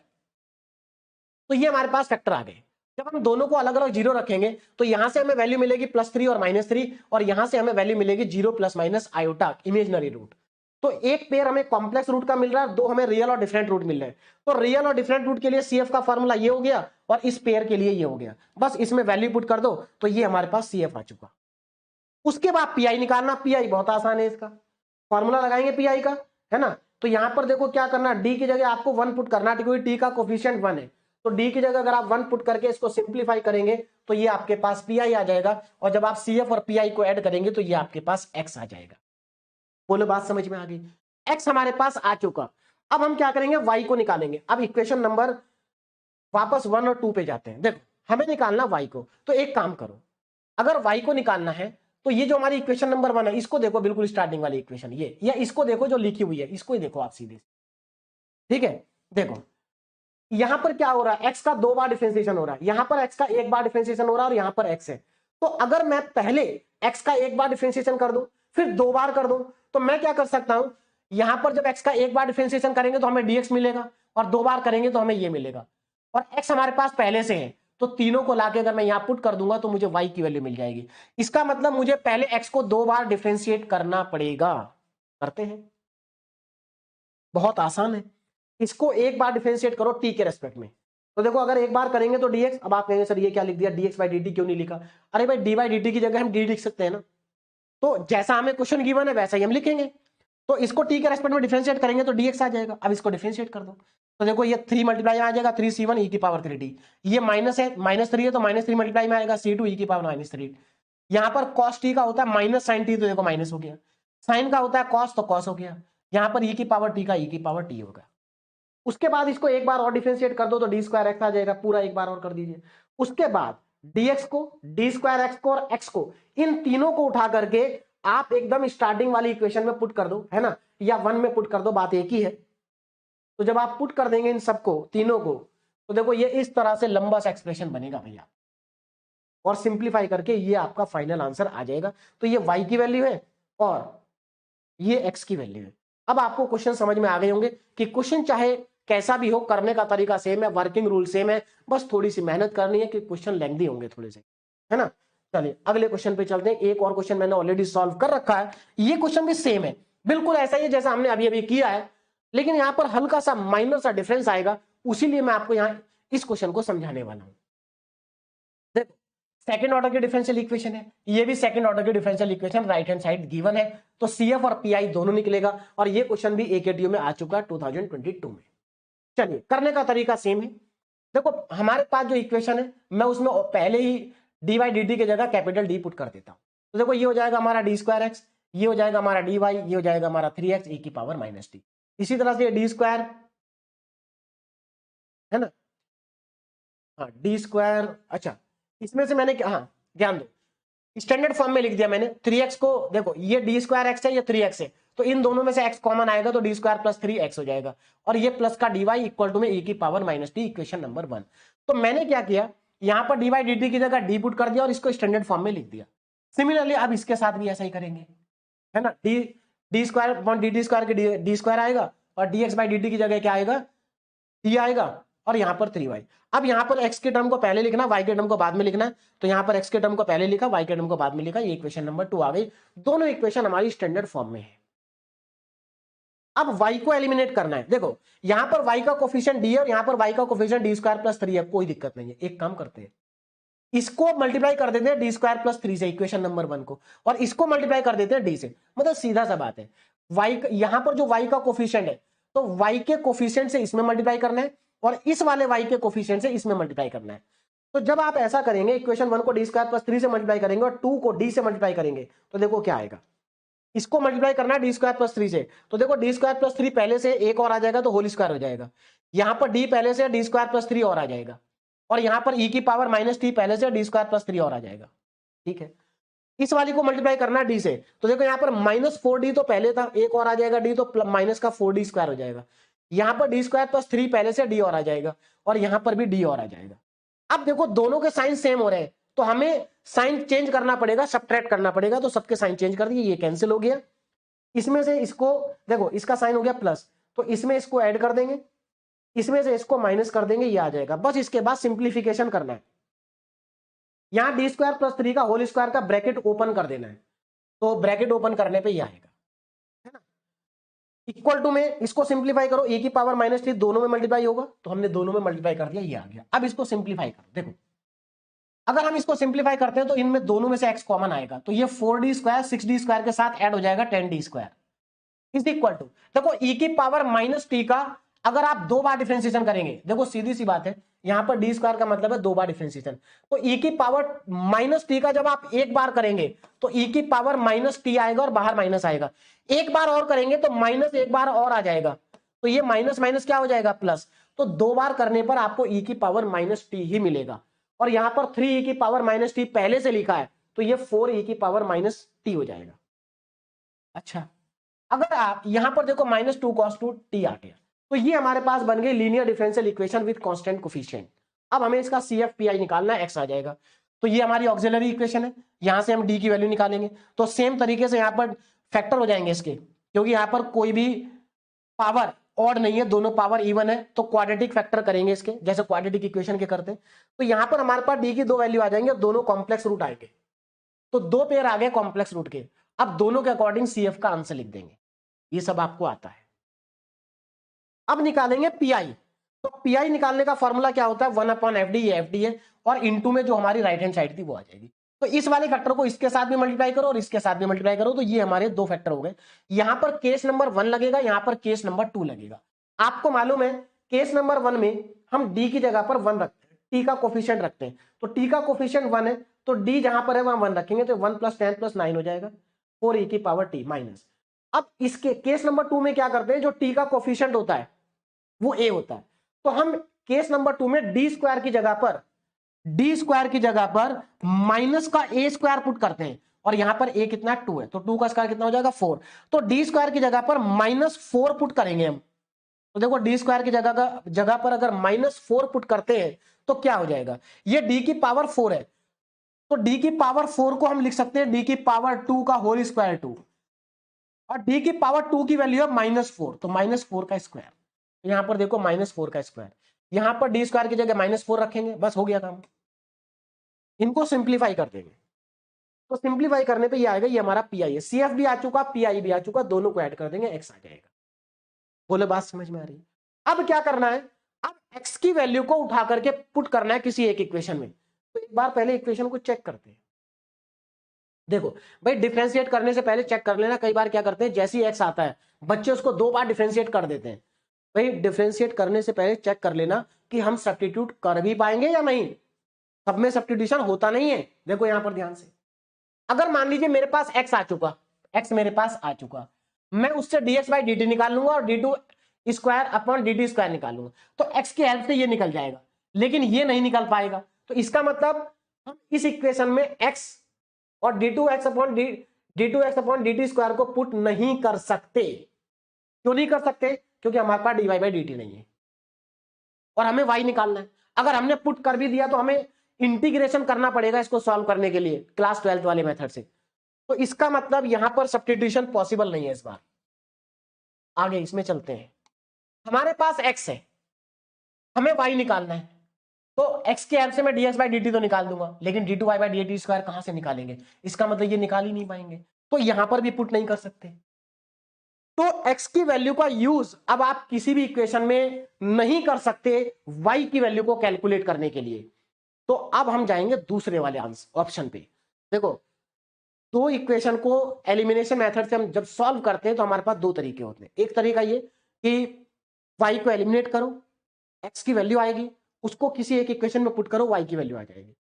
तो ये हमारे पास फैक्टर आ गए। जब हम दोनों को अलग अलग जीरो रखेंगे तो यहां से हमें वैल्यू मिलेगी +3 और -3, और यहां से हमें वैल्यू मिलेगी 0 ± आयोटा इमेजिनरी रूट। तो एक पेयर हमें कॉम्प्लेक्स रूट का मिल रहा है, दो हमें रियल और डिफरेंट रूट मिल रहे हैं। तो रियल और डिफरेंट रूट के लिए CF का फॉर्मूला ये हो गया और इस पेयर के लिए ये हो गया, बस इसमें वैल्यू पुट कर दो तो ये हमारे पास CF आ चुका। उसके बाद पीआई निकालना। पीआई बहुत आसान है, इसका फॉर्मूला लगाएंगे पीआई का, है ना। तो यहां पर देखो क्या करना, डी की जगह आपको 1 पुट करना, क्योंकि टी का कोफिशिएंट 1 है। तो डी की जगह अगर आप 1 पुट करके इसको सिंप्लीफाई करेंगे तो ये आपके पास पीआई आ जाएगा, और जब आप सीएफ और पीआई को ऐड करेंगे तो ये आपके पास एक्स आ जाएगा। बोलो बात समझ में आ गई? एक्स हमारे पास आ चुका। अब हम क्या करेंगे, वाई को निकालेंगे। अब इक्वेशन नंबर वापस 1 और 2 पे जाते हैं। देखो हमें निकालना वाई को, तो एक काम करो, अगर वाई को निकालना है तो ये जो हमारी इक्वेशन नंबर 1 है इसको देखो, बिल्कुल स्टार्टिंग वाली इक्वेशन ये, या इसको देखो जो लिखी हुई है, इसको ही देखो आप सीधे। ठीक है, देखो यहां पर क्या हो रहा है, एक्स का 2 बार डिफरेंशिएशन हो रहा है, यहां पर एक्स का 1 बार डिफरेंशिएशन हो रहा है, और यहां पर एक्स है। तो अगर मैं पहले एक्स का 1 बार डिफरेंशिएशन कर दूं, फिर 2 बार कर दूं, तो मैं क्या कर सकता हूं, यहां पर जब एक्स का 1 बार डिफरेंशिएशन करेंगे तो हमें डीएक्स मिलेगा, और 2 बार करेंगे तो हमें ये मिलेगा, और एक्स हमारे पास पहले से है। तो तीनों को लाके अगर मैं यहां पुट कर दूंगा तो मुझे वाई की वैल्यू मिल जाएगी। इसका मतलब मुझे पहले एक्स को 2 बार डिफरेंशिएट करना पड़ेगा। करते हैं, बहुत आसान है। इसको 1 बार डिफरेंशिएट करो टी के रेस्पेक्ट में, तो देखो अगर 1 बार करेंगे तो डीएक्स। अब आप कहेंगे सर ये क्या लिख दिया, डीएक्स बाई डी क्यों नहीं लिखा? अरे भाई डी बाई डी की जगह हम डी लिख सकते हैं ना, तो जैसा हमें क्वेश्चन गिवन है वैसा ही हम लिखेंगे। तो इसको टी के रेस्पेक्ट में डिफरेंशिएट करेंगे तो डीएक्स आ जाएगा। अब इसको डिफरेंशिएट कर दो, तो देखो ये 3 मल्टीप्लाई में आ जाएगा, 3c1 e की पावर 3t। ये माइनस है, -3 है तो -3 मल्टीप्लाई में आएगा, c2 e की पावर -3। यहां पर cos t का होता है माइनस साइन टी, तो देखो माइनस हो गया। साइन का होता है cos, तो cos हो गया। यहां पर e की पावर t का e की पावर t होगा। उसके बाद इसको 1 बार और डिफरेंशिएट कर दो तो डी स्क्वायर एक्स आ जाएगा, पूरा 1 बार और कर दीजिए। उसके बाद dx को, डी स्क्वायर एक्स को और x को, इन तीनों को उठा करके आप एकदम स्टार्टिंग वाली इक्वेशन में पुट कर दो, है ना, या 1 में पुट कर दो, बात एक ही है। तो जब आप पुट कर देंगे इन सबको, तीनों को, तो देखो ये इस तरह से लंबा सा एक्सप्रेशन बनेगा भैया, और सिंप्लीफाई करके ये आपका फाइनल आंसर आ जाएगा। तो ये y की वैल्यू है और ये x की वैल्यू है। अब आपको क्वेश्चन समझ में आ गए होंगे कि क्वेश्चन चाहे कैसा भी हो, करने का तरीका सेम है, वर्किंग रूल सेम है, बस थोड़ी सी मेहनत करनी है कि क्वेश्चन लेंथी होंगे थोड़े से, है ना। चलिए अगले क्वेश्चन पे चलते हैं। एक और क्वेश्चन मैंने ऑलरेडी सॉल्व कर रखा है, ये क्वेश्चन भी सेम है, बिल्कुल ऐसा ही है जैसा हमने अभी अभी किया है, लेकिन यहां पर हल्का सा माइनर सा डिफरेंस आएगा, उसीलिए मैं आपको यहां इस क्वेश्चन को समझाने वाला हूं। देखो सेकंड ऑर्डर की डिफरेंशियल इक्वेशन है, ये भी सेकंड ऑर्डर की differential equation, right hand side given है, तो सीएफ और पीआई दोनों निकलेगा, और ये क्वेश्चन भी एकेटीयू में आ चुका है 2022 में। चलिए करने का तरीका सेम है। देखो हमारे पास जो इक्वेशन है, मैं उसमें पहले ही डी बाई डी टी की जगह कैपिटल डी पुट कर देता हूं। तो देखो ये हो जाएगा हमारा डी स्क्वायर एक्स, ये हो जाएगा हमारा डी वाई, ये हो जाएगा हमारा 3x e की पावर -t। इसी तरह से डी स्क्वायर, है ना, हाँ डी स्क्वायर, अच्छा इसमें से मैंने हाँ ध्यान दो, स्टैंडर्ड फॉर्म में लिख दिया मैंने 3x को। देखो ये डी स्क्वायर एक्स है, ये 3x है, तो इन दोनों में से x कॉमन आएगा तो डी स्क्वायर प्लस 3x हो जाएगा, और ये प्लस का dy इक्वल टू में e की पावर -t, इक्वेशन नंबर 1। तो मैंने क्या किया, यहां पर dy dt की जगह d पुट कर दिया और इसको स्टैंडर्ड फॉर्म में लिख दिया। सिमिलरली अब इसके साथ भी ऐसा ही करेंगे, है ना, डी स्क्वायर डी स्क्वायर के डी स्क्वायर आएगा, और dx बाई dt की जगह क्या आएगा, t आएगा, और यहां पर 3y। अब यहां पर x के टर्म को पहले लिखना, y के टर्म को बाद में लिखना है, तो यहां पर x के टर्म को पहले लिखा, y के टर्म को बाद में लिखा, ये इक्वेशन नंबर 2 आ गई। दोनों इक्वेशन हमारी स्टैंडर्ड फॉर्म में है। अब y को एलिमिनेट करना है। देखो यहां पर y का कोफिशिएंट d है और यहां पर y का कोफिशिएंट डी स्क्वायर प्लस 3 है, कोई दिक्कत नहीं है। एक काम करते हैं, इसको मल्टीप्लाई कर देते हैं डी स्क्वायर प्लस 3 से, इक्वेशन नंबर 1 को, और इसको मल्टीप्लाई कर देते हैं d से। मतलब सीधा सा बात है, y यहां पर जो y का कोफिशिएंट है, तो y के कोफिशिएंट से इसमें मल्टीप्लाई करना है, और इस वाले y के कोफिशिएंट से इसमें मल्टीप्लाई करना है। तो जब आप ऐसा करेंगे, इक्वेशन 1 को डी स्क्वायर प्लस 3 से मल्टीप्लाई करेंगे और 2 को d से मल्टीप्लाई करेंगे, तो देखो क्या आएगा, इसको मल्टीप्लाई करना है डी स्क्वायर प्लस 3 से, तो देखो डी स्क्वायर प्लस 3 पहले से एक और आ जाएगा तो होल स्क्वायर हो जाएगा, यहां पर d पहले से डी स्क्वायर प्लस 3 और आ जाएगा, और यहां पर e की पावर -t पहले से डी स्क्वायर प्लस 3 और आ जाएगा। ठीक है, इस वाली को मल्टीप्लाई करना है d से, तो देखो यहां पर -4d तो पहले था, एक और आ जाएगा d, तो माइनस का 4d स्क्वायर हो जाएगा। यहां पर डी स्क्वायर प्लस 3 पहले से d और आ जाएगा, और यहां पर भी d और आ जाएगा। अब देखो दोनों के साइन सेम हो रहे हैं, तो हमें साइन चेंज करना पड़ेगा, सब्ट्रैक्ट करना पड़ेगा, तो सबके साइन चेंज कर दिए, ये कैंसिल हो गया। इसमें से इसको देखो, इसका साइन हो गया प्लस, तो इसमें इसको ऐड कर देंगे, इसमें से इसको माइनस कर देंगे, ये आ जाएगा। बस इसके बाद सिंप्लीफिकेशन करना है, यहां डी स्क्वायर प्लस 3 का होल स्क्वायर का ब्रैकेट ओपन कर देना है, तो ब्रैकेट ओपन करने पे ये आएगा, है ना। इक्वल टू में इसको सिंप्लीफाई करो, ए की पावर -t दोनों में मल्टीप्लाई होगा, तो हमने दोनों में मल्टीप्लाई कर दिया, ये आ गया। अब इसको सिंप्लीफाई करो, देखो अगर हम इसको सिंप्लीफाई करते हैं तो इनमें दोनों में से x कॉमन आएगा, तो ये 4d स्क्वायर 6d स्क्वायर के साथ ऐड हो जाएगा 10d square is equal to, देखो e की पावर माइनस टी का अगर आप 2 बार डिफरेंशिएशन करेंगे, देखो सीधी सी बात है, यहां पर डी स्क्वायर का मतलब है 2 बार डिफरेंशिएशन, तो e की पावर माइनस टी का जब आप एक बार करेंगे तो e की पावर माइनस टी आएगा और बाहर माइनस आएगा, एक बार और करेंगे तो माइनस एक बार और आ जाएगा, तो ये माइनस माइनस क्या हो जाएगा प्लस, तो 2 बार करने पर आपको e की पावर माइनस टी ही मिलेगा, और यहां पर 3e की पावर माइनस टी पहले से लिखा है तो ये 4e की पावर माइनस टी हो जाएगा। अच्छा, अगर आप यहां पर देखो minus two cos two T आ गया, तो ये हमारे पास बन गई linear differential equation with constant coefficient. अब हमें इसका CFPI निकालना है, x आ जाएगा, तो ये हमारी ऑक्सिलरी इक्वेशन है, यहां से हम d की वैल्यू निकालेंगे, तो सेम तरीके से यहां पर फैक्टर हो जाएंगे इसके, क्योंकि यहां पर कोई भी पावर ऑड नहीं है, दोनों पावर इवन है, तो क्वाड्रेटिक फैक्टर करेंगे इसके, जैसे क्वाड्रेटिक इक्वेशन के करते हैं, तो यहां पर हमारे पास d की 2 वैल्यू आ जाएंगे और दोनों कॉम्प्लेक्स रूट आएंगे, तो 2 पेयर आ गए कॉम्प्लेक्स रूट के, अब दोनों के अकॉर्डिंग CF का आंसर लिख देंगे, ये सब आपको आता है। अब निकालेंगे PI, तो PI निकालने का फॉर्मूला क्या होता है, 1/FD, ये FD है, और इनटू में जो हमारी राइट हैंड साइड थी वो आ जाएगी, तो इस वाले फैक्टर को इसके साथ भी मल्टीप्लाई करो और इसके साथ भी मल्टीप्लाई करो, तो ये हमारे 2 फैक्टर हो गए, यहां पर केस नंबर 1 लगेगा, यहां पर केस नंबर 2 लगेगा। आपको मालूम है केस नंबर 1 में हम d की जगह पर 1 रखते हैं, t का कोफिशिएंट रखते हैं, तो t का कोफिशिएंट 1 है, तो d जहां पर है वहां 1 रखेंगे, तो 1 + 10 + 9 हो जाएगा 4e की पावर t माइनस। अब इसके केस नंबर 2 में क्या करते हैं, जो t का कोफिशिएंट होता है वो a होता है, तो हम केस नंबर 2 में d स्क्वायर की जगह पर माइनस का a स्क्वायर पुट करते हैं, और यहां पर a कितना 2 है, तो 2 का स्क्वायर कितना हो जाएगा 4, तो d स्क्वायर की जगह पर -4 पुट करेंगे हम, तो देखो d स्क्वायर की जगह पर अगर -4 पुट करते हैं तो क्या हो जाएगा, ये d की पावर 4 है, तो d की पावर 4 को हम लिख सकते हैं d की पावर 2 का होल स्क्वायर 2, और d की पावर 2 की वैल्यू है -4, तो -4 का स्क्वायर, यहां पर देखो -4 का स्क्वायर, यहां पर d स्क्वायर की जगह -4 रखेंगे, बस हो गया काम। इनको सिंप्लीफाई कर देंगे, तो सिंप्लीफाई करने पे ये आएगा, ये हमारा PI है, CF भी आ चुका, PI भी आ चुका, दोनों को ऐड कर देंगे, x आ जाएगा। बोले बात समझ में आ रही है? अब क्या करना है, अब x की वैल्यू को उठा करके पुट करना है किसी एक इक्वेशन में, तो एक बार पहले इक्वेशन को चेक करते हैं। देखो भाई, डिफरेंशिएट करने से पहले चेक कर लेना, कई बार क्या करते हैं जैसे ही x आता है बच्चे उसको 2 बार डिफरेंशिएट कर देते हैं, भाई डिफरेंशिएट करने से पहले चेक कर लेना कि हम सब्स्टिट्यूट कर भी पाएंगे या नहीं, सब में सब्स्टिट्यूशन होता नहीं है। देखो यहां पर ध्यान से, अगर मान लीजिए मेरे पास x आ चुका, x मेरे पास आ चुका, मैं उससे dx/dt निकाल लूंगा और d2 square upon dt square निकालूंगा, तो x की हेल्प से ये निकल जाएगा, लेकिन ये नहीं निकल पाएगा, तो इसका मतलब हम इस इक्वेशन में x और d2x अपॉन dt स्क्वायर को पुट नहीं कर सकते। क्यों नहीं कर सकते, क्योंकि हमारे पास dy/dt नहीं है और हमें y निकालना है। अगर हमने पुट कर भी दिया तो हमें इंटीग्रेशन करना पड़ेगा इसको सॉल्व करने के लिए क्लास 12th वाले मेथड से, तो इसका मतलब यहां पर सब्स्टिट्यूशन पॉसिबल नहीं है इस बार। आगे इसमें चलते हैं, हमारे पास x है, हमें y निकालना है, तो x के हेल्प से मैं dx/dt तो निकाल दूंगा, लेकिन d2y/dt स्क्वायर कहां से निकालेंगे, इसका मतलब ये निकाल ही नहीं पाएंगे, तो यहां पर भी पुट नहीं कर सकते। तो x की वैल्यू का यूज अब आप किसी भी इक्वेशन में नहीं कर सकते y की वैल्यू को कैलकुलेट करने के लिए, तो अब हम जाएंगे दूसरे वाले आंसर ऑप्शन पे। देखो, दो इक्वेशन को एलिमिनेशन मेथड से हम जब सॉल्व करते हैं तो हमारे पास 2 तरीके होते हैं, एक तरीका ये कि y को एलिमिनेट करो, x की वैल्यू आएगी, उसको किसी एक इक्वेशन में पुट करो, y की वैल्यू आ जाएगी।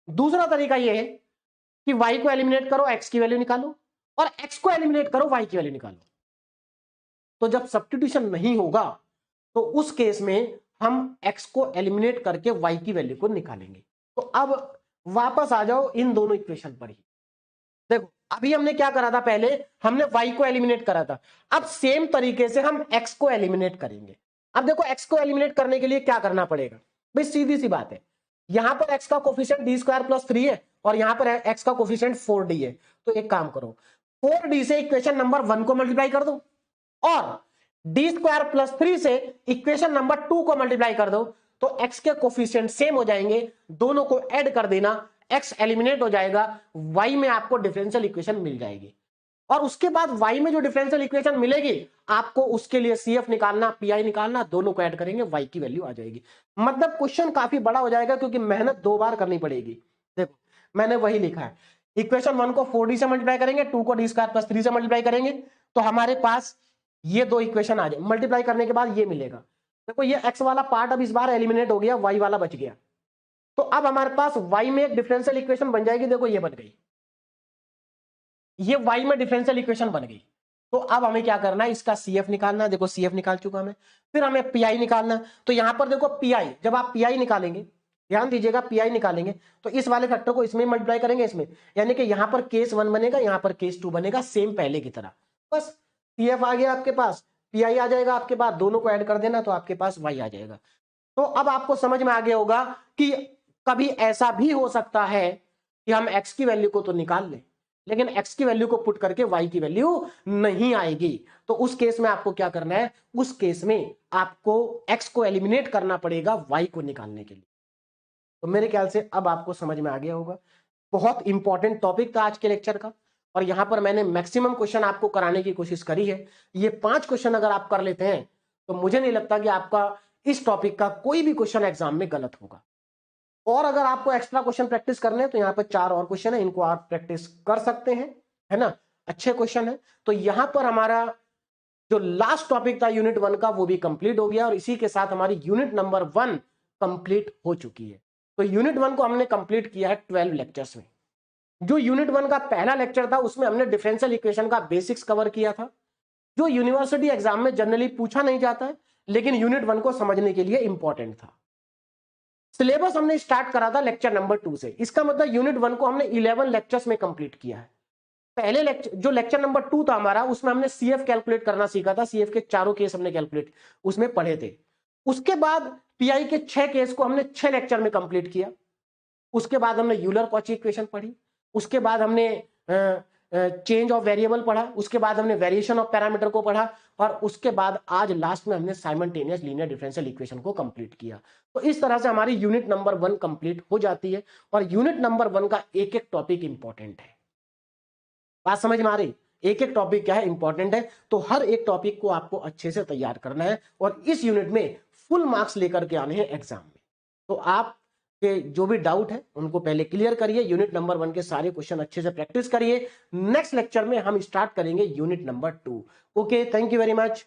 दूसरा तरीका ये है कि y को एलिमिनेट करो, x की वैल्यू निकालो, और x को एलिमिनेट करो, y की वैल्यू निकालो। तो जब सब्स्टिट्यूशन नहीं होगा तो उस केस में हम x को एलिमिनेट करके y की वैल्यू को निकालेंगे। तो अब वापस आ जाओ इन दोनों इक्वेशन पर ही। देखो, अभी हमने क्या करा था, पहले हमने y को एलिमिनेट करा था, अब सेम तरीके से हम x को एलिमिनेट करेंगे। अब देखो, x को एलिमिनेट करने के लिए क्या करना पड़ेगा, भाई सीधी सी बात है, यहां पर x का कोफिशिएंट d स्क्वायर प्लस 3 है और यहां पर x का कोफिशिएंट 4d है, तो एक काम करो, 4d से इक्वेशन नंबर 1 को मल्टीप्लाई कर दो और d स्क्वायर प्लस 3 से इक्वेशन नंबर 2 को मल्टीप्लाई कर दो, तो x के कोफिशिएंट सेम हो जाएंगे, दोनों को ऐड कर देना, x एलिमिनेट हो जाएगा, y में आपको डिफरेंशियल इक्वेशन मिल जाएगी, और उसके बाद y में जो डिफरेंशियल इक्वेशन मिलेगी आपको उसके लिए CF निकालना, PI निकालना, दोनों को ऐड करेंगे, y की वैल्यू आ जाएगी। मतलब क्वेश्चन काफी बड़ा हो जाएगा क्योंकि मेहनत 2 बार करनी पड़ेगी। देखो, मैंने वही लिखा है। इक्वेशन 1 को 4d से मल्टीप्लाई करेंगे, 2 को d स्क्वायर प्लस 3 से मल्टीप्लाई करेंगे, तो हमारे पास ये दो इक्वेशन आ जाए। मल्टीप्लाई करने के बाद ये मिलेगा। देखो ये x वाला पार्ट अब इस बार एलिमिनेट हो गया, y वाला बच गया। तो अब हमारे पास y में एक डिफरेंशियल इक्वेशन बन जाएगी। देखो ये बन गई, ये y में डिफरेंशियल इक्वेशन बन गई। तो अब हमें क्या करना है, इसका CF निकालना है। देखो CF निकाल चुका मैं, फिर हमें PI निकालना है। तो यहां पर देखो PI, जब आप PI निकालेंगे, ध्यान दीजिएगा, PI निकालेंगे तो इस वाले फैक्टर को इसमें मल्टीप्लाई करेंगे, इसमें, यानी कि यहां पर केस 1 बनेगा, यहां पर केस 2 बनेगा, सेम पहले की तरह। बस CF आ गया आपके पास, PI आ जाएगा आपके पास, दोनों को ऐड कर देना तो आपके पास y आ जाएगा। तो अब आपको समझ में आ गया होगा कि कभी ऐसा भी हो सकता है कि हम x की वैल्यू को तो निकाल लें, लेकिन x की वैल्यू को पुट करके y की वैल्यू नहीं आएगी। तो उस केस में आपको क्या करना है, उस केस में आपको x को एलिमिनेट करना पड़ेगा y को निकालने के लिए। तो मेरे ख्याल से अब आपको समझ में आ गया होगा। बहुत इंपॉर्टेंट टॉपिक था आज के लेक्चर का, और यहां पर मैंने मैक्सिमम क्वेश्चन आपको कराने की कोशिश करी है। ये 5 क्वेश्चन अगर आप कर लेते हैं तो मुझे नहीं लगता कि आपका इस टॉपिक का कोई भी क्वेश्चन एग्जाम में गलत होगा। और अगर आपको एक्स्ट्रा क्वेश्चन प्रैक्टिस करने हैं तो यहाँ पर 4 और क्वेश्चन है, इनको आप प्रैक्टिस कर सकते हैं, है ना, अच्छे क्वेश्चन है। तो यहां पर हमारा जो लास्ट टॉपिक था यूनिट 1 का वो भी कंप्लीट हो गया, और इसी के साथ हमारी यूनिट नंबर 1 कंप्लीट हो चुकी है। तो यूनिट 1 को हमने कंप्लीट किया है 12 लेक्चर्स में। जो यूनिट 1 का पहला लेक्चर था उसमें हमने डिफरेंशियल इक्वेशन का बेसिक्स कवर किया था, जो यूनिवर्सिटी एग्जाम में जनरली पूछा नहीं जाता है, लेकिन यूनिट 1 को समझने के लिए इंपॉर्टेंट था। सिलेबस हमने स्टार्ट करा था लेक्चर नंबर 2 से, इसका मतलब यूनिट 1 को हमने 11 लेक्चर्स में कंप्लीट किया है। पहले लेक्चर, जो लेक्चर नंबर 2 था हमारा, उसमें हमने CF कैलकुलेट करना सीखा था, CF के चारों केस हमने कैलकुलेट उसमें पढ़े थे। उसके बाद PI के 6 केस को हमने 6 लेक्चर में कंप्लीट किया। उसके बाद हमने यूलर कॉची इक्वेशन पढ़ी, उसके बाद हमने चेंज ऑफ वेरिएबल पढ़ा, उसके बाद हमने वेरिएशन ऑफ पैरामीटर को पढ़ा, और उसके बाद आज लास्ट में हमने साइमल्टेनियस लीनियर डिफरेंशियल इक्वेशन को कंप्लीट किया। तो इस तरह से हमारी यूनिट नंबर 1 कंप्लीट हो जाती है, और यूनिट नंबर 1 का एक एक टॉपिक इंपॉर्टेंट है। बात समझ में आ रही, एक एक टॉपिक क्या है, इंपॉर्टेंट है। तो हर एक टॉपिक को आपको अच्छे से तैयार करना है, और इस यूनिट में फुल मार्क्स लेकर के आने हैं एग्जाम में। तो आप के जो भी डाउट है उनको पहले क्लियर करिए, यूनिट नंबर 1 के सारे क्वेश्चन अच्छे से प्रैक्टिस करिए। नेक्स्ट लेक्चर में हम स्टार्ट करेंगे unit number 2। Okay, thank you very much.